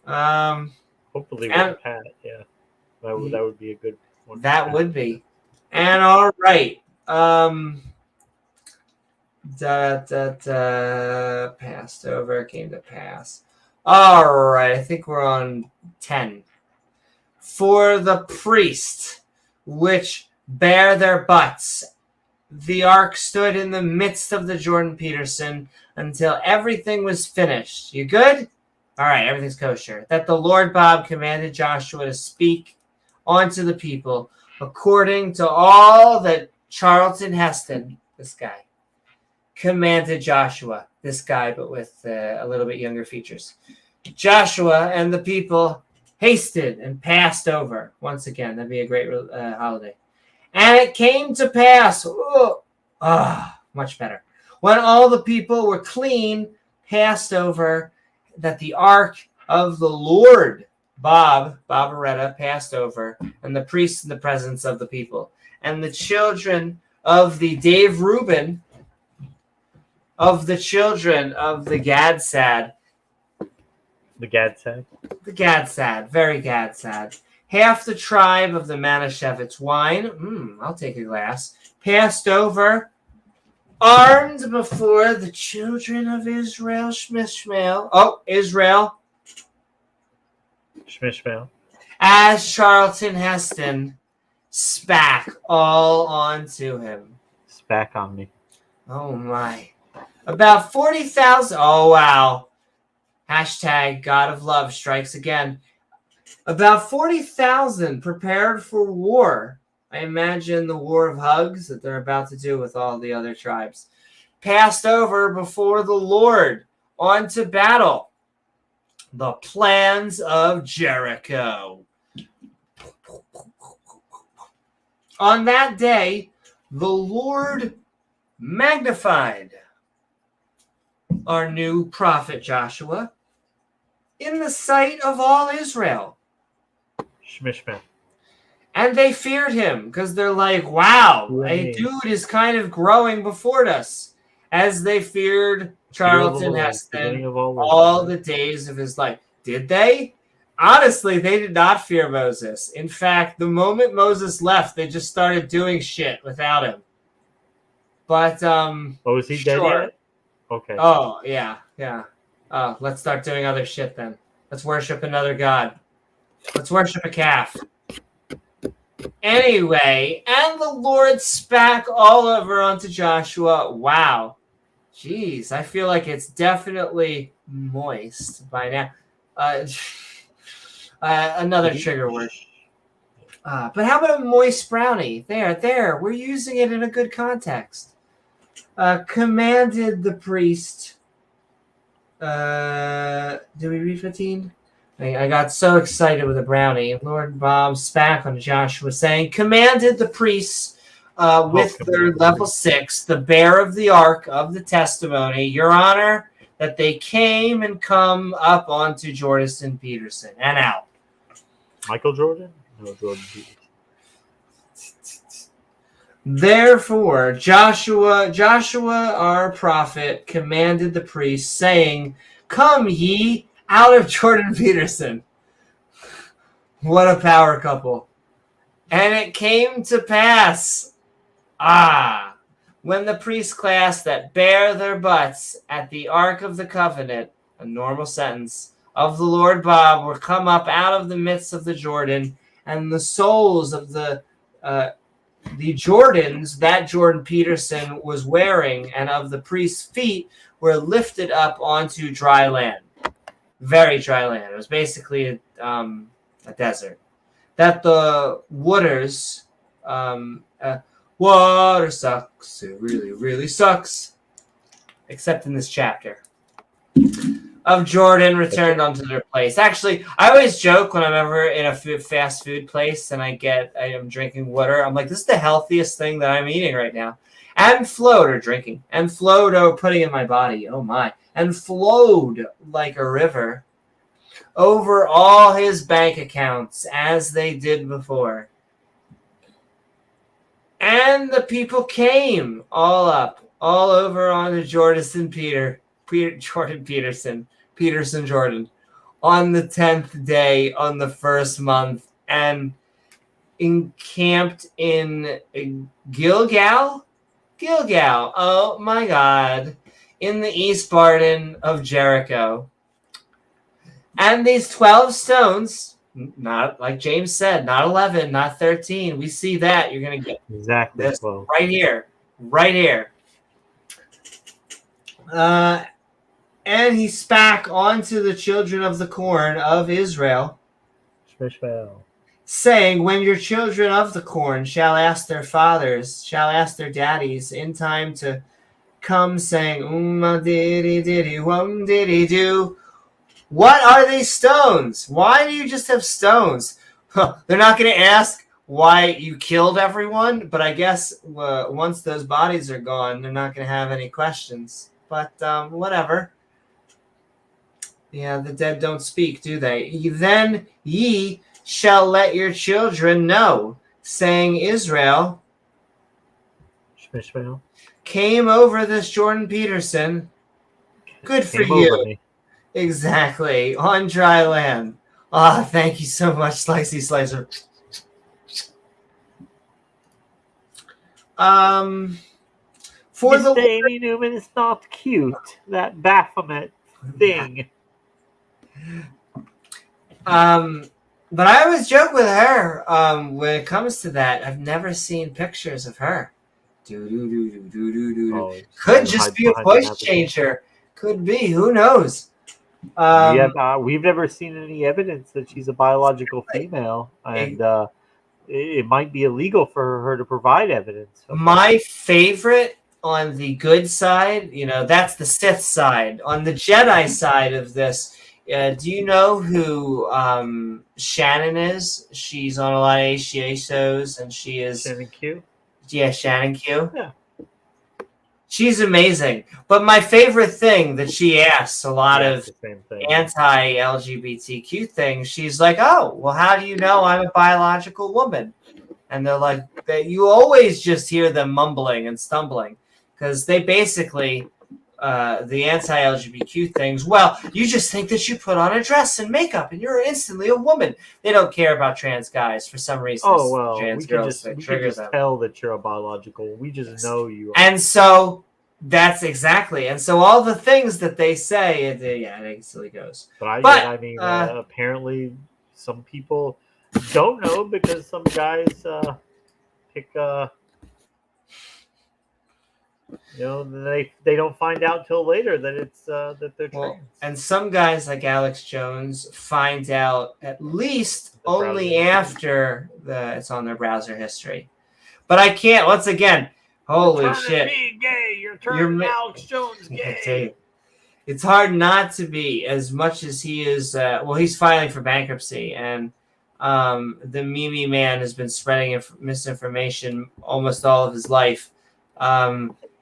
Hopefully with Pat. Yeah, that would be a good one. That would be. And all right. Passed over, came to pass. All right, I think we're on 10. For the priest, which bear their butts, the ark stood in the midst of the Jordan Peterson until everything was finished. You good? All right, everything's kosher. That the Lord Bob commanded Joshua to speak unto the people according to all that Charlton Heston, this guy, commanded Joshua, this guy, but with a little bit younger features. Joshua and the people hasted and passed over. Once again, that'd be a great holiday. And it came to pass, much better, when all the people were clean, passed over, that the ark of the Lord, Baretta, passed over, and the priests in the presence of the people. And the children of the Dave Reuben, of the children of the Gadsad. The Gadsad? The Gadsad, very Gadsad. Half the tribe of the Manischewitz wine, I'll take a glass, passed over, armed before the children of Israel, Shmishmael. Oh, Israel. Shmishmael. As Charlton Heston spak all onto him. Spak on me. Oh, my. About 40,000. Oh, wow. Hashtag God of Love strikes again. About 40,000 prepared for war. I imagine the war of hugs that they're about to do with all the other tribes. Passed over before the Lord onto battle. The plans of Jericho. On that day, the Lord magnified our new prophet Joshua in the sight of all Israel. Shmishmael. And they feared him because they're like, wow, a dude is kind of growing before us. As they feared Charlton Heston all the days of his life. Did they? Honestly, they did not fear Moses. In fact, the moment Moses left, they just started doing shit without him. But, is he dead yet? Okay. Oh, yeah. Oh, let's start doing other shit then. Let's worship another god. Let's worship a calf. Anyway, and the Lord spak all over onto Joshua. Wow. Jeez, I feel like it's definitely moist by now. Another trigger word. But how about a moist brownie? There. We're using it in a good context. Commanded the priest. Do we read 15? I got so excited with a brownie. Lord Bob spak on Joshua, saying, commanded the priests with their level 6, the bearer of the ark of the testimony, your honor, that they came and come up onto Jordan Peterson and out. Michael Jordan? No, Jordan Peterson. Therefore, Joshua, our prophet, commanded the priests, saying, come ye out of Jordan Peterson. What a power couple. And it came to pass, when the priest class that bear their butts at the Ark of the Covenant, a normal sentence, of the Lord Bob were come up out of the midst of the Jordan, and the soles of the Jordans that Jordan Peterson was wearing and of the priest's feet were lifted up onto dry land. Very dry land. It was basically a desert. that the waters, water sucks. It really, really sucks. Except in this chapter. Of Jordan returned unto their place. Actually, I always joke when I'm ever in a fast food place and I am drinking water. I'm like, this is the healthiest thing that I'm eating right now. And flowed, or drinking, and flowed, or putting in my body. Oh my. And flowed like a river over all his bank accounts as they did before. And the people came all over onto Jordan Peterson, on the 10th day on the first month, and encamped in Gilgal, oh my God, in the east garden of Jericho. And these 12 stones, not like James said, not 11, not 13. We see that. You're going to get exactly this 12. right here. And he spake unto the children of the corn of Israel, saying, when your children of the corn shall ask their fathers, shall ask their daddies in time to come, saying, diddy do, what are these stones? Why do you just have stones? They're not going to ask why you killed everyone, but I guess once those bodies are gone, they're not going to have any questions. But whatever. Yeah, the dead don't speak, do they? Then ye shall let your children know, saying, Israel came over this Jordan Peterson. Good for you. Exactly. On dry land. Ah, thank you so much, Slicey Slicer. For Mr. Amy Newman is not cute. That Baphomet thing. But I always joke with her when it comes to that. I've never seen pictures of her. Could just be a voice changer. Could be. Who knows? We've never seen any evidence that she's a biological female, and it might be illegal for her to provide evidence. My favorite on the good side, that's the Sith side. On the Jedi side of this, do you know who Shannon is? She's on a lot of HGA shows, and she is Shannon Q. Yeah, Shannon Q. Yeah. She's amazing. But my favorite thing that she asks a lot of anti-LGBTQ things, she's like, oh, well, how do you know I'm a biological woman? And they're like, you always just hear them mumbling and stumbling because they basically, the anti-LGBTQ things, well, you just think that you put on a dress and makeup and you're instantly a woman. They don't care about trans guys for some reason. Oh, well, trans we can girls just tell that you're a biological. We just know you are. And so that's exactly. And so all the things that they say, it silly goes. But apparently some people don't know because some guys pick they don't find out till later that it's that they're trans. And some guys like Alex Jones find out at least only after it's on their browser history. But I can't. Once again, holy shit! Me gay. You're turning Alex Jones gay. It's hard not to be, as much as he is. He's filing for bankruptcy, and the Mimi man has been spreading misinformation almost all of his life.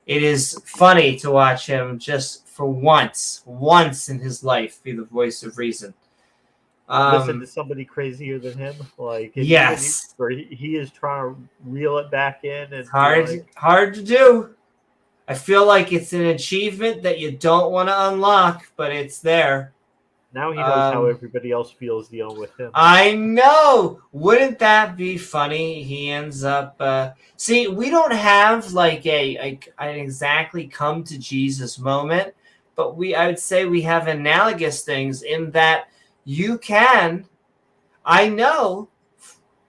It is funny to watch him just for once in his life, be the voice of reason. Listen to somebody crazier than him. Yes. He is trying to reel it back in. And hard to do. I feel like it's an achievement that you don't want to unlock, but it's there. Now he knows how everybody else feels dealing with him. I know. Wouldn't that be funny? He ends up. See, we don't have like an exactly come to Jesus moment, but I would say we have analogous things in that you can. I know,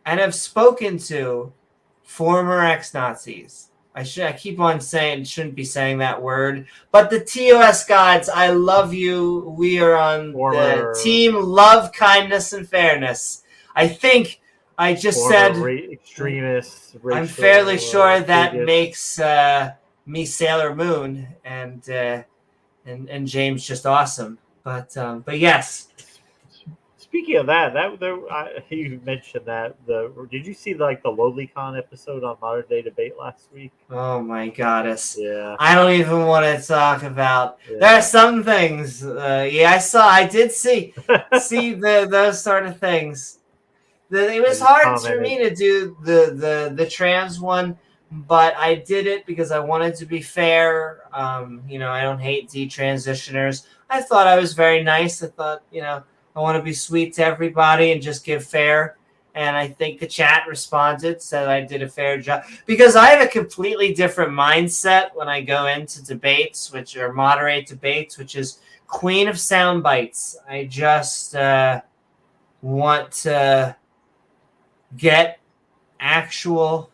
and have spoken to former ex-Nazis. I keep on shouldn't be saying that word, but the TOS gods, I love you. We are on the team love, kindness, and fairness. I think I just Or said extremists. I'm fairly sure that bigots. makes me Sailor Moon and James just awesome. But yes. Speaking of that you mentioned that did you see the LowlyCon episode on Modern Day Debate last week? Oh my goddess. Yeah. I don't even want to talk about. Yeah. There are some things. I did see those sort of things. It was hard for me to do the trans one, but I did it because I wanted to be fair. I don't hate detransitioners. I thought I was very nice. I thought, I want to be sweet to everybody and just give fair. And I think the chat responded, said I did a fair job. Because I have a completely different mindset when I go into debates, which are moderate debates, which is queen of sound bites. I just want to get actual,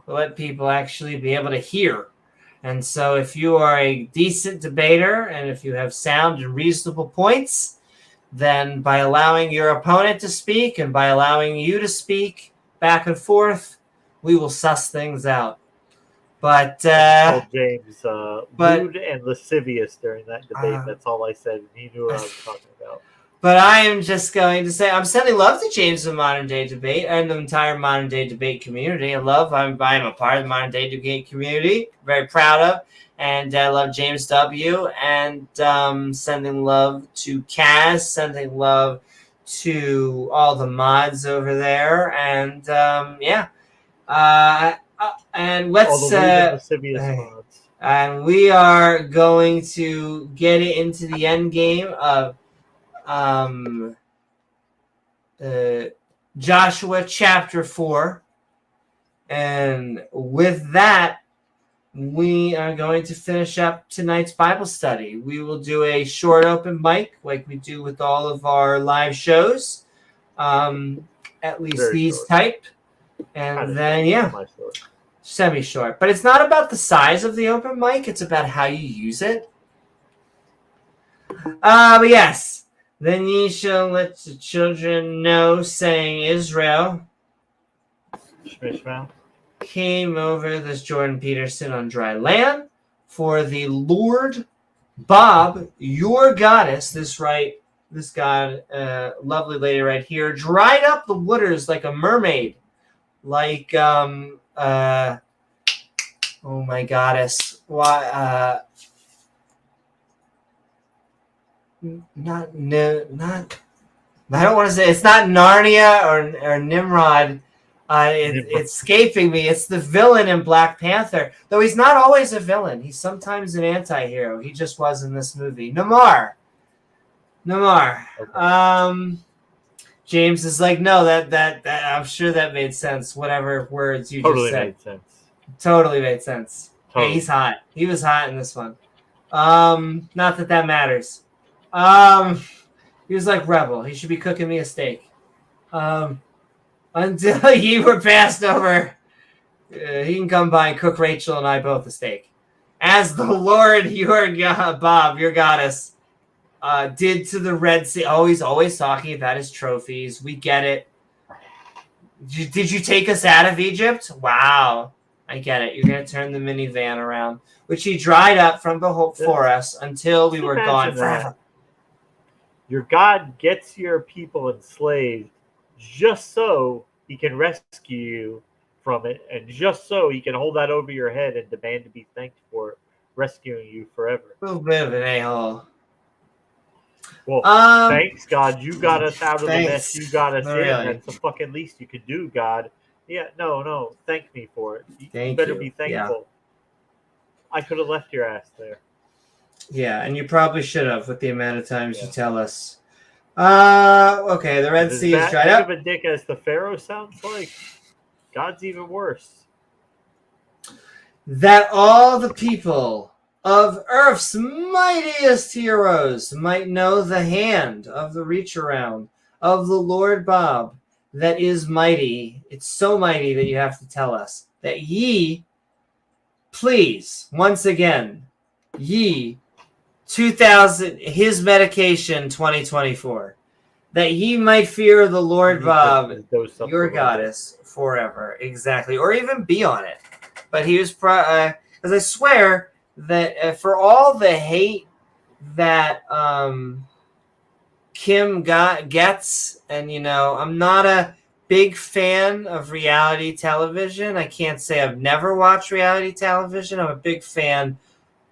let people actually be able to hear. And so if you are a decent debater and if you have sound and reasonable points, then by allowing your opponent to speak and by allowing you to speak back and forth, we will suss things out. But called James lewd and lascivious during that debate. That's all I said. And he knew what I was talking about. But I am just going to say I'm sending love to James of Modern Day Debate and the entire Modern Day Debate community. I'm a part of the Modern Day Debate community. Very proud of. And I love James W. And sending love to Kaz, sending love to all the mods over there. And and let's all the lascivious mods. And we are going to get it into the end game of Joshua chapter 4. And with that, we are going to finish up tonight's Bible study. We will do a short open mic like we do with all of our live shows, at least very these short. Type. And then, semi-short. But it's not about the size of the open mic. It's about how you use it. But yes. Then ye shall let the children know, saying Israel came over this Jordan Peterson on dry land, for the Lord Bob, your goddess, this god, lovely lady right here, dried up the waters like a mermaid, like oh my goddess, why not I don't want to say it's not Narnia or Nimrod. It's escaping me. It's the villain in Black Panther, though he's not always a villain. He's sometimes an anti-hero. He just was in this movie. Namar. Okay. James is like, no, that I'm sure that made sense. Whatever words you just said. Totally made sense. Hey, he's hot. He was hot in this one. Not that matters. He was like Rebel. He should be cooking me a steak. Until you were passed over, he can come by and cook Rachel and I both a steak. As the Lord, your God, Bob, your goddess, did to the Red Sea. Oh, he's always talking about his trophies. We get it. Did you take us out of Egypt? Wow. I get it. You're going to turn the minivan around, which he dried up from for us until we were gone forever. Your God gets your people enslaved just so he can rescue you from it, and just so he can hold that over your head and demand to be thanked for rescuing you forever. A little bit of an a-hole. Well, thanks, God. You got us out of the mess. You got us in. Really? That's the fucking least you could do, God. Yeah, no. Thank me for it. You better be thankful. Yeah. I could have left your ass there. Yeah, and you probably should have with the amount of times you tell us. Okay, the Red Sea is dried up. As big of a dick as the Pharaoh sounds like, God's even worse. That all the people of Earth's mightiest heroes might know the hand of the reach around of the Lord Bob that is mighty. It's so mighty that you have to tell us that ye, please, once again, ye 2000, his medication 2024, that ye might fear the Lord your Your goddess forever. Exactly. Or even be on it. But he was, because I swear that for all the hate that Kim gets, and I'm not a big fan of reality television. I can't say I've never watched reality television. I'm a big fan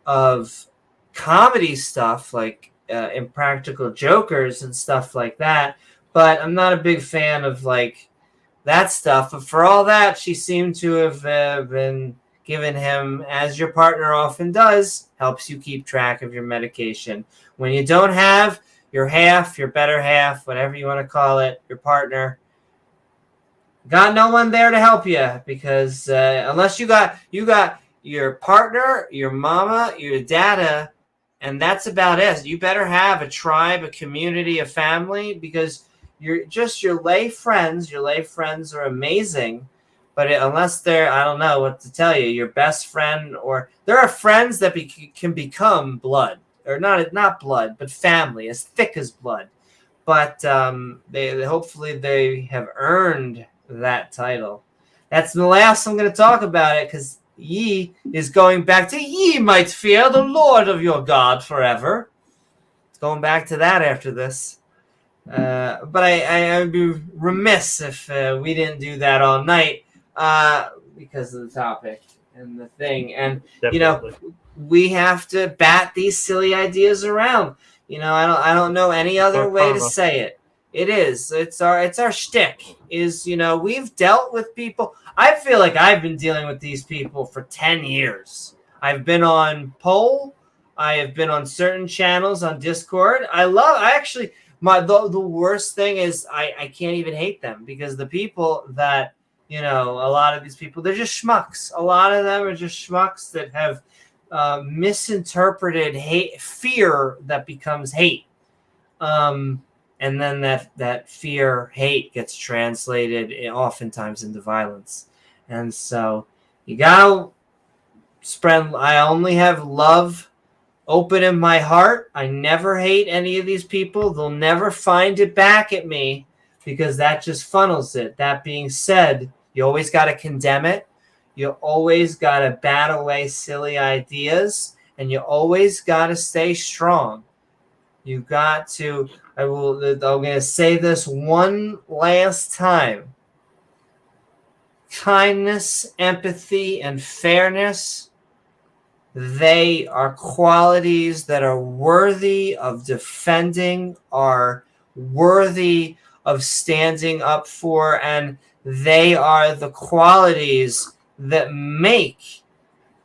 of comedy stuff like Impractical Jokers and stuff like that, but I'm not a big fan of like that stuff. But for all that, she seemed to have been given him, as your partner often does, helps you keep track of your medication. When you don't have your half, your better half, whatever you want to call it, your partner, got no one there to help you, because unless you got your partner, your mama, your dada, and that's about it. You better have a tribe, a community, a family, because your lay friends. Your lay friends are amazing, but unless they're, I don't know what to tell you, your best friend, or there are friends that can become blood, or not blood, but family, as thick as blood. But they hopefully they have earned that title. That's the last I'm going to talk about it, because ye is going back to ye might fear the Lord of your God forever. It's going back to that after this. But I'd be remiss if we didn't do that all night because of the topic and the thing. And, Definitely. we have to bat these silly ideas around. I don't know any other way to say it. It is. It's our shtick. We've dealt with people. I feel like I've been dealing with these people for 10 years. I've been on Poll. I have been on certain channels on Discord. The worst thing is I can't even hate them, because the people that, a lot of these people, they're just schmucks. A lot of them are just schmucks that have misinterpreted fear that becomes hate. And then that fear, hate gets translated oftentimes into violence. And so you gotta spread. I only have love open in my heart. I never hate any of these people. They'll never find it back at me, because that just funnels it. That being said, you always got to condemn it. You always got to bat away silly ideas, and you always got to stay strong. You got to. I'm going to say this one last time. Kindness, empathy, and fairness, they are qualities that are worthy of defending, are worthy of standing up for, and they are the qualities that make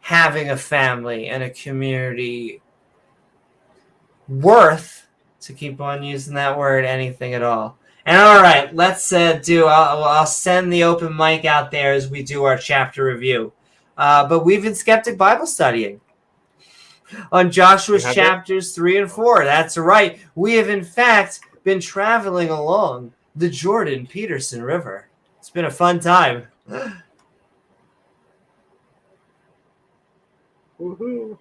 having a family and a community worth, to keep on using that word, anything at all. And all right, let's I'll send the open mic out there as we do our chapter review. But we've been Skeptic Bible studying on Joshua's chapters 3 and 4. That's right. We have, in fact, been traveling along the Jordan Peterson River. It's been a fun time. Woohoo.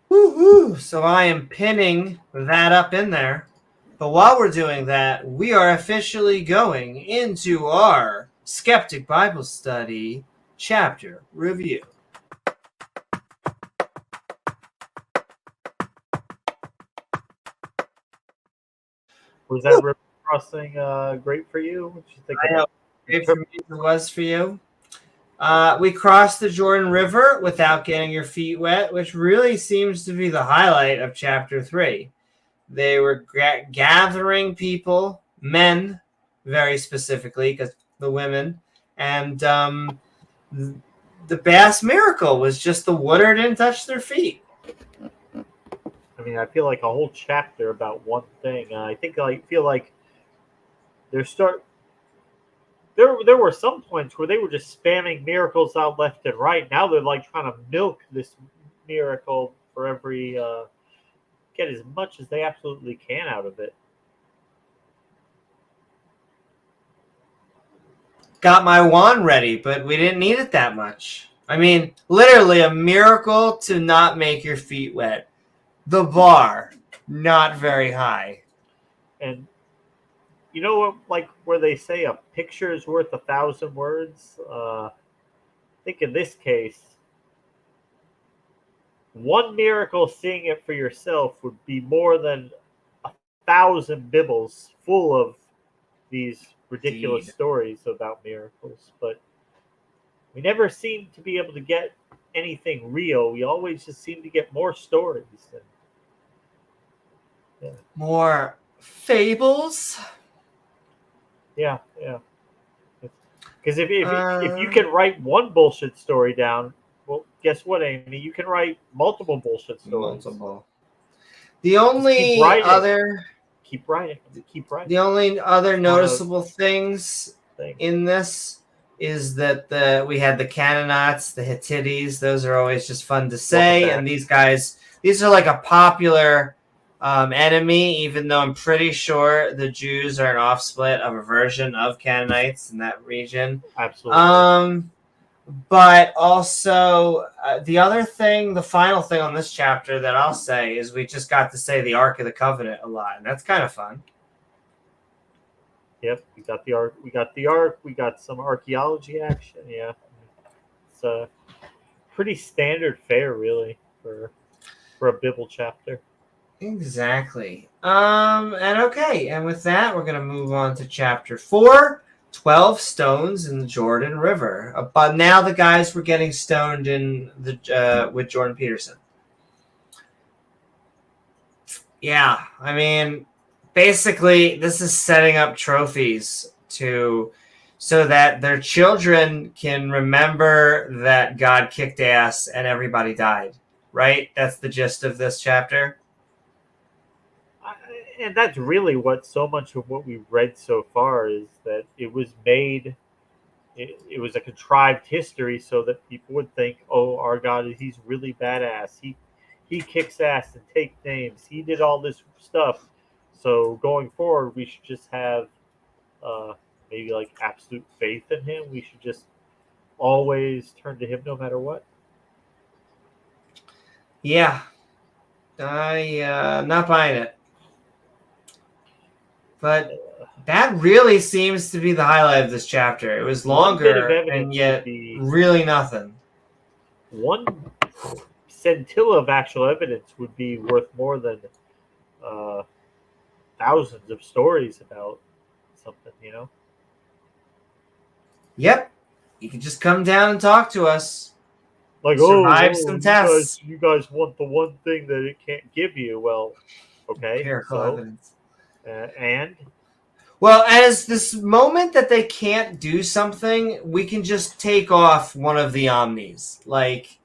Woohoo! So I am pinning that up in there. But while we're doing that, we are officially going into our Skeptic Bible Study chapter review. Was that river crossing great for you? What did you think? I know. Great for me as it was for you. We crossed the Jordan River without getting your feet wet, which really seems to be the highlight of chapter 3. They were gathering people, men very specifically, because the women, and the bass miracle was just the water didn't touch their feet. I mean, I feel like a whole chapter about one thing. I feel like there were some points where they were just spamming miracles out left and right. Now they're like trying to milk this miracle for every get as much as they absolutely can out of it. Got my wand ready, but we didn't need it that much. I mean, literally a miracle to not make your feet wet. The bar not very high. And you know what, like where they say a picture is worth 1,000 words? I think in this case, one miracle seeing it for yourself would be more than 1,000 Bibles full of these ridiculous Indeed. stories about miracles. But we never seem to be able to get anything real. We always just seem to get more stories. And, More fables. yeah. Because if you can write one bullshit story down, well, guess what, Amy? You can write multiple bullshit stories. Multiple. The only keep writing. other Keep writing. The only other noticeable things Thing. in this is that we had the Canaanites, the Hittites. Those are always just fun to say. back. And these guys, these are like a popular enemy, even though I'm pretty sure the Jews are an offsplit of a version of Canaanites in that region. Absolutely. But also the other thing, the final thing on this chapter that I'll say is we just got to say the Ark of the Covenant a lot, and that's kind of fun. Yep, we got the ark. We got some archaeology action. Yeah, it's a pretty standard fare, really, for a Bible chapter. Exactly. And with that, we're gonna move on to chapter 4. 12 stones in the Jordan River. But now the guys were getting stoned in the with Jordan Peterson. Yeah, I mean, basically, this is setting up trophies so that their children can remember that God kicked ass and everybody died. Right? That's the gist of this chapter. And that's really what so much of what we've read so far is that it was made. It was a contrived history so that people would think, "Oh, our God, he's really badass. He kicks ass and takes names. He did all this stuff. So going forward, we should just have maybe like absolute faith in him. We should just always turn to him no matter what." Yeah, I'm not buying it. But that really seems to be the highlight of this chapter. It was longer and yet really nothing. One scintilla of actual evidence would be worth more than thousands of stories about something, you know? Yep. You can just come down and talk to us. Like, survive some tests. You guys want the one thing that it can't give you. Well, okay. Empirical evidence. And? Well, as this moment that they can't do something, we can just take off one of the omnis. Like,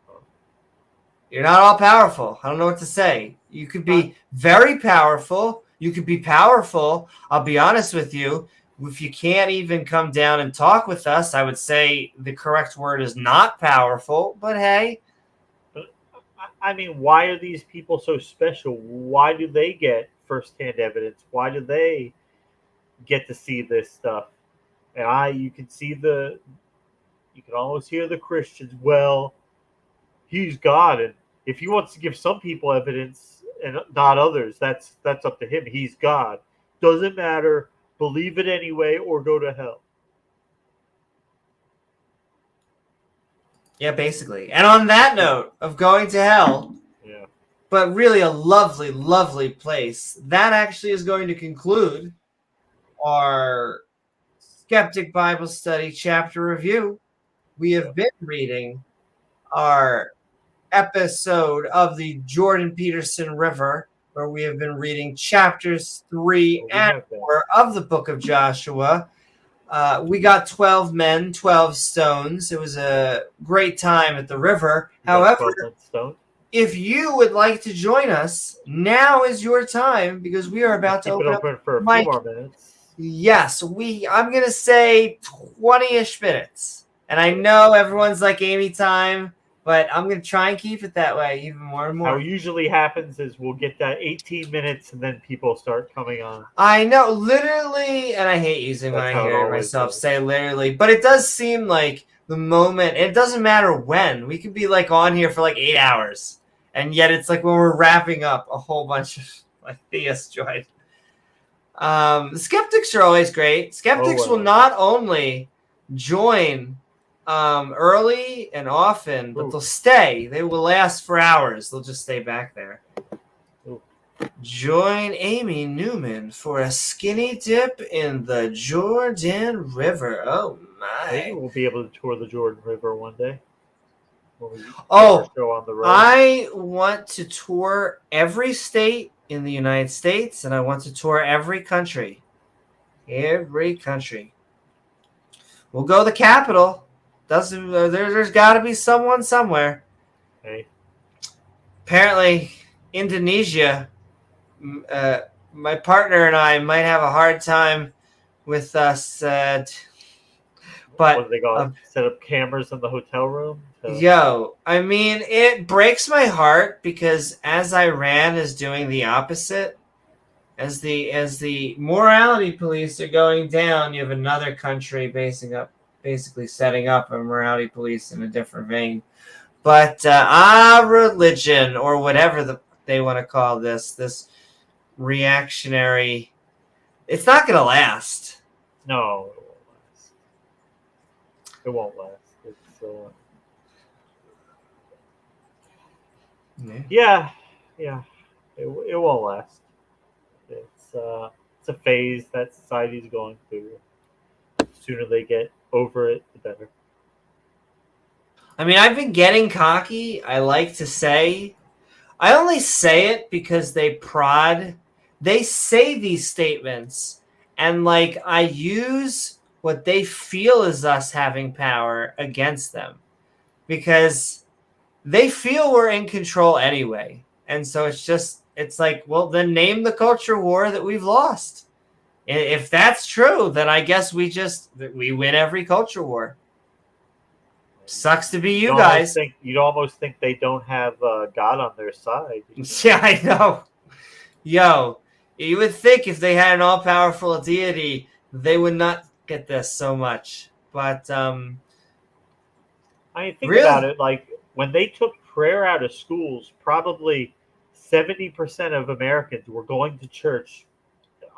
you're not all powerful. I don't know what to say. You could be very powerful. You could be powerful. I'll be honest with you. If you can't even come down and talk with us, I would say the correct word is not powerful. But hey. I mean, why are these people so special? Why do they get firsthand evidence? Why do they get to see this stuff? And you can always hear the Christians, well, he's God, and if he wants to give some people evidence and not others, that's up to him. He's God. Doesn't matter. Believe it anyway or go to hell. Yeah, basically. And on that note of going to hell, yeah, but really a lovely, lovely place, that actually is going to conclude our Skeptic Bible Study chapter review. We have been reading our episode of the Jordan Peterson River, where we have been reading chapters 3 and 4 of the book of Joshua. We got 12 men, 12 stones. It was a great time at the river. However, if you would like to join us, now is your time because we are about to open up for a few more minutes. Yes, I'm going to say 20-ish minutes. And I know everyone's like Amy time, but I'm going to try and keep it that way even more and more. How usually happens is we'll get that 18 minutes and then people start coming on. I know, literally, and I hate using when I hear myself say literally, but it does seem like the moment, it doesn't matter when. We could be like on here for like 8 hours, and yet it's like when we're wrapping up a whole bunch of My theist joined. The skeptics are always great. Skeptics will well. not only join early and often, but they'll stay. They will last for hours. They'll just stay back there. Ooh. Join Amy Newman for a skinny dip in the Jordan River. Oh Maybe my! we'll be able to tour the Jordan River one day. When we Oh, go on the road. I want to tour every state in the United States, and I want to tour every country. Every country. We'll go to the capital. There's got to be someone somewhere. Hey. Apparently, Indonesia. My partner and I might have a hard time with us. But What do they got? Set up cameras in the hotel room? Yo, I mean, it breaks my heart because as Iran is doing the opposite, as the morality police are going down, you have another country basically setting up a morality police in a different vein. But religion or whatever they want to call this reactionary, it's not going to last. No, it won't last. It's yeah, it won't last. It's a phase that society's going through. The sooner they get over it, the better. I mean, I've been getting cocky. I like to say, I only say it because they say these statements, and like I use what they feel is us having power against them because they feel we're in control anyway. And so it's like, well, then name the culture war that we've lost. If that's true, then I guess we win every culture war. Sucks to be you guys. You'd almost think they don't have God on their side. Yeah, I know. Yo, you would think if they had an all-powerful deity, they would not get this so much. But I mean, think really? about it. Like when they took prayer out of schools, probably 70% of Americans were going to church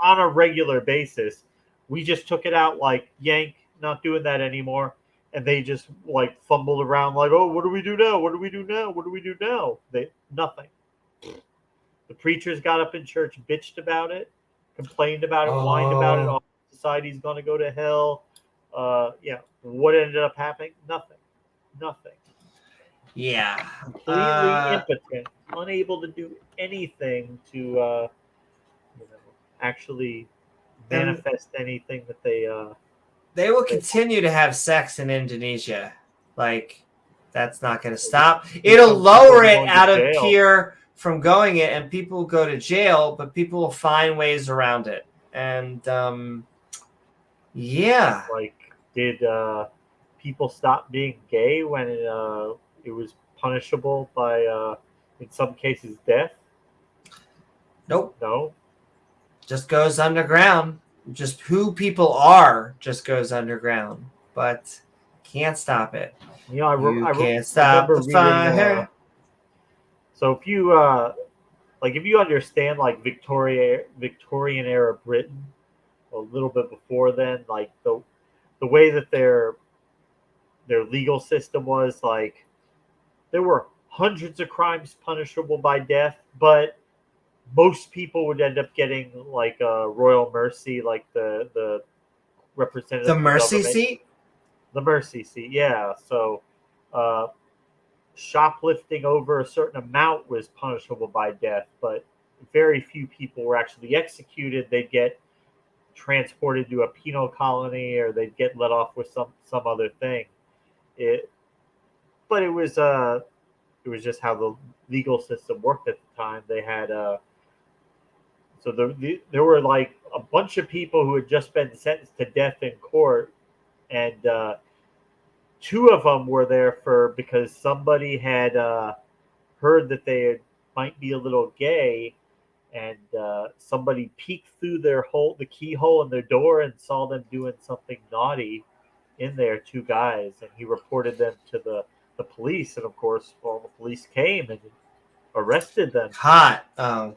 on a regular basis. We just took it out like yank, not doing that anymore. And they just like fumbled around like, oh, what do we do now? What do we do now? What do we do now? Nothing. The preachers got up in church, bitched about it, complained about it, whined about it. All society's going to go to hell. What ended up happening? Nothing. Yeah. Completely impotent, unable to do anything to actually manifest anything that they will continue to have sex in Indonesia. Like, that's not going to stop. It'll lower it out of peer from going it, and people will go to jail, but people will find ways around it. And, yeah. Like, did people stop being gay when it was punishable by, in some cases, death? Nope. No? Just goes underground. Just who people are just goes underground, but can't stop it. You know, I can't stop the fire. So if you if you understand like Victorian era Britain, a little bit before then, like the way that their legal system was, like there were hundreds of crimes punishable by death, but most people would end up getting like a royal mercy, like the representative. The mercy seat? The mercy seat, yeah. So shoplifting over a certain amount was punishable by death, but very few people were actually executed. They'd get transported to a penal colony, or they'd get let off with some other thing. But it was just how the legal system worked at the time. They had so there were like a bunch of people who had just been sentenced to death in court, and two of them were there because somebody had heard that they might be a little gay, and somebody peeked through the keyhole in their door and saw them doing something naughty in there, two guys, and he reported them to the police, and of course, the police came and arrested them. Hot. Oh.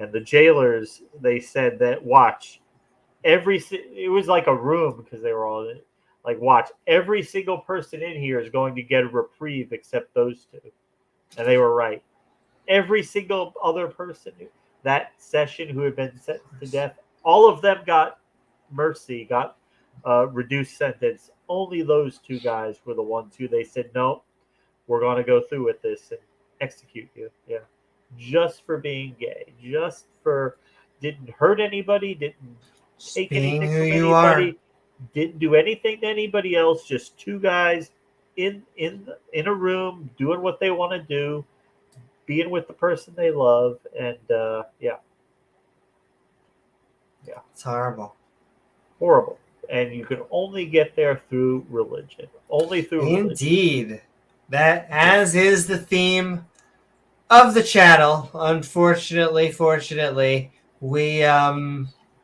And the jailers, they said that, watch, it was like a room because they were all in it. Like, watch, every single person in here is going to get a reprieve except those two. And they were right. Every single other person that session who had been sentenced to death, all of them got mercy, got reduced sentence. Only those two guys were the ones who they said, no, we're going to go through with this and execute you. Yeah. Just for being gay. Just for, didn't hurt anybody, didn't take Being anything who from you anybody, are. didn't do anything to anybody else. Just two guys in a room doing what they want to do, being with the person they love, and yeah, It's horrible. horrible. And you can only get there through religion. Only through religion. Indeed. That, as is the theme of the channel, fortunately, we are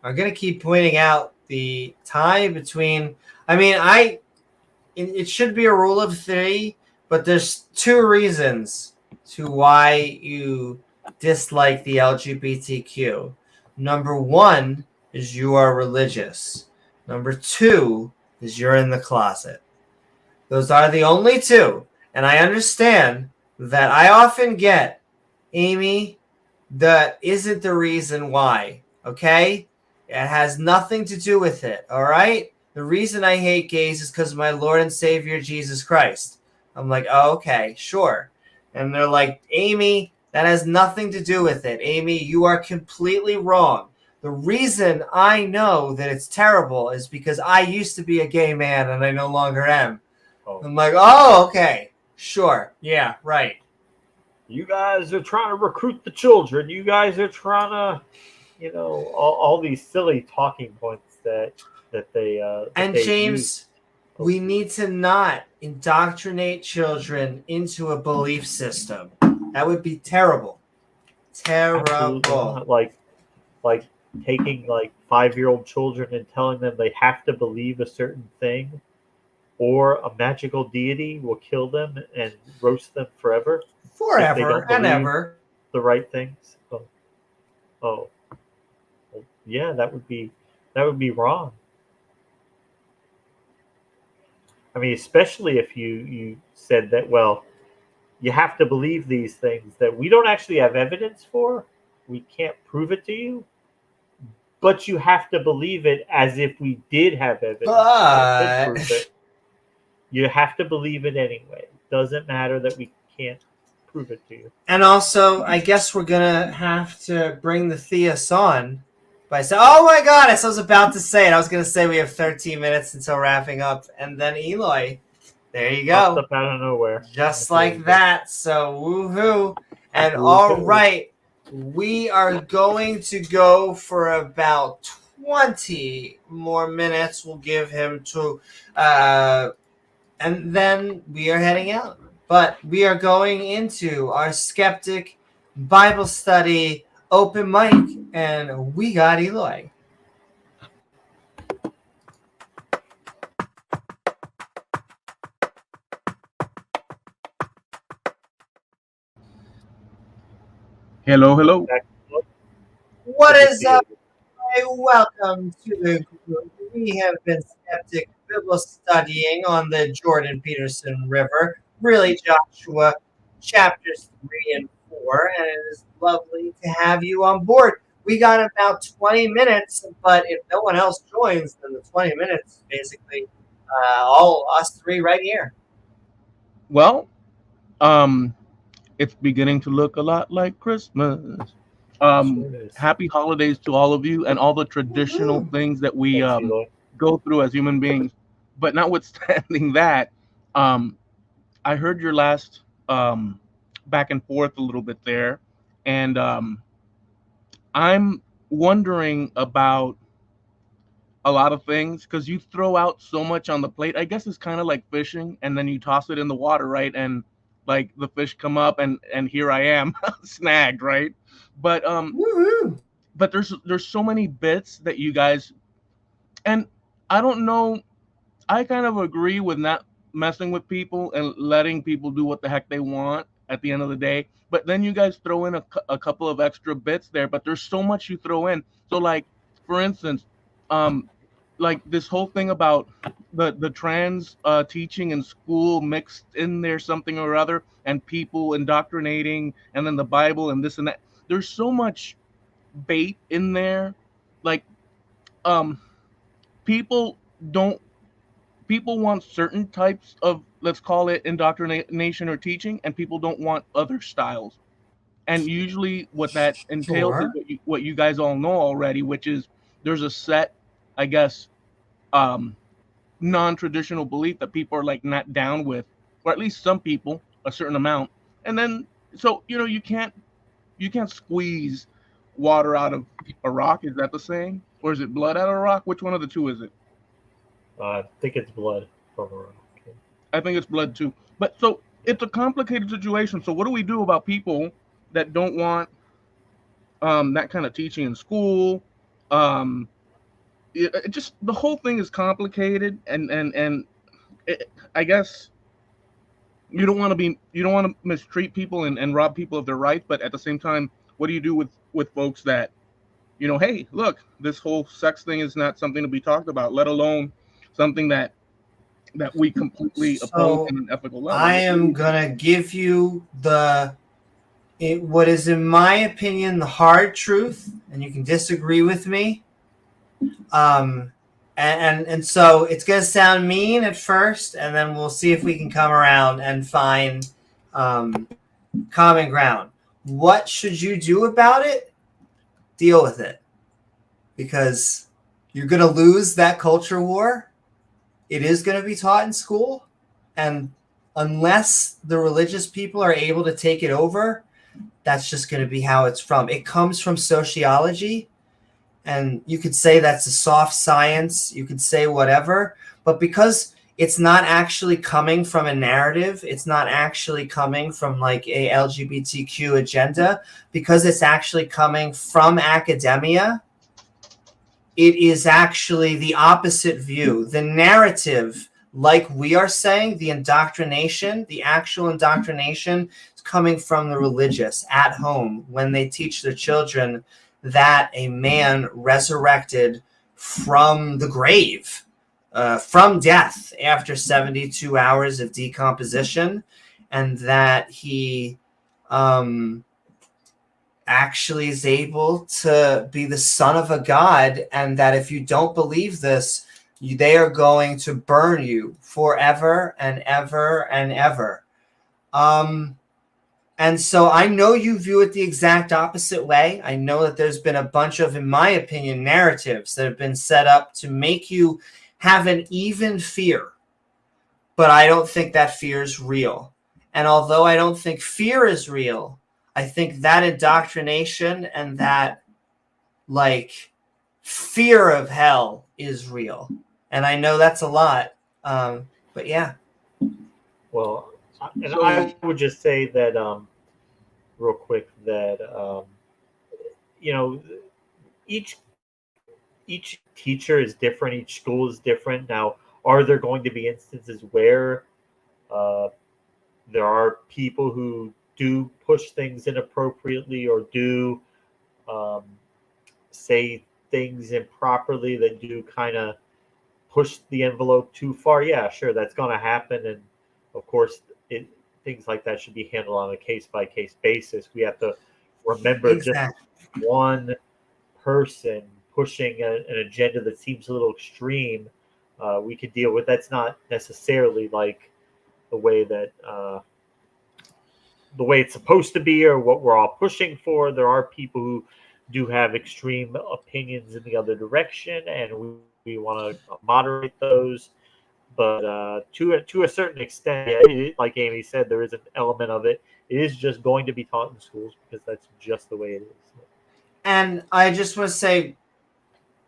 going to keep pointing out the tie between, it should be a rule of 3, but there's 2 reasons to why you dislike the LGBTQ. Number 1 is you are religious. Number 2 is you're in the closet. Those are the only 2. And I understand that I often get, Amy, that isn't the reason why, okay? It has nothing to do with it, all right? The reason I hate gays is because of my Lord and Savior, Jesus Christ. I'm like, oh, okay, sure. And they're like, Amy, that has nothing to do with it. Amy, you are completely wrong. The reason I know that it's terrible is because I used to be a gay man and I no longer am. Oh. I'm like, oh, okay, sure, yeah, right. You guys are trying to recruit the children. You guys are trying to, all these silly talking points that they and they James, use. we need to not indoctrinate children into a belief system. That would be terrible. Absolutely Terrible. not. Like taking 5-year-old children and telling them they have to believe a certain thing, or a magical deity will kill them and roast them forever. Forever and ever. The right things. Oh. Well, yeah, that would be wrong. I mean, especially if you said that, well, you have to believe these things that we don't actually have evidence for. We can't prove it to you. But you have to believe it as if we did have evidence that could prove it. You have to believe it anyway. Doesn't matter that we can't prove it to you. And also, I guess we're going to have to bring the Theus on by saying, oh my God, as I was about to say it. I was going to say we have 13 minutes until wrapping up. And then Eloy, there you go. Popped up out of nowhere. Just like that. So, woohoo. And all right, we are going to go for about 20 more minutes. We'll give him to, and then we are heading out. But we are going into our Skeptic Bible Study open mic, and we got Eloy. Hello. What is up? Welcome to the group. We have been Skeptic Bible studying on the Jordan Peterson River, really Joshua chapters 3 and 4, and it is lovely to have you on board. We got about 20 minutes, but if no one else joins, then the 20 minutes is basically all us 3 right here. Well, it's beginning to look a lot like Christmas. Happy holidays to all of you and all the traditional things that we go through as human beings. But notwithstanding that, I heard your last back and forth a little bit there, and I'm wondering about a lot of things because you throw out so much on the plate. I guess it's kind of like fishing, and then you toss it in the water, right? And like the fish come up, and here I am snagged, right? But but there's so many bits that you guys, and I don't know, I kind of agree with not messing with people and letting people do what the heck they want. at the end of the day. But then you guys throw in a couple of extra bits there, but there's so much you throw in. So like, for instance, like this whole thing about the trans teaching in school mixed in there something or other, and people indoctrinating, and then the Bible and this and that. There's so much bait in there. Like, um, people don't people want certain types of, let's call it, indoctrination or teaching, and people don't want other styles. And usually what that entails is Sure. what you guys all know already, which is there's a set, I guess, um, non-traditional belief that people are like not down with, or at least some people, a certain amount. And then, so you can't squeeze water out of a rock. Is that the saying, or is it blood out of a rock? Which one of the two is it? I think it's blood from a rock. I think it's blood too. But so it's a complicated situation. So what do we do about people that don't want that kind of teaching in school? Um, it just, the whole thing is complicated, and I guess you don't want to mistreat people and rob people of their rights, but at the same time, what do you do with folks that, hey, look, this whole sex thing is not something to be talked about, let alone something that we completely oppose So in an ethical level. I am gonna give you what is, in my opinion, the hard truth, and you can disagree with me. And so it's gonna sound mean at first, and then we'll see if we can come around and find common ground. What should you do about it? Deal with it, because you're gonna lose that culture war. It is going to be taught in school, and unless the religious people are able to take it over, that's just going to be how it's from. It comes from sociology, and you could say that's a soft science. You could say whatever, but because it's not actually coming from a narrative, it's not actually coming from like a LGBTQ agenda, because it's actually coming from academia, it is actually the opposite view. The narrative, like we are saying, the indoctrination, the actual indoctrination is coming from the religious at home when they teach their children that a man resurrected from the grave, from death after 72 hours of decomposition, and that he actually is able to be the son of a god, and that if you don't believe this, they are going to burn you forever and ever and ever. And so I know you view it the exact opposite way. I know that there's been a bunch of, in my opinion, narratives that have been set up to make you have an even fear, but I don't think that fear is real. And although I don't think fear is real, I think that indoctrination and that like fear of hell is real. And I know that's a lot. But yeah. Well, and I would just say that real quick that each teacher is different, each school is different. Now, are there going to be instances where there are people who do push things inappropriately or do say things improperly that do kind of push the envelope too far? Yeah, sure, that's going to happen. And of course, things like that should be handled on a case-by-case basis. We have to remember just one person pushing an agenda that seems a little extreme, we could deal with. That's not necessarily like the way that the way it's supposed to be or what we're all pushing for. There are people who do have extreme opinions in the other direction, and we want to moderate those. But to a certain extent, like Amy said, there is an element of it. It is just going to be taught in schools because that's just the way it is. And I just want to say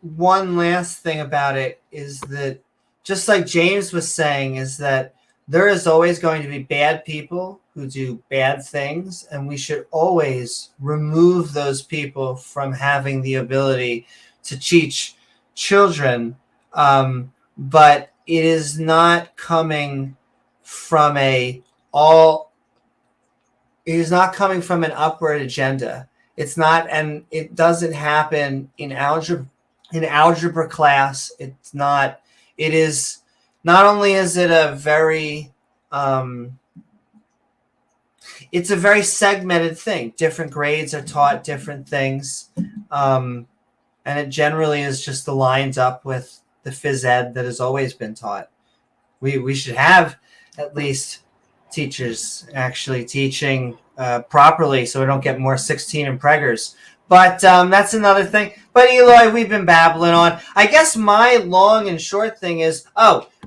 one last thing about it is that, just like James was saying, is that there is always going to be bad people who do bad things, and we should always remove those people from having the ability to teach children. But it is not coming from a all It is not coming from an upward agenda. It's not, and it doesn't happen in algebra. In algebra class, it's not. It is not only is it a very it's a very segmented thing. Different grades are taught different things, and it generally is just aligned up with the phys ed that has always been taught. We should have at least teachers actually teaching properly, so we don't get more 16 and preggers. But that's another thing. But Eloy, we've been babbling on. I guess my long and short thing is,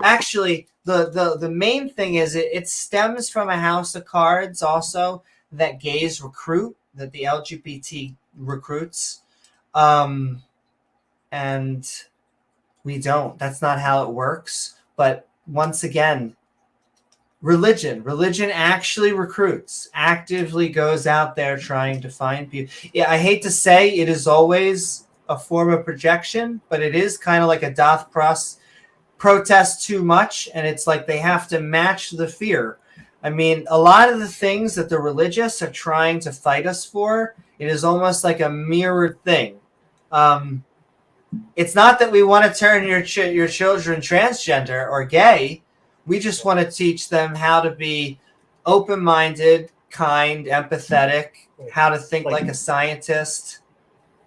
actually, the main thing is it stems from a house of cards also that gays recruit, that the LGBT recruits. And we don't. That's not how it works. But once again, religion actually recruits, actively goes out there trying to find people. Yeah, I hate to say it is always a form of projection, but it is kind of like a doth protest too much, and it's like they have to match the fear. I mean, a lot of the things that the religious are trying to fight us for, it is almost like a mirrored thing. It's not that we want to turn your children transgender or gay. We just want to teach them how to be open-minded, kind, empathetic, how to think like a scientist.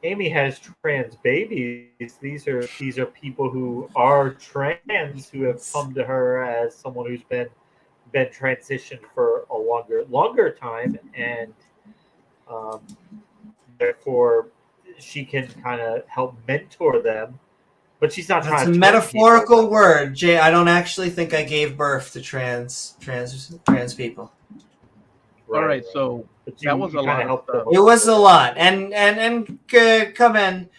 Amy has trans babies. These are people who are trans who have come to her as someone who's been transitioned for a longer time, and therefore she can kind of help mentor them. But she's not trying to. It's a metaphorical word, Jay. I don't actually think I gave birth to trans people. All right, so that was a lot of stuff. It was a lot, and come in.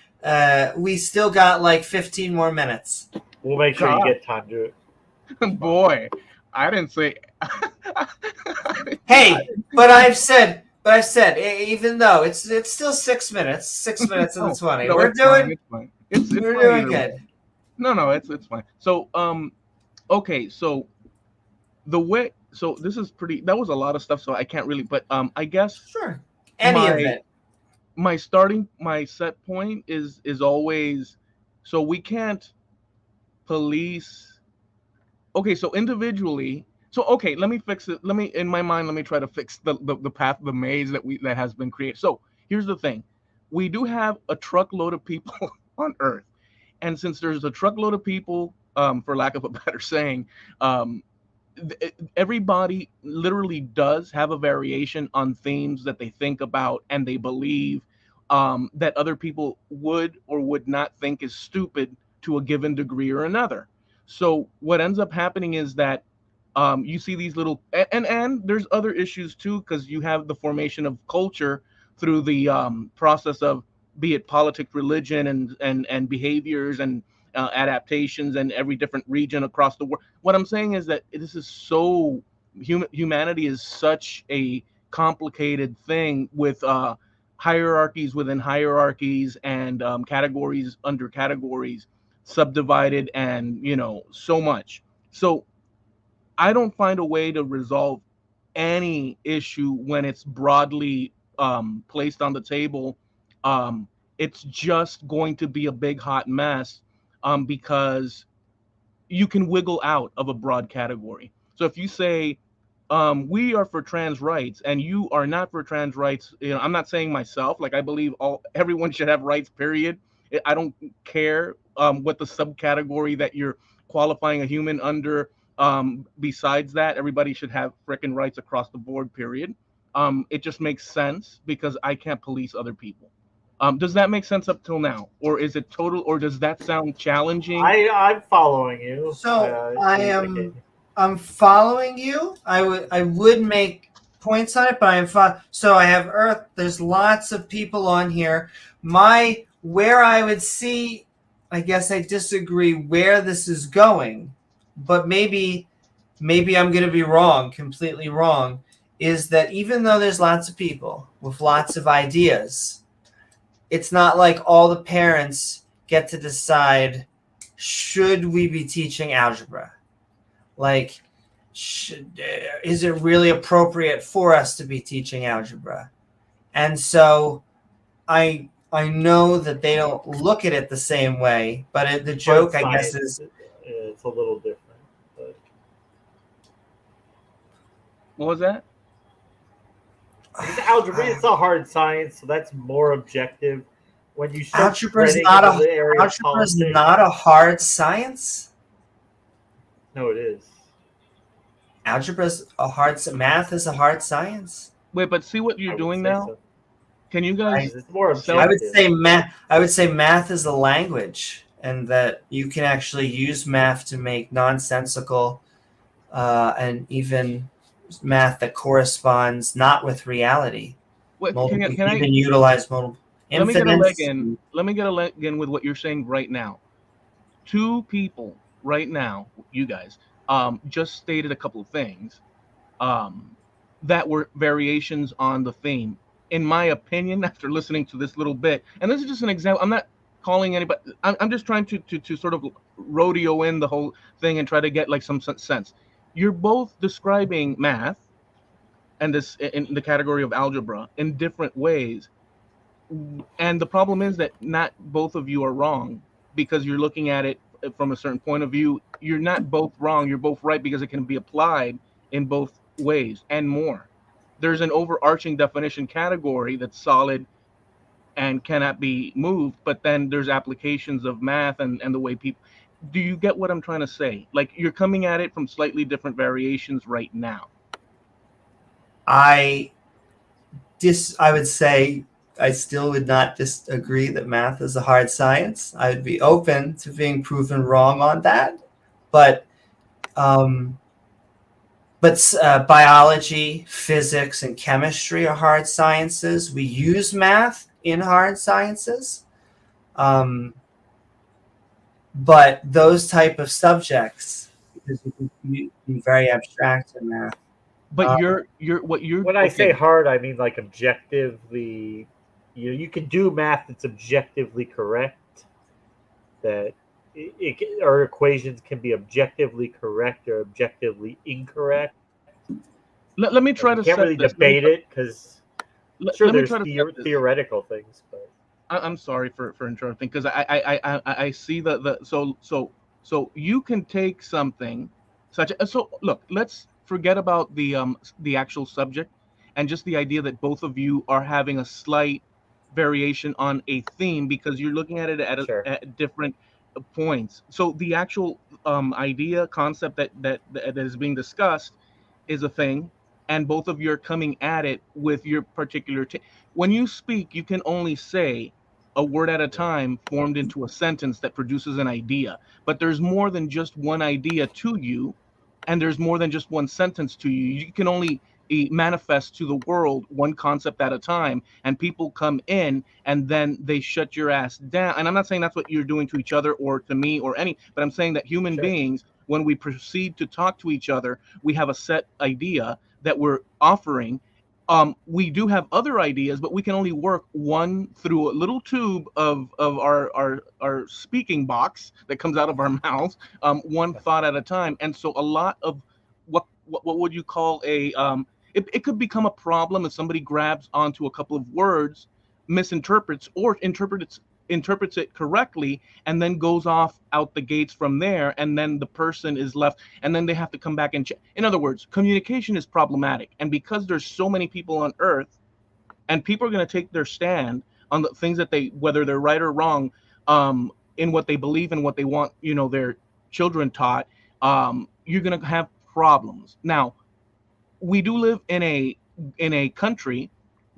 We still got like 15 more minutes. We'll make sure you get time to do it. Boy, I didn't say. Hey, but I've said, even though it's still 6 minutes, 6 minutes and 20. No, We're doing. We're doing good. No, it's fine. So, okay, so the way, so this is pretty. That was a lot of stuff, so I can't really. But I guess Sure. Any of it. My set point is always, so we can't police. Okay, so individually. So okay, let me fix it. Let me try to fix the path, the maze that has been created. So here's the thing. We do have a truckload of people on Earth. And since there's a truckload of people, for lack of a better saying, everybody literally does have a variation on themes that they think about and they believe that other people would or would not think is stupid to a given degree or another. So what ends up happening is that you see these little, and there's other issues too, because you have the formation of culture through the process of, be it politics, religion, and behaviors and adaptations and every different region across the world. What I'm saying is that this is so, humanity is such a complicated thing with hierarchies within hierarchies and categories under categories, subdivided, and so much. So I don't find a way to resolve any issue when it's broadly placed on the table. It's just going to be a big hot mess because you can wiggle out of a broad category. So if you say we are for trans rights and you are not for trans rights, I'm not saying myself, like I believe everyone should have rights, period. I don't care what the subcategory that you're qualifying a human under. Besides that, everybody should have frickin' rights across the board, period. It just makes sense because I can't police other people. Does that make sense up till now, or is it total, or does that sound challenging? I'm following you. So I'm following you. I would make points on it, but so I have Earth. There's lots of people on here. Where I would see, I guess I disagree where this is going, but maybe I'm going to be wrong, completely wrong. Is that even though there's lots of people with lots of ideas, it's not like all the parents get to decide, should we be teaching algebra? Like, is it really appropriate for us to be teaching algebra? And so I know that they don't look at it the same way, but the joke, I guess, is it's a little different. But What was that? because algebra, it's a hard science, so that's more objective. When you start algebra is spreading not into the area of politics, not a hard science. no, it is. Algebra is a hard. Math is a hard science. Wait, but see what you're doing now? So. Can you guys? It's more objective. I would say math. I would say math is a language, and that you can actually use math to make nonsensical, and even math that corresponds not with reality. Wait, Can can you I can utilize multiple. let me get a leg Infinite. in? Let me get a leg in with what you're saying right now. Two people right now, you guys, just stated a couple of things, that were variations on the theme. In my opinion, after listening to this little bit, and this is just an example, I'm not calling anybody. I'm just trying to sort of rodeo in the whole thing and try to get like some sense. You're both describing math and this in the category of algebra in different ways, and the problem is that not both of you are wrong because you're looking at it from a certain point of view. You're not both wrong. You're both right because it can be applied in both ways and more. There's an overarching definition category that's solid and cannot be moved, but then there's applications of math and the way people. Do you get what I'm trying to say? Like, you're coming at it from slightly different variations right now. I would say I still would not disagree that math is a hard science. I would be open to being proven wrong on that, but biology, physics, and chemistry are hard sciences. We use math in hard sciences, but those type of subjects, because you can be very abstract in math. But what you're When I say hard, I mean like objectively. You can do math that's objectively correct. That our equations can be objectively correct or objectively incorrect. let me try to can't set really this. debate it because sure there's try to set this. theoretical things, but I'm sorry for interrupting because I see so you can take something such as, so look, let's forget about the actual subject and just the idea that both of you are having a slight variation on a theme because you're looking at it at different points. So the actual idea concept that is being discussed is a thing, and both of you are coming at it with your particular when you speak, you can only say a word at a time formed into a sentence that produces an idea, but there's more than just one idea to you, and there's more than just one sentence to you. You can only manifest to the world one concept at a time, and people come in and then they shut your ass down. And I'm not saying that's what you're doing to each other or to me or but I'm saying that human beings, when we proceed to talk to each other, we have a set idea that we're offering. We do have other ideas, but we can only work one through a little tube of our speaking box that comes out of our mouths, one thought at a time. And so a lot of what would you call it could become a problem if somebody grabs onto a couple of words, misinterprets or interprets it correctly, and then goes off out the gates from there, and then the person is left, and then they have to come back and check. In other words, communication is problematic, and because there's so many people on Earth, and people are going to take their stand on the things that whether they're right or wrong, in what they believe and what they want, their children taught, you're going to have problems. Now, we do live in a country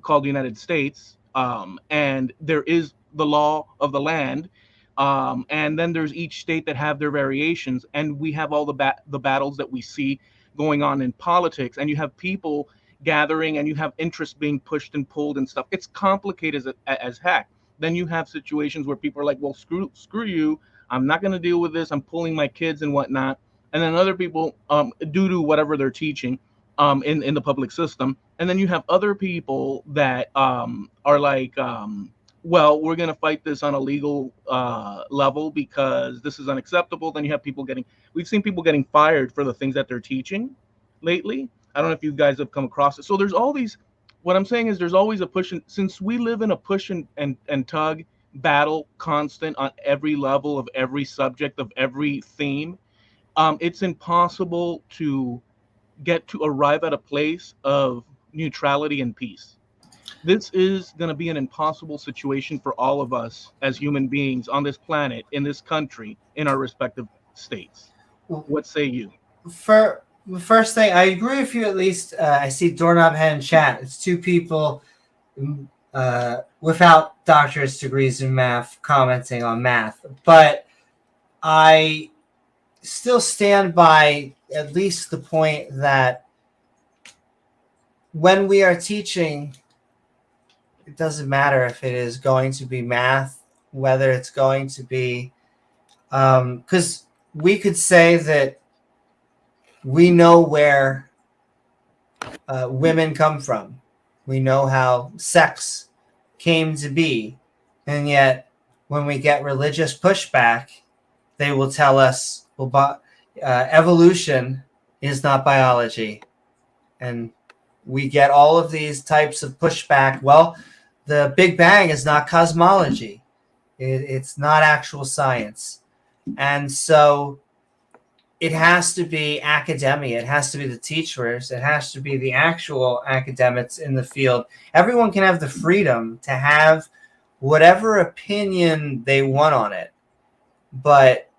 called the United States, and there is the law of the land, and then there's each state that have their variations, and we have all the battles that we see going on in politics, and you have people gathering, and you have interests being pushed and pulled and stuff. It's complicated as heck. Then you have situations where people are like, well, screw you, I'm not going to deal with this, I'm pulling my kids and whatnot. And then other people, due to whatever they're teaching in the public system, and then you have other people that are like, well, we're going to fight this on a legal level because this is unacceptable. Then you have people we've seen people getting fired for the things that they're teaching. lately. I don't know if you guys have come across it. So there's all these. What I'm saying is there's always a push. Since we live in a push and tug battle constant on every level of every subject of every theme, it's impossible to get to arrive at a place of neutrality and peace. This is going to be an impossible situation for all of us as human beings on this planet, in this country, in our respective states. What say you? For the first thing, I agree with you at least. I see Doorknob Head in chat. It's two people without doctorate degrees in math commenting on math. But I still stand by at least the point that when we are teaching, it doesn't matter if it is going to be math, whether it's going to be, because we could say that we know where women come from. We know how sex came to be. And yet, when we get religious pushback, they will tell us, well, evolution is not biology. And we get all of these types of pushback. Well, the Big Bang is not cosmology. It's not actual science. And so it has to be academia. It has to be the teachers. It has to be the actual academics in the field. Everyone can have the freedom to have whatever opinion they want on it. But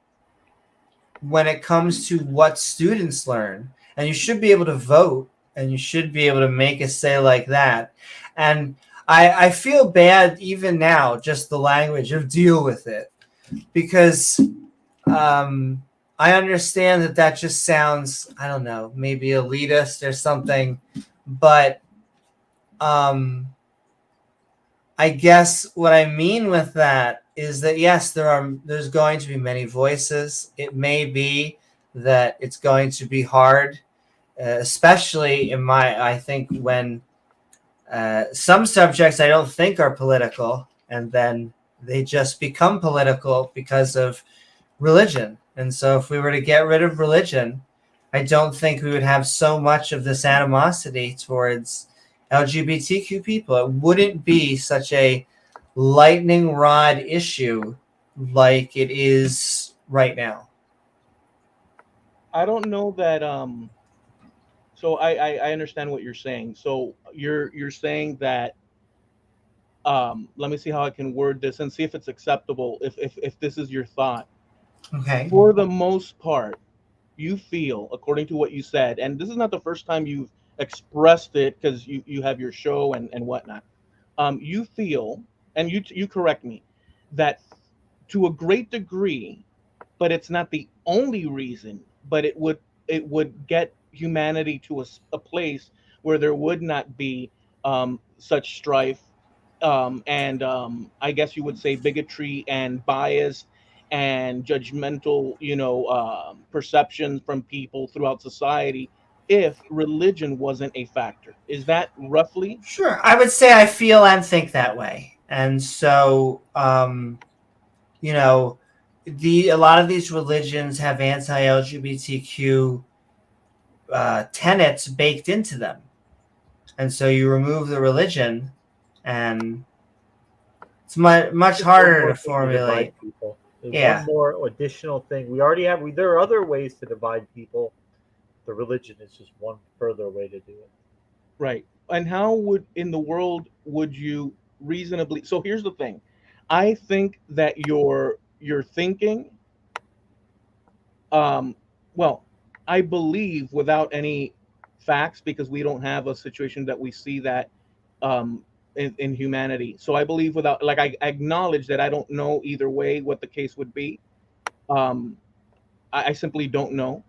when it comes to what students learn, and you should be able to vote, and you should be able to make a say like that. And I feel bad even now, just the language of deal with it, because I understand that just sounds, I don't know, maybe elitist or something, but I guess what I mean with that is that yes, there's going to be many voices. It may be that it's going to be hard, especially I think when some subjects I don't think are political, and then they just become political because of religion. And so if we were to get rid of religion, I don't think we would have so much of this animosity towards LGBTQ people. It wouldn't be such a lightning rod issue like it is right now. I don't know that. So I understand what you're saying. So you're saying that. Let me see how I can word this and see if it's acceptable. If this is your thought. Okay. For the most part, you feel, according to what you said, and this is not the first time you've expressed it because you have your show and whatnot. You feel, and you correct me, that to a great degree, but it's not the only reason, but it would get humanity to a place where there would not be such strife, and I guess you would say bigotry and bias and judgmental, perceptions from people throughout society if religion wasn't a factor. Is that roughly? Sure. I would say I feel and think that way. And so, a lot of these religions have anti-LGBTQ tenets baked into them. And so you remove the religion, and it's much harder to formulate. There's one more additional thing. We already have. There are other ways to divide people. The religion is just one further way to do it. Right. And how in the world would you reasonably? So here's the thing. I think that your thinking, well, I believe without any facts, because we don't have a situation that we see that in humanity. So I believe without, like, I acknowledge that I don't know either way what the case would be. I simply don't know.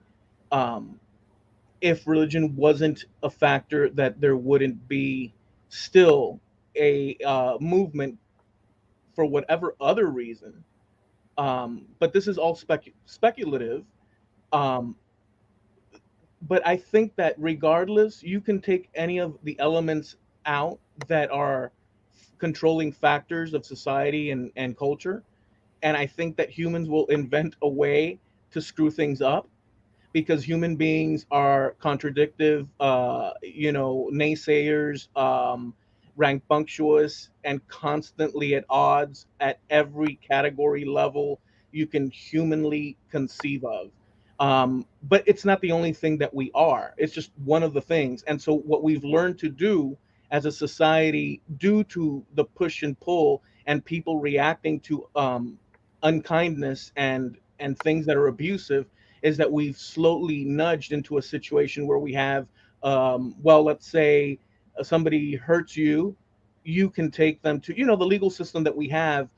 If religion wasn't a factor, that there wouldn't be still a movement for whatever other reason. But this is all speculative. But I think that regardless, you can take any of the elements out that are controlling factors of society and culture. And I think that humans will invent a way to screw things up. because human beings are contradictive, naysayers, rambunctious, and constantly at odds at every category level you can humanly conceive of. But it's not the only thing that we are. It's just one of the things. And so, what we've learned to do as a society, due to the push and pull and people reacting to unkindness and things that are abusive, is that we've slowly nudged into a situation where we have, let's say somebody hurts you, you can take them to, the legal system that we have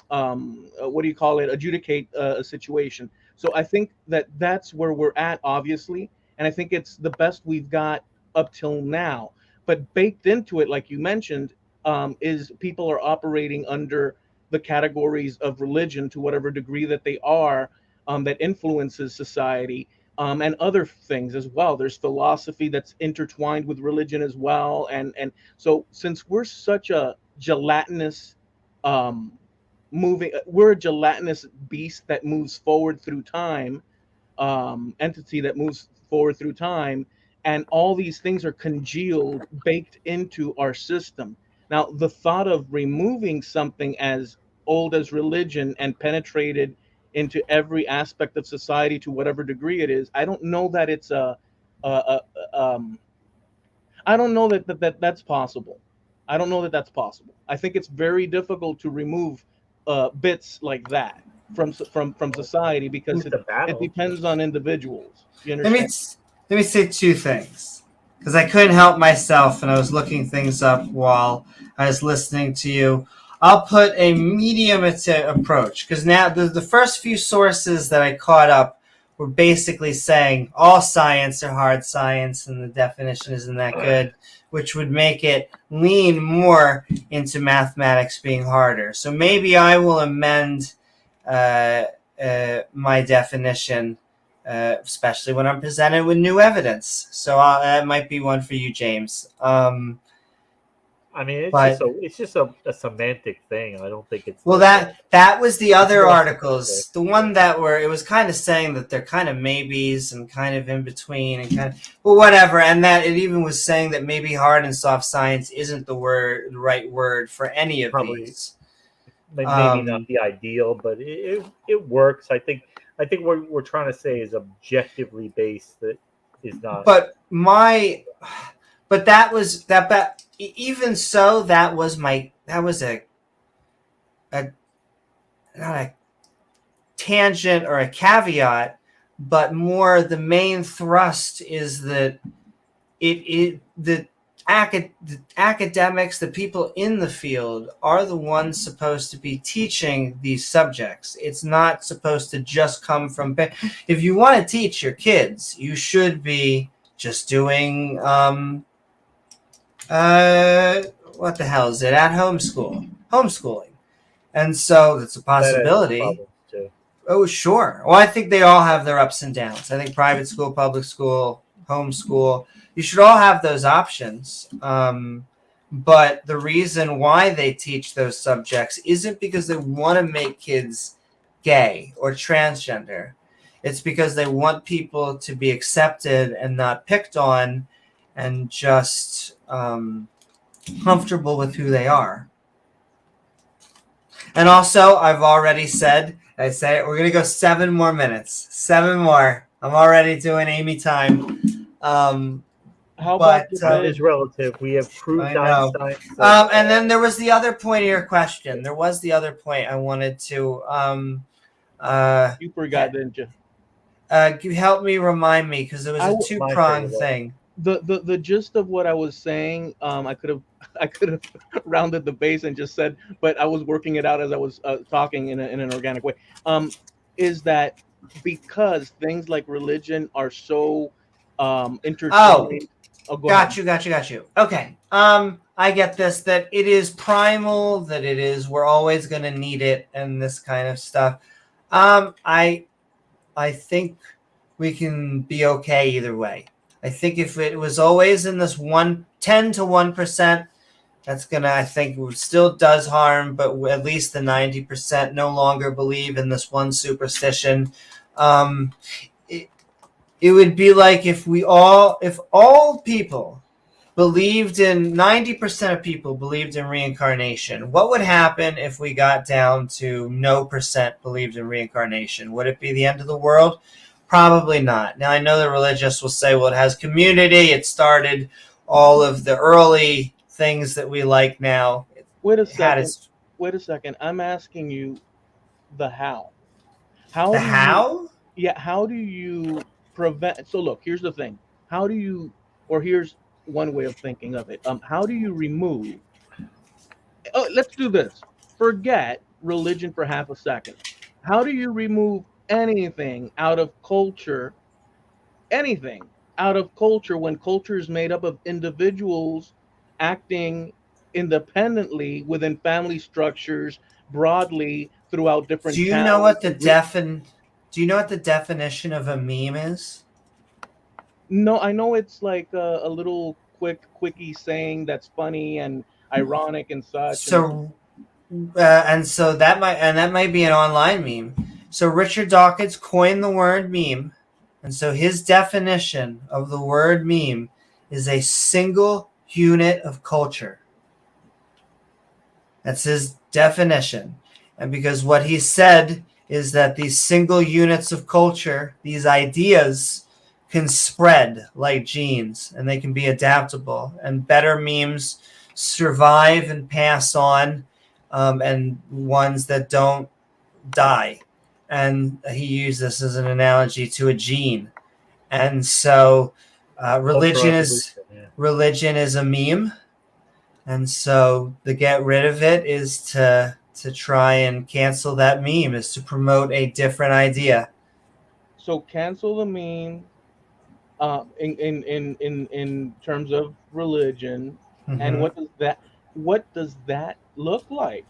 what do you call it, adjudicate a situation. So I think that that's where we're at, obviously, and I think it's the best we've got up till now. But baked into it, like you mentioned, is people are operating under the categories of religion to whatever degree that they are, that influences society, and other things as well. There's philosophy that's intertwined with religion as well, and so since we're such a gelatinous we're a gelatinous beast that moves forward through time, entity that moves forward through time, and all these things are congealed, baked into our system. Now, the thought of removing something as old as religion and penetrated into every aspect of society to whatever degree it is, I don't know that it's a I don't know that's possible. I don't know that that's possible. I think it's very difficult to remove bits like that from society, because it depends on individuals. You understand? Let me say two things, because I couldn't help myself and I was looking things up while I was listening to you. I'll put a medium approach, because now the first few sources that I caught up were basically saying all science are hard science and the definition isn't that good, which would make it lean more into mathematics being harder. So maybe I will amend my definition, especially when I'm presented with new evidence. So that might be one for you, James. It's just a semantic thing. I don't think it's that was the other articles. The one it was kind of saying that they're kind of maybes and kind of in between and kind of, well, whatever. And that it even was saying that maybe hard and soft science isn't the right word for any of these. Maybe not the ideal, but it works. I think what we're trying to say is objectively based. That is not. But that was that. Even so, that was not a tangent or a caveat, but more the main thrust is that the academics, the people in the field, are the ones supposed to be teaching these subjects. It's not supposed to just come from. If you want to teach your kids, you should be just doing. What the hell is it? At homeschooling. And so it's a possibility. Oh, sure. Well, I think they all have their ups and downs. I think private school, public school, homeschool, you should all have those options. But the reason why they teach those subjects isn't because they want to make kids gay or transgender. It's because they want people to be accepted and not picked on, and just comfortable with who they are. And also, I've already said, we're going to go 7 more minutes. 7 more. I'm already doing Amy time. How about that is relative? We have proved Einstein. And then there was the other point of your question. There was the other point I wanted to. You forgot, didn't you? Help me, remind me, because it was a 2-pronged thing. The gist of what I was saying, I could have rounded the base and just said, but I was working it out as I was talking in an organic way. Is that because things like religion are so intertwined? Got you. Okay. I get this, that it is primal, that it is, we're always going to need it, and this kind of stuff. I think we can be okay either way. I think if it was always in this 10 to 1%, that's gonna, I think, still does harm, but at least the 90% no longer believe in this one superstition. It, it would be like if all people believed in 90% of people believed in reincarnation. What would happen if we got down to no percent believed in reincarnation? Would it be the end of the world? Probably not. Now, I know the religious will say, well, it has community. It started all of the early things that we like now. Wait a second. I'm asking you the how. How The do how? You, yeah, how do you prevent? So look, here's the thing. How do you, or here's one way of thinking of it. How do you remove? Oh, let's do this. Forget religion for half a second. How do you remove anything out of culture? Anything out of culture when culture is made up of individuals acting independently within family structures broadly throughout different Do you towns. know what the Do you know what the definition of a meme is? No, I know it's like a little quickie saying that's funny and ironic and such. So, so that might be an online meme. So Richard Dawkins coined the word meme, and so his definition of the word meme is a single unit of culture. That's his definition, and because what he said is that these single units of culture, these ideas, can spread like genes, and they can be adaptable, and better memes survive and pass on, and ones that don't die. And he used this as an analogy to a gene. And so religion is a meme, and so to get rid of it is to try and cancel that meme, is to promote a different idea. So cancel the meme in terms of religion. Mm-hmm. And what does that look like?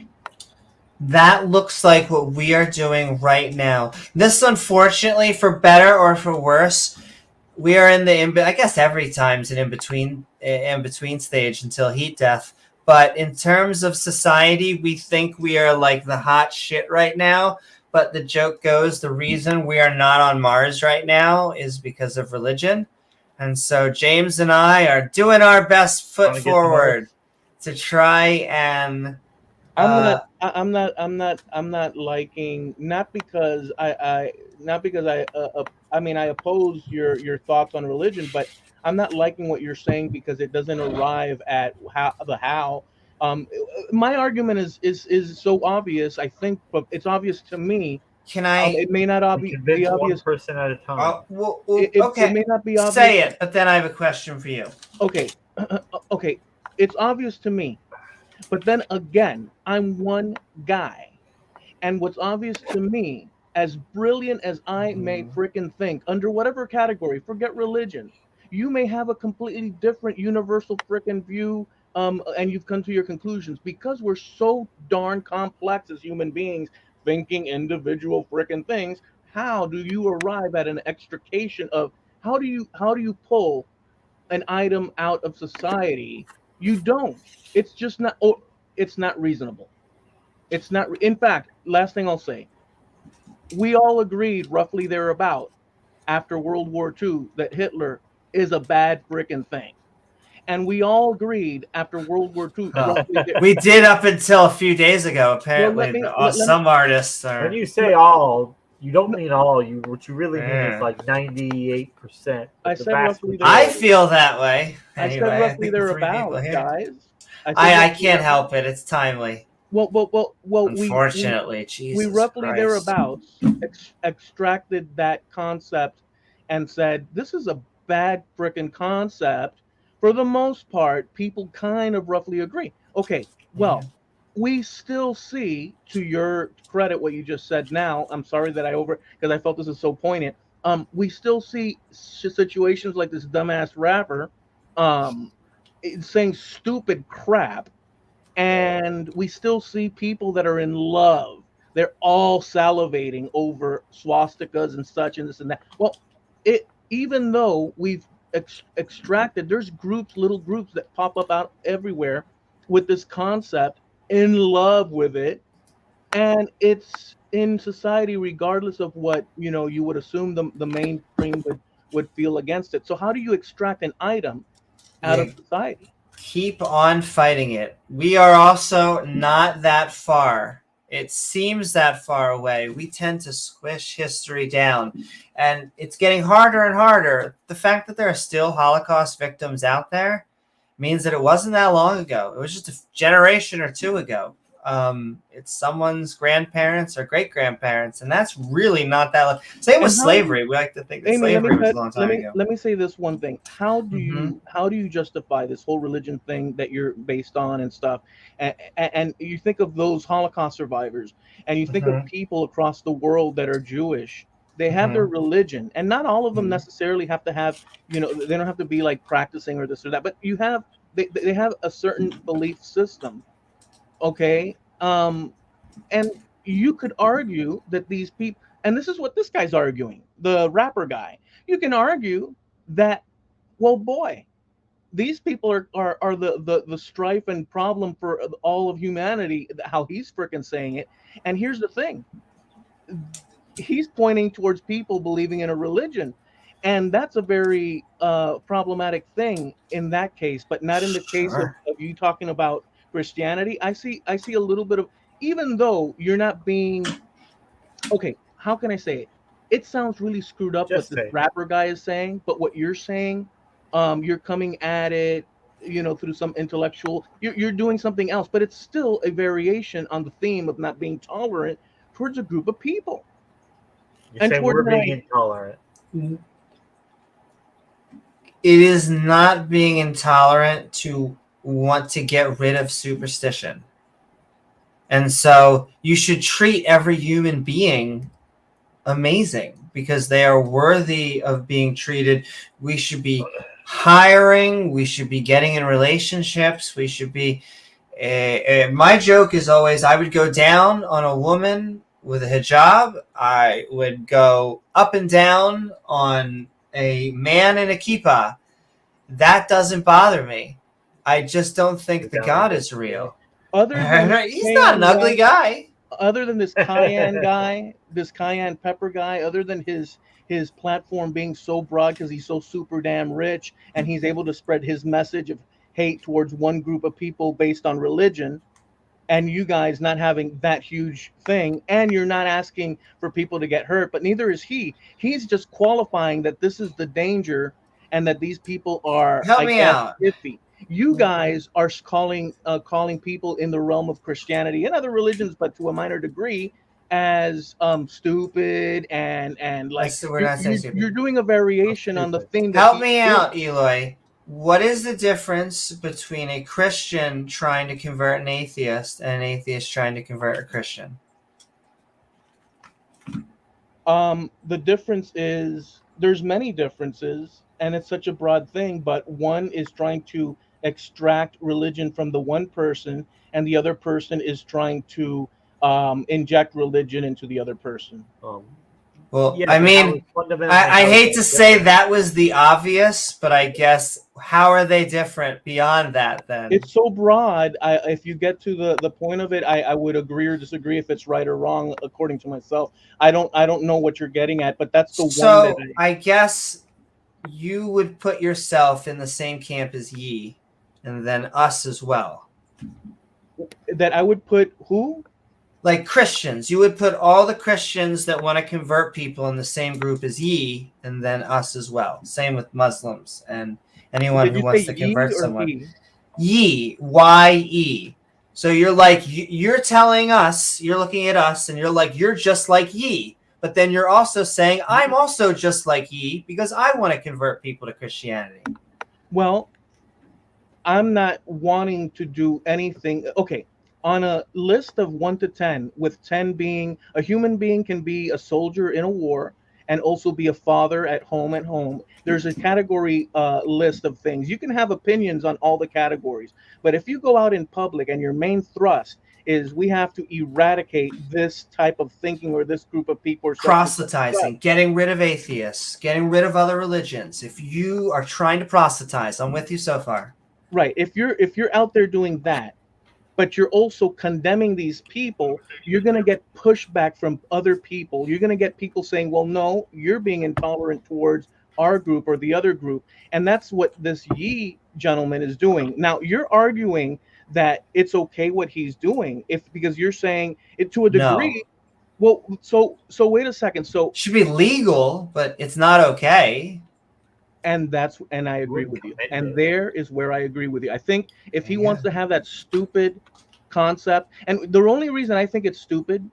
That looks like what we are doing right now. This, unfortunately, for better or for worse, we are in the I guess every time's an in between stage until heat death. But in terms of society, we think we are like the hot shit right now. But the joke goes, the reason we are not on Mars right now is because of religion. And so James and I are doing our best foot forward to try and I'm not liking, not because I oppose your thoughts on religion, but I'm not liking what you're saying because it doesn't arrive at how. My argument is so obvious. I think, but it's obvious to me. Can I? It may not be obvious. One person at a time. Okay. It may not be obvious. Say it, but then I have a question for you. Okay. Okay. It's obvious to me. But then again, I'm one guy. And what's obvious to me, as brilliant as I may freaking think, under whatever category, forget religion, you may have a completely different universal freaking view, and you've come to your conclusions. Because we're so darn complex as human beings, thinking individual freaking things, how do you arrive at an extrication of, how do you pull an item out of society? You don't. It's just not. Oh, it's not reasonable. It's not. In fact, last thing I'll say, we all agreed roughly thereabout after World War II that Hitler is a bad frickin' thing, and we all agreed after World War II. We did up until a few days ago. Apparently, some artists are. When you say all, you don't mean all. What you really mean is like 98%. I said roughly. I feel that way. I said roughly thereabouts, guys. I can't help it. It's timely. Well. Unfortunately, we roughly Christ. Thereabouts extracted that concept and said this is a bad frickin' concept. For the most part, people kind of roughly agree. Okay, well, we still see, to your credit, what you just said. Now, I'm sorry that because I felt this is so poignant. We still see situations like this dumbass rapper, saying stupid crap, and we still see people that are in love. They're all salivating over swastikas and such and this and that. Well, even though we've extracted, there's little groups that pop up out everywhere with this concept, in love with it, and it's in society, regardless of what you would assume the mainstream would feel against it. So how do you extract an item out of You society? keep on fighting it. We are also not that far. It seems that far away. We tend to squish history down, and it's getting harder and harder. The fact that there are still Holocaust victims out there means that it wasn't that long ago. It was just a generation or two ago. It's someone's grandparents or great grandparents, and that's really not that long. Same with And how slavery. We like to think that Amy, slavery was a long time ago. let me say this one thing. Hmm. How do you justify this whole religion thing that you're based on and stuff? And you think of those Holocaust survivors, and you think of Hmm. people across the world that are Jewish. They have their Hmm. religion, and not all of them Hmm. necessarily have to have, they don't have to be like practicing or this or that, but they have a certain belief system, okay? And you could argue that these people, and this is what this guy's arguing, the rapper guy. You can argue that, well, boy, these people are the strife and problem for all of humanity, how he's freaking saying it. And here's the thing, he's pointing towards people believing in a religion, and that's a very problematic thing in that case, but not in the case Sure. of you talking about Christianity. I see a little bit of, even though you're not being, okay, how can I say it? It sounds really screwed up what Just this say. rapper guy is saying, but what you're saying, you're coming at it, through some intellectual. You're doing something else, but it's still a variation on the theme of not being tolerant towards a group of people You're and saying towards we're an being intolerant. It is not being intolerant to want to get rid of superstition. And so you should treat every human being amazing because they are worthy of being treated. We should be hiring, we should be getting in relationships, we should be. My joke is always I would go down on a woman with a hijab, I would go up and down on a man in a kippah. That doesn't bother me. I just don't think the God is real. other than this He's not an cayenne ugly guy. other than this cayenne guy, this cayenne pepper guy, other than his platform being so broad because he's so super damn rich and he's able to spread his message of hate towards one group of people based on religion, and you guys not having that huge thing, and you're not asking for people to get hurt, but neither is he. He's just qualifying that this is the danger and that these people are, Help I me guess, out. iffy. You guys are calling people in the realm of Christianity and other religions, but to a minor degree, as stupid and like We're not saying stupid. you're doing a variation on the thing that Help he's me doing. out, Eloy. What is the difference between a Christian trying to convert an atheist and an atheist trying to convert a Christian? The difference is there's many differences, and it's such a broad thing, but one is trying to extract religion from the one person, and the other person is trying to inject religion into the other person. Well, Yeah, I but mean, how is fundamentally I how is hate that to say different? that was the obvious, but I guess how are they different beyond that then? It's so broad. If you get to the point of it, I would agree or disagree if it's right or wrong according to myself. I don't know what you're getting at, but that's the one that So I guess you would put yourself in the same camp as ye, and then us as well. I would put who? Like Christians, you would put all the Christians that want to convert people in the same group as ye, and then us as well. Same with Muslims and anyone Did who you say wants to ye convert or someone. he? Ye, Y-E. So you're like, you're telling us, you're looking at us, and you're like, you're just like ye. But then you're also saying, I'm also just like ye because I want to convert people to Christianity. Well, I'm not wanting to do anything. Okay, on a list of 1 to 10, with 10 being a human being can be a soldier in a war and also be a father at home. There's a category list of things. You can have opinions on all the categories, but if you go out in public and your main thrust is we have to eradicate this type of thinking or this group of people or Proselytizing, getting rid of atheists, getting rid of other religions. If you are trying to proselytize, I'm with you so far. right, if you're out there doing that, but you're also condemning these people, you're going to get pushback from other people. You're going to get people saying, well, no, you're being intolerant towards our group or the other group. And that's what this Yi gentleman is doing. Now, you're arguing that it's okay what he's doing, because you're saying it to a degree. No. Well, so wait a second. So Should be legal, but it's not okay. and I agree with you. And there is where I agree with you. I think if he wants to have that stupid concept, and the only reason I think it's stupid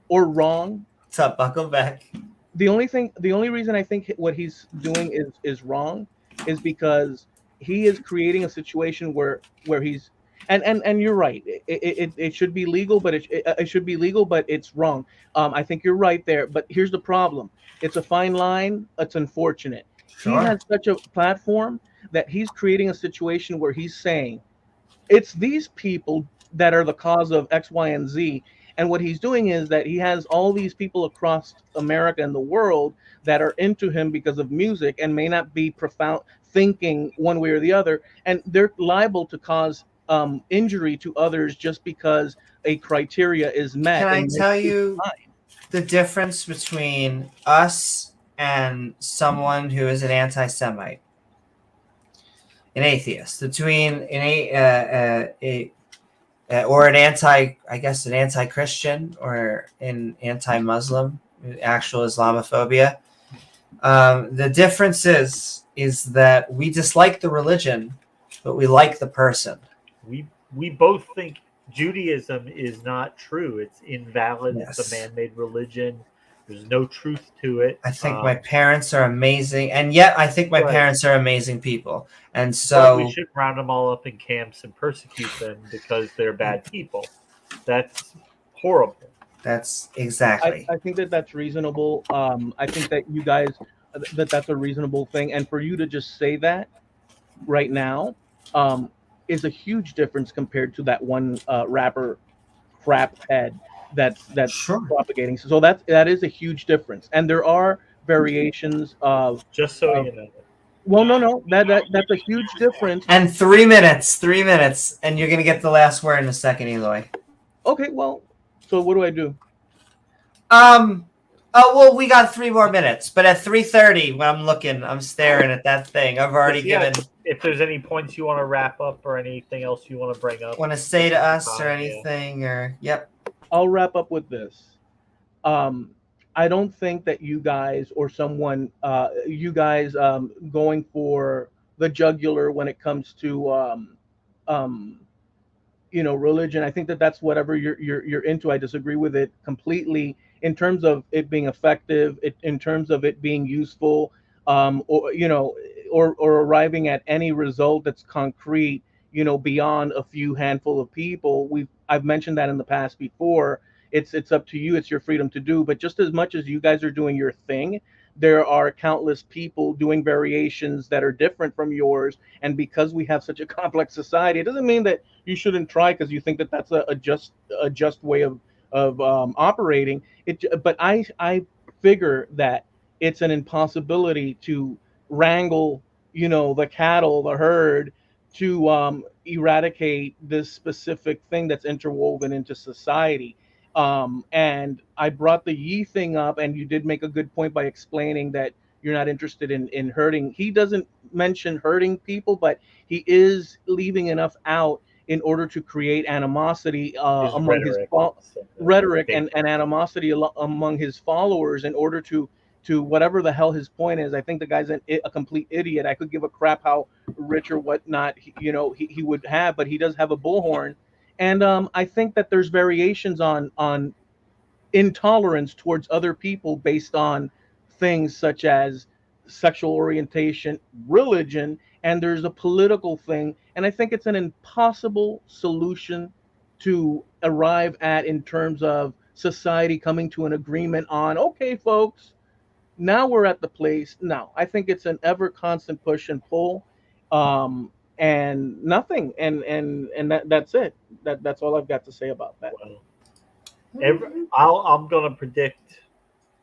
or wrong, What's up, Buckle back? the only reason I think what he's doing is wrong is because he is creating a situation where he's and you're right. It should be legal, but it should be legal, but it's wrong. I think you're right there. But here's the problem: it's a fine line. It's unfortunate. Sure. He has such a platform that he's creating a situation where he's saying it's these people that are the cause of X, Y, and Z. And what he's doing is that he has all these people across America and the world that are into him because of music and may not be profound thinking one way or the other. And they're liable to cause injury to others just because a criteria is met. Can I tell you the difference between us and someone who is an anti-Semite, an atheist, between or an anti-Christian or an anti-Muslim, actual Islamophobia. The difference is that we dislike the religion, but we like the person. We both think Judaism is not true. It's invalid. Yes. It's a man-made religion. There's no truth to it. I think my parents are amazing, and yet I think my parents are amazing people. And so we should round them all up in camps and persecute them because they're bad people. That's horrible. That's exactly. I think that's reasonable. I think that you guys that's a reasonable thing, and for you to just say that right now is a huge difference compared to that one rapper crap head that's propagating. So that is a huge difference, and there are variations of. Just so you know. Well, no, that's a huge difference. And 3 minutes, and you're gonna get the last word in a second, Eloy. Okay, well, so what do I do? Oh well, we got 3 more minutes, but at 3:30, when I'm staring at that thing. I've already given. If there's any points you want to wrap up or anything else you want to bring up, want to say to us or anything, or yep. I'll wrap up with this. I don't think that you guys or someone, going for the jugular when it comes to, religion. I think that that's whatever you're into. I disagree with it completely in terms of it being effective, in terms of it being useful, or arriving at any result that's concrete, beyond a few handful of people. I've mentioned that in the past before. It's up to you. It's your freedom to do. But just as much as you guys are doing your thing, there are countless people doing variations that are different from yours. And because we have such a complex society, it doesn't mean that you shouldn't try because you think that that's a just way of operating. But I figure that it's an impossibility to wrangle, the cattle, the herd, to eradicate this specific thing that's interwoven into society. And I brought the Yi thing up, and you did make a good point by explaining that you're not interested in hurting. He doesn't mention hurting people, but he is leaving enough out in order to create animosity among his rhetoric and animosity among his followers in order to whatever the hell his point is. I think the guy's a complete idiot. I could give a crap how rich or whatnot he would have, but he does have a bullhorn. And I think that there's variations on intolerance towards other people based on things such as sexual orientation, religion, and there's a political thing. And I think it's an impossible solution to arrive at in terms of society coming to an agreement on, okay, folks, now we're at the place. Now, I think it's an ever constant push and pull. And nothing, and that's it. That's all I've got to say about that. I'm gonna predict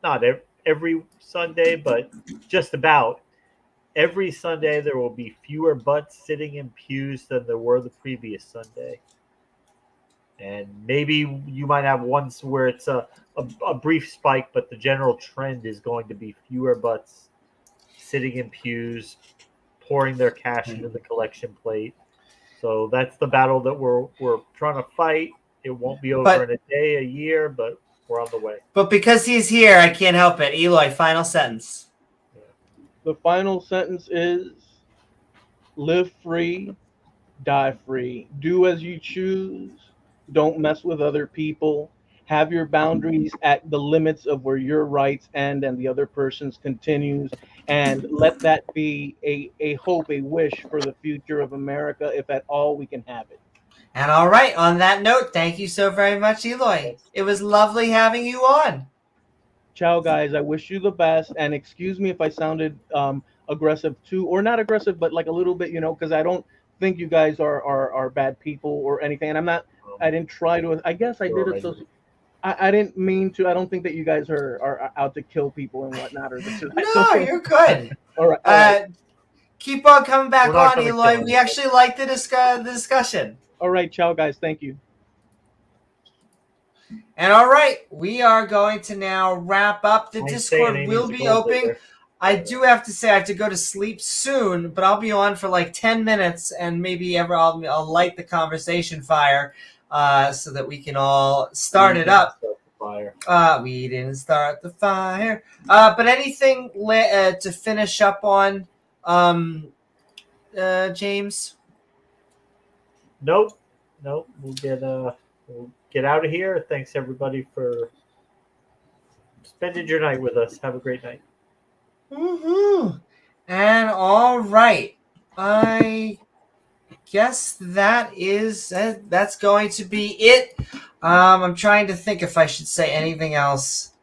not every Sunday, but just about every Sunday there will be fewer butts sitting in pews than there were the previous Sunday. And maybe you might have ones where it's a brief spike, but the general trend is going to be fewer butts sitting in pews, pouring their cash into the collection plate. So that's the battle that we're trying to fight. It won't be over in a day, a year, but we're on the way. But because he's here, I can't help it. Eloy, final sentence. The final sentence is: live free, die free. Do as you choose. Don't mess with other people. Have your boundaries at the limits of where your rights end and the other person's continues. And let that be a hope, a wish for the future of America, if at all we can have it. And all right, on that note, thank you so very much, Eloy. It was lovely having you on. Ciao, guys. I wish you the best. And excuse me if I sounded aggressive too, or not aggressive, but like a little bit, because I don't think you guys are bad people or anything. And I didn't try to, I guess I did it. So I didn't mean to. I don't think that you guys are out to kill people and whatnot. No, you're good. All right. Keep on coming back on, Eloy. We actually like the discussion. All right. Ciao, guys. Thank you. And all right, we are going to now wrap up. The Discord will be open. I do have to say I have to go to sleep soon, but I'll be on for like 10 minutes, and maybe I'll light the conversation fire so that we can all start it up. We didn't start the fire. But anything to finish up on, James? Nope. We'll get out of here. Thanks everybody for spending your night with us. Have a great night. And all right, I guess that's going to be it. I'm trying to think if I should say anything else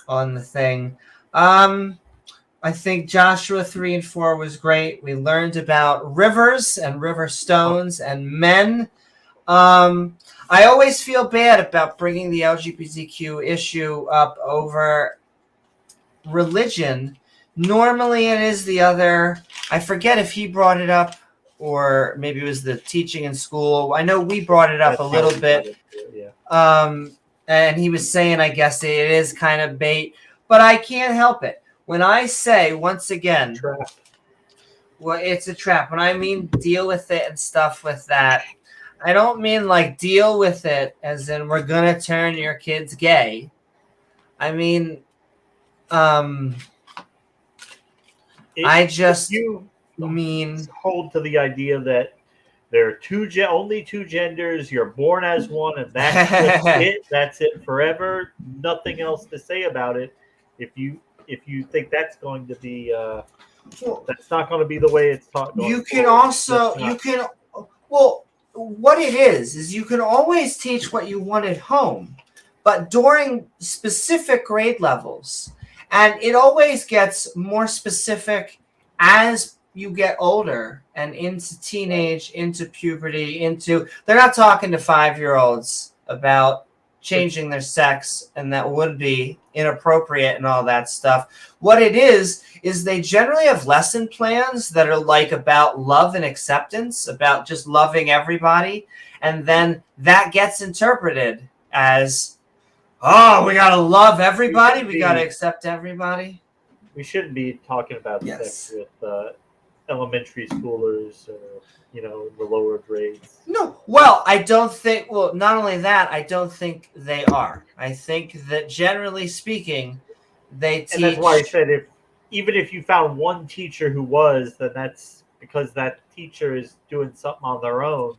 on the thing. I think Joshua 3 and 4 was great. We learned about rivers and river stones and men. I always feel bad about bringing the LGBTQ issue up over religion. Normally it is the other. I forget if he brought it up or maybe it was the teaching in school. I know we brought it up a little bit. And he was saying, I guess it is kind of bait, but I can't help it. When I say, once again, well, it's a trap. When I mean deal with it and stuff with that, I don't mean like deal with it as in we're going to turn your kids gay. I mean, I just mean hold to the idea that there are only two genders. You're born as one, and that's just it. That's it forever. Nothing else to say about it. If you think that's going to be, that's not going to be the way it's taught. You can also what it is you can always teach what you want at home, but during specific grade levels. And it always gets more specific as you get older and into teenage, into puberty, they're not talking to 5-year-olds about changing their sex, and that would be inappropriate and all that stuff. What it is they generally have lesson plans that are like about love and acceptance, about just loving everybody. And then that gets interpreted as, oh, we got to love everybody. We got to accept everybody. We shouldn't be talking about sex with elementary schoolers or, the lower grades. No. Well, I don't think, not only that, I don't think they are. I think that generally speaking, they teach. And that's why I said even if you found one teacher who was, then that's because that teacher is doing something on their own.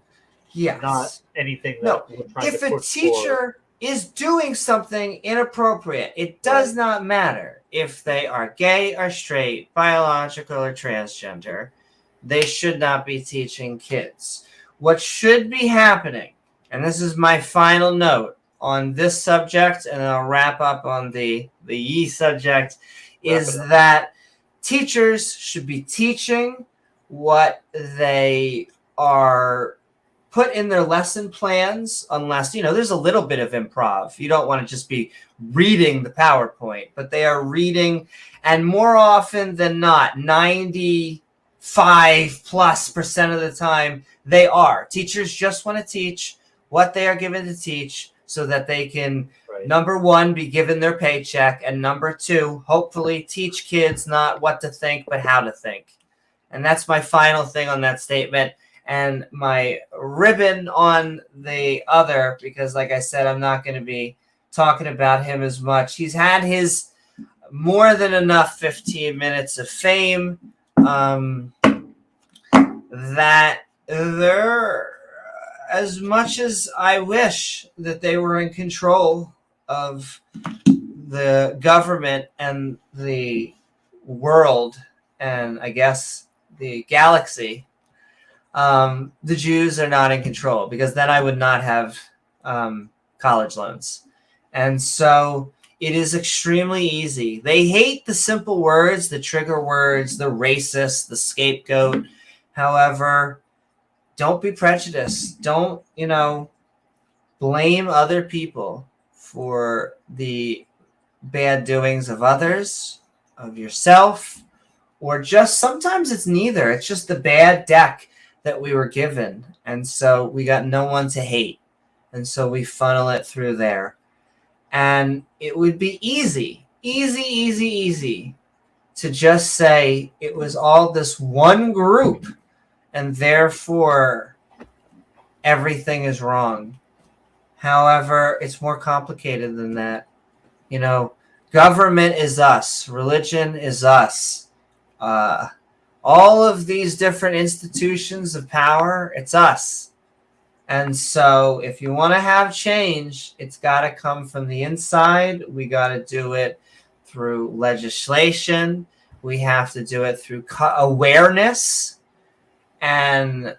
Yes. Not anything that we're trying to push if a teacher is doing something inappropriate, it does not matter if they are gay or straight, biological or transgender. They should not be teaching kids. What should be happening, and this is my final note on this subject, and I'll wrap up on the ye subject, is that teachers should be teaching what they are put in their lesson plans, unless, there's a little bit of improv. You don't want to just be reading the PowerPoint, but they are reading, and more often than not, 95+% of the time, they are. Teachers just want to teach what they are given to teach so that they can, Right. number one, be given their paycheck, and number two, hopefully teach kids not what to think, but how to think. And that's my final thing on that statement. And my ribbon on the other, because like I said, I'm not going to be talking about him as much. He's had his more than enough 15 minutes of fame that they're, as much as I wish that they were in control of the government and the world and I guess the galaxy, the Jews are not in control, because then I would not have college loans. And so it is extremely easy. They hate the simple words, the trigger words, the racist, the scapegoat. However, don't be prejudiced. Don't, blame other people for the bad doings of others, of yourself, or just sometimes it's neither. It's just the bad deck that we were given. And so we got no one to hate. And so we funnel it through there. And it would be easy to just say it was all this one group and therefore everything is wrong. However, it's more complicated than that. Government is us. Religion is us. All of these different institutions of power, it's us. And so if you want to have change, it's got to come from the inside. We got to do it through legislation. We have to do it through awareness. And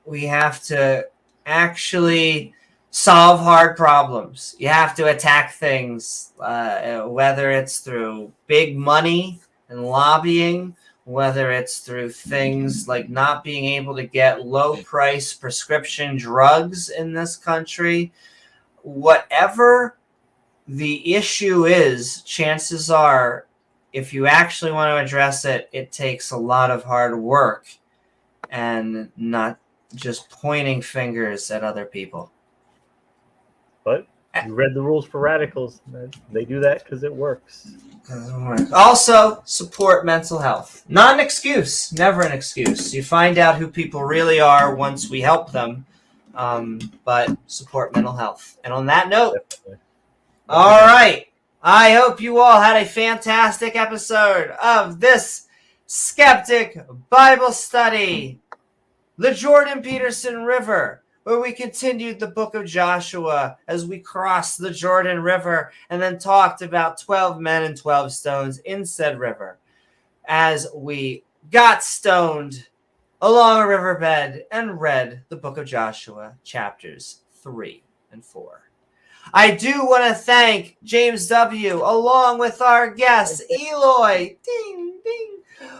we have to actually solve hard problems. You have to attack things, whether it's through big money and lobbying, whether it's through things like not being able to get low-price prescription drugs in this country. Whatever the issue is, chances are, if you actually want to address it, it takes a lot of hard work and not just pointing fingers at other people. But you read the rules for radicals. They do that because it works. Also, support mental health. Not an excuse. Never an excuse. You find out who people really are once we help them. But support mental health. And on that note, Definitely. all right. I hope you all had a fantastic episode of this Skeptic Bible Study. The Jordan Peterson River, where we continued the book of Joshua as we crossed the Jordan River and then talked about 12 men and 12 stones in said river as we got stoned along a riverbed and read the book of Joshua, chapters 3 and 4. I do want to thank James W. along with our guest, Eloy. Ding, ding.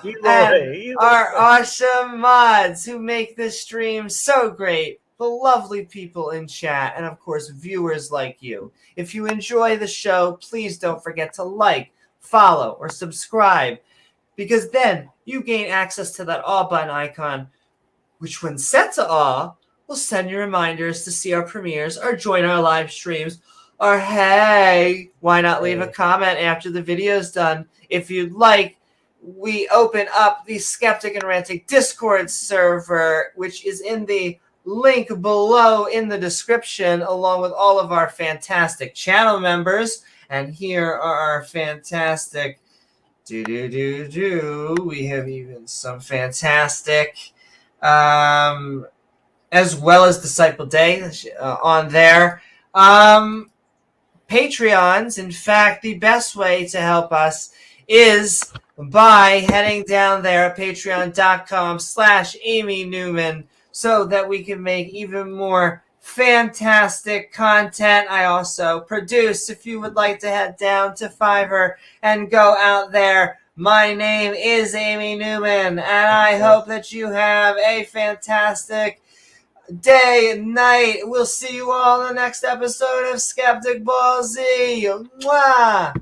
Eloy. Our awesome mods who make this stream so great. The lovely people in chat, and of course, viewers like you. If you enjoy the show, please don't forget to like, follow, or subscribe, because then you gain access to that awe button icon, which when set to awe, will send you reminders to see our premieres or join our live streams. Or hey, why not leave a comment after the video's done? If you'd like, we open up the Skeptic and Ranting Discord server, which is in the link below in the description, along with all of our fantastic channel members. And here are our fantastic we have even some fantastic as well as Disciple Day on there. Patreons. In fact, the best way to help us is by heading down there at patreon.com/Amy Newman, so that we can make even more fantastic content. I also produce, if you would like to head down to Fiverr and go out there. My name is Amy Newman, and I hope that you have a fantastic day and night. We'll see you all in the next episode of Skeptic Ball Z. Mwah!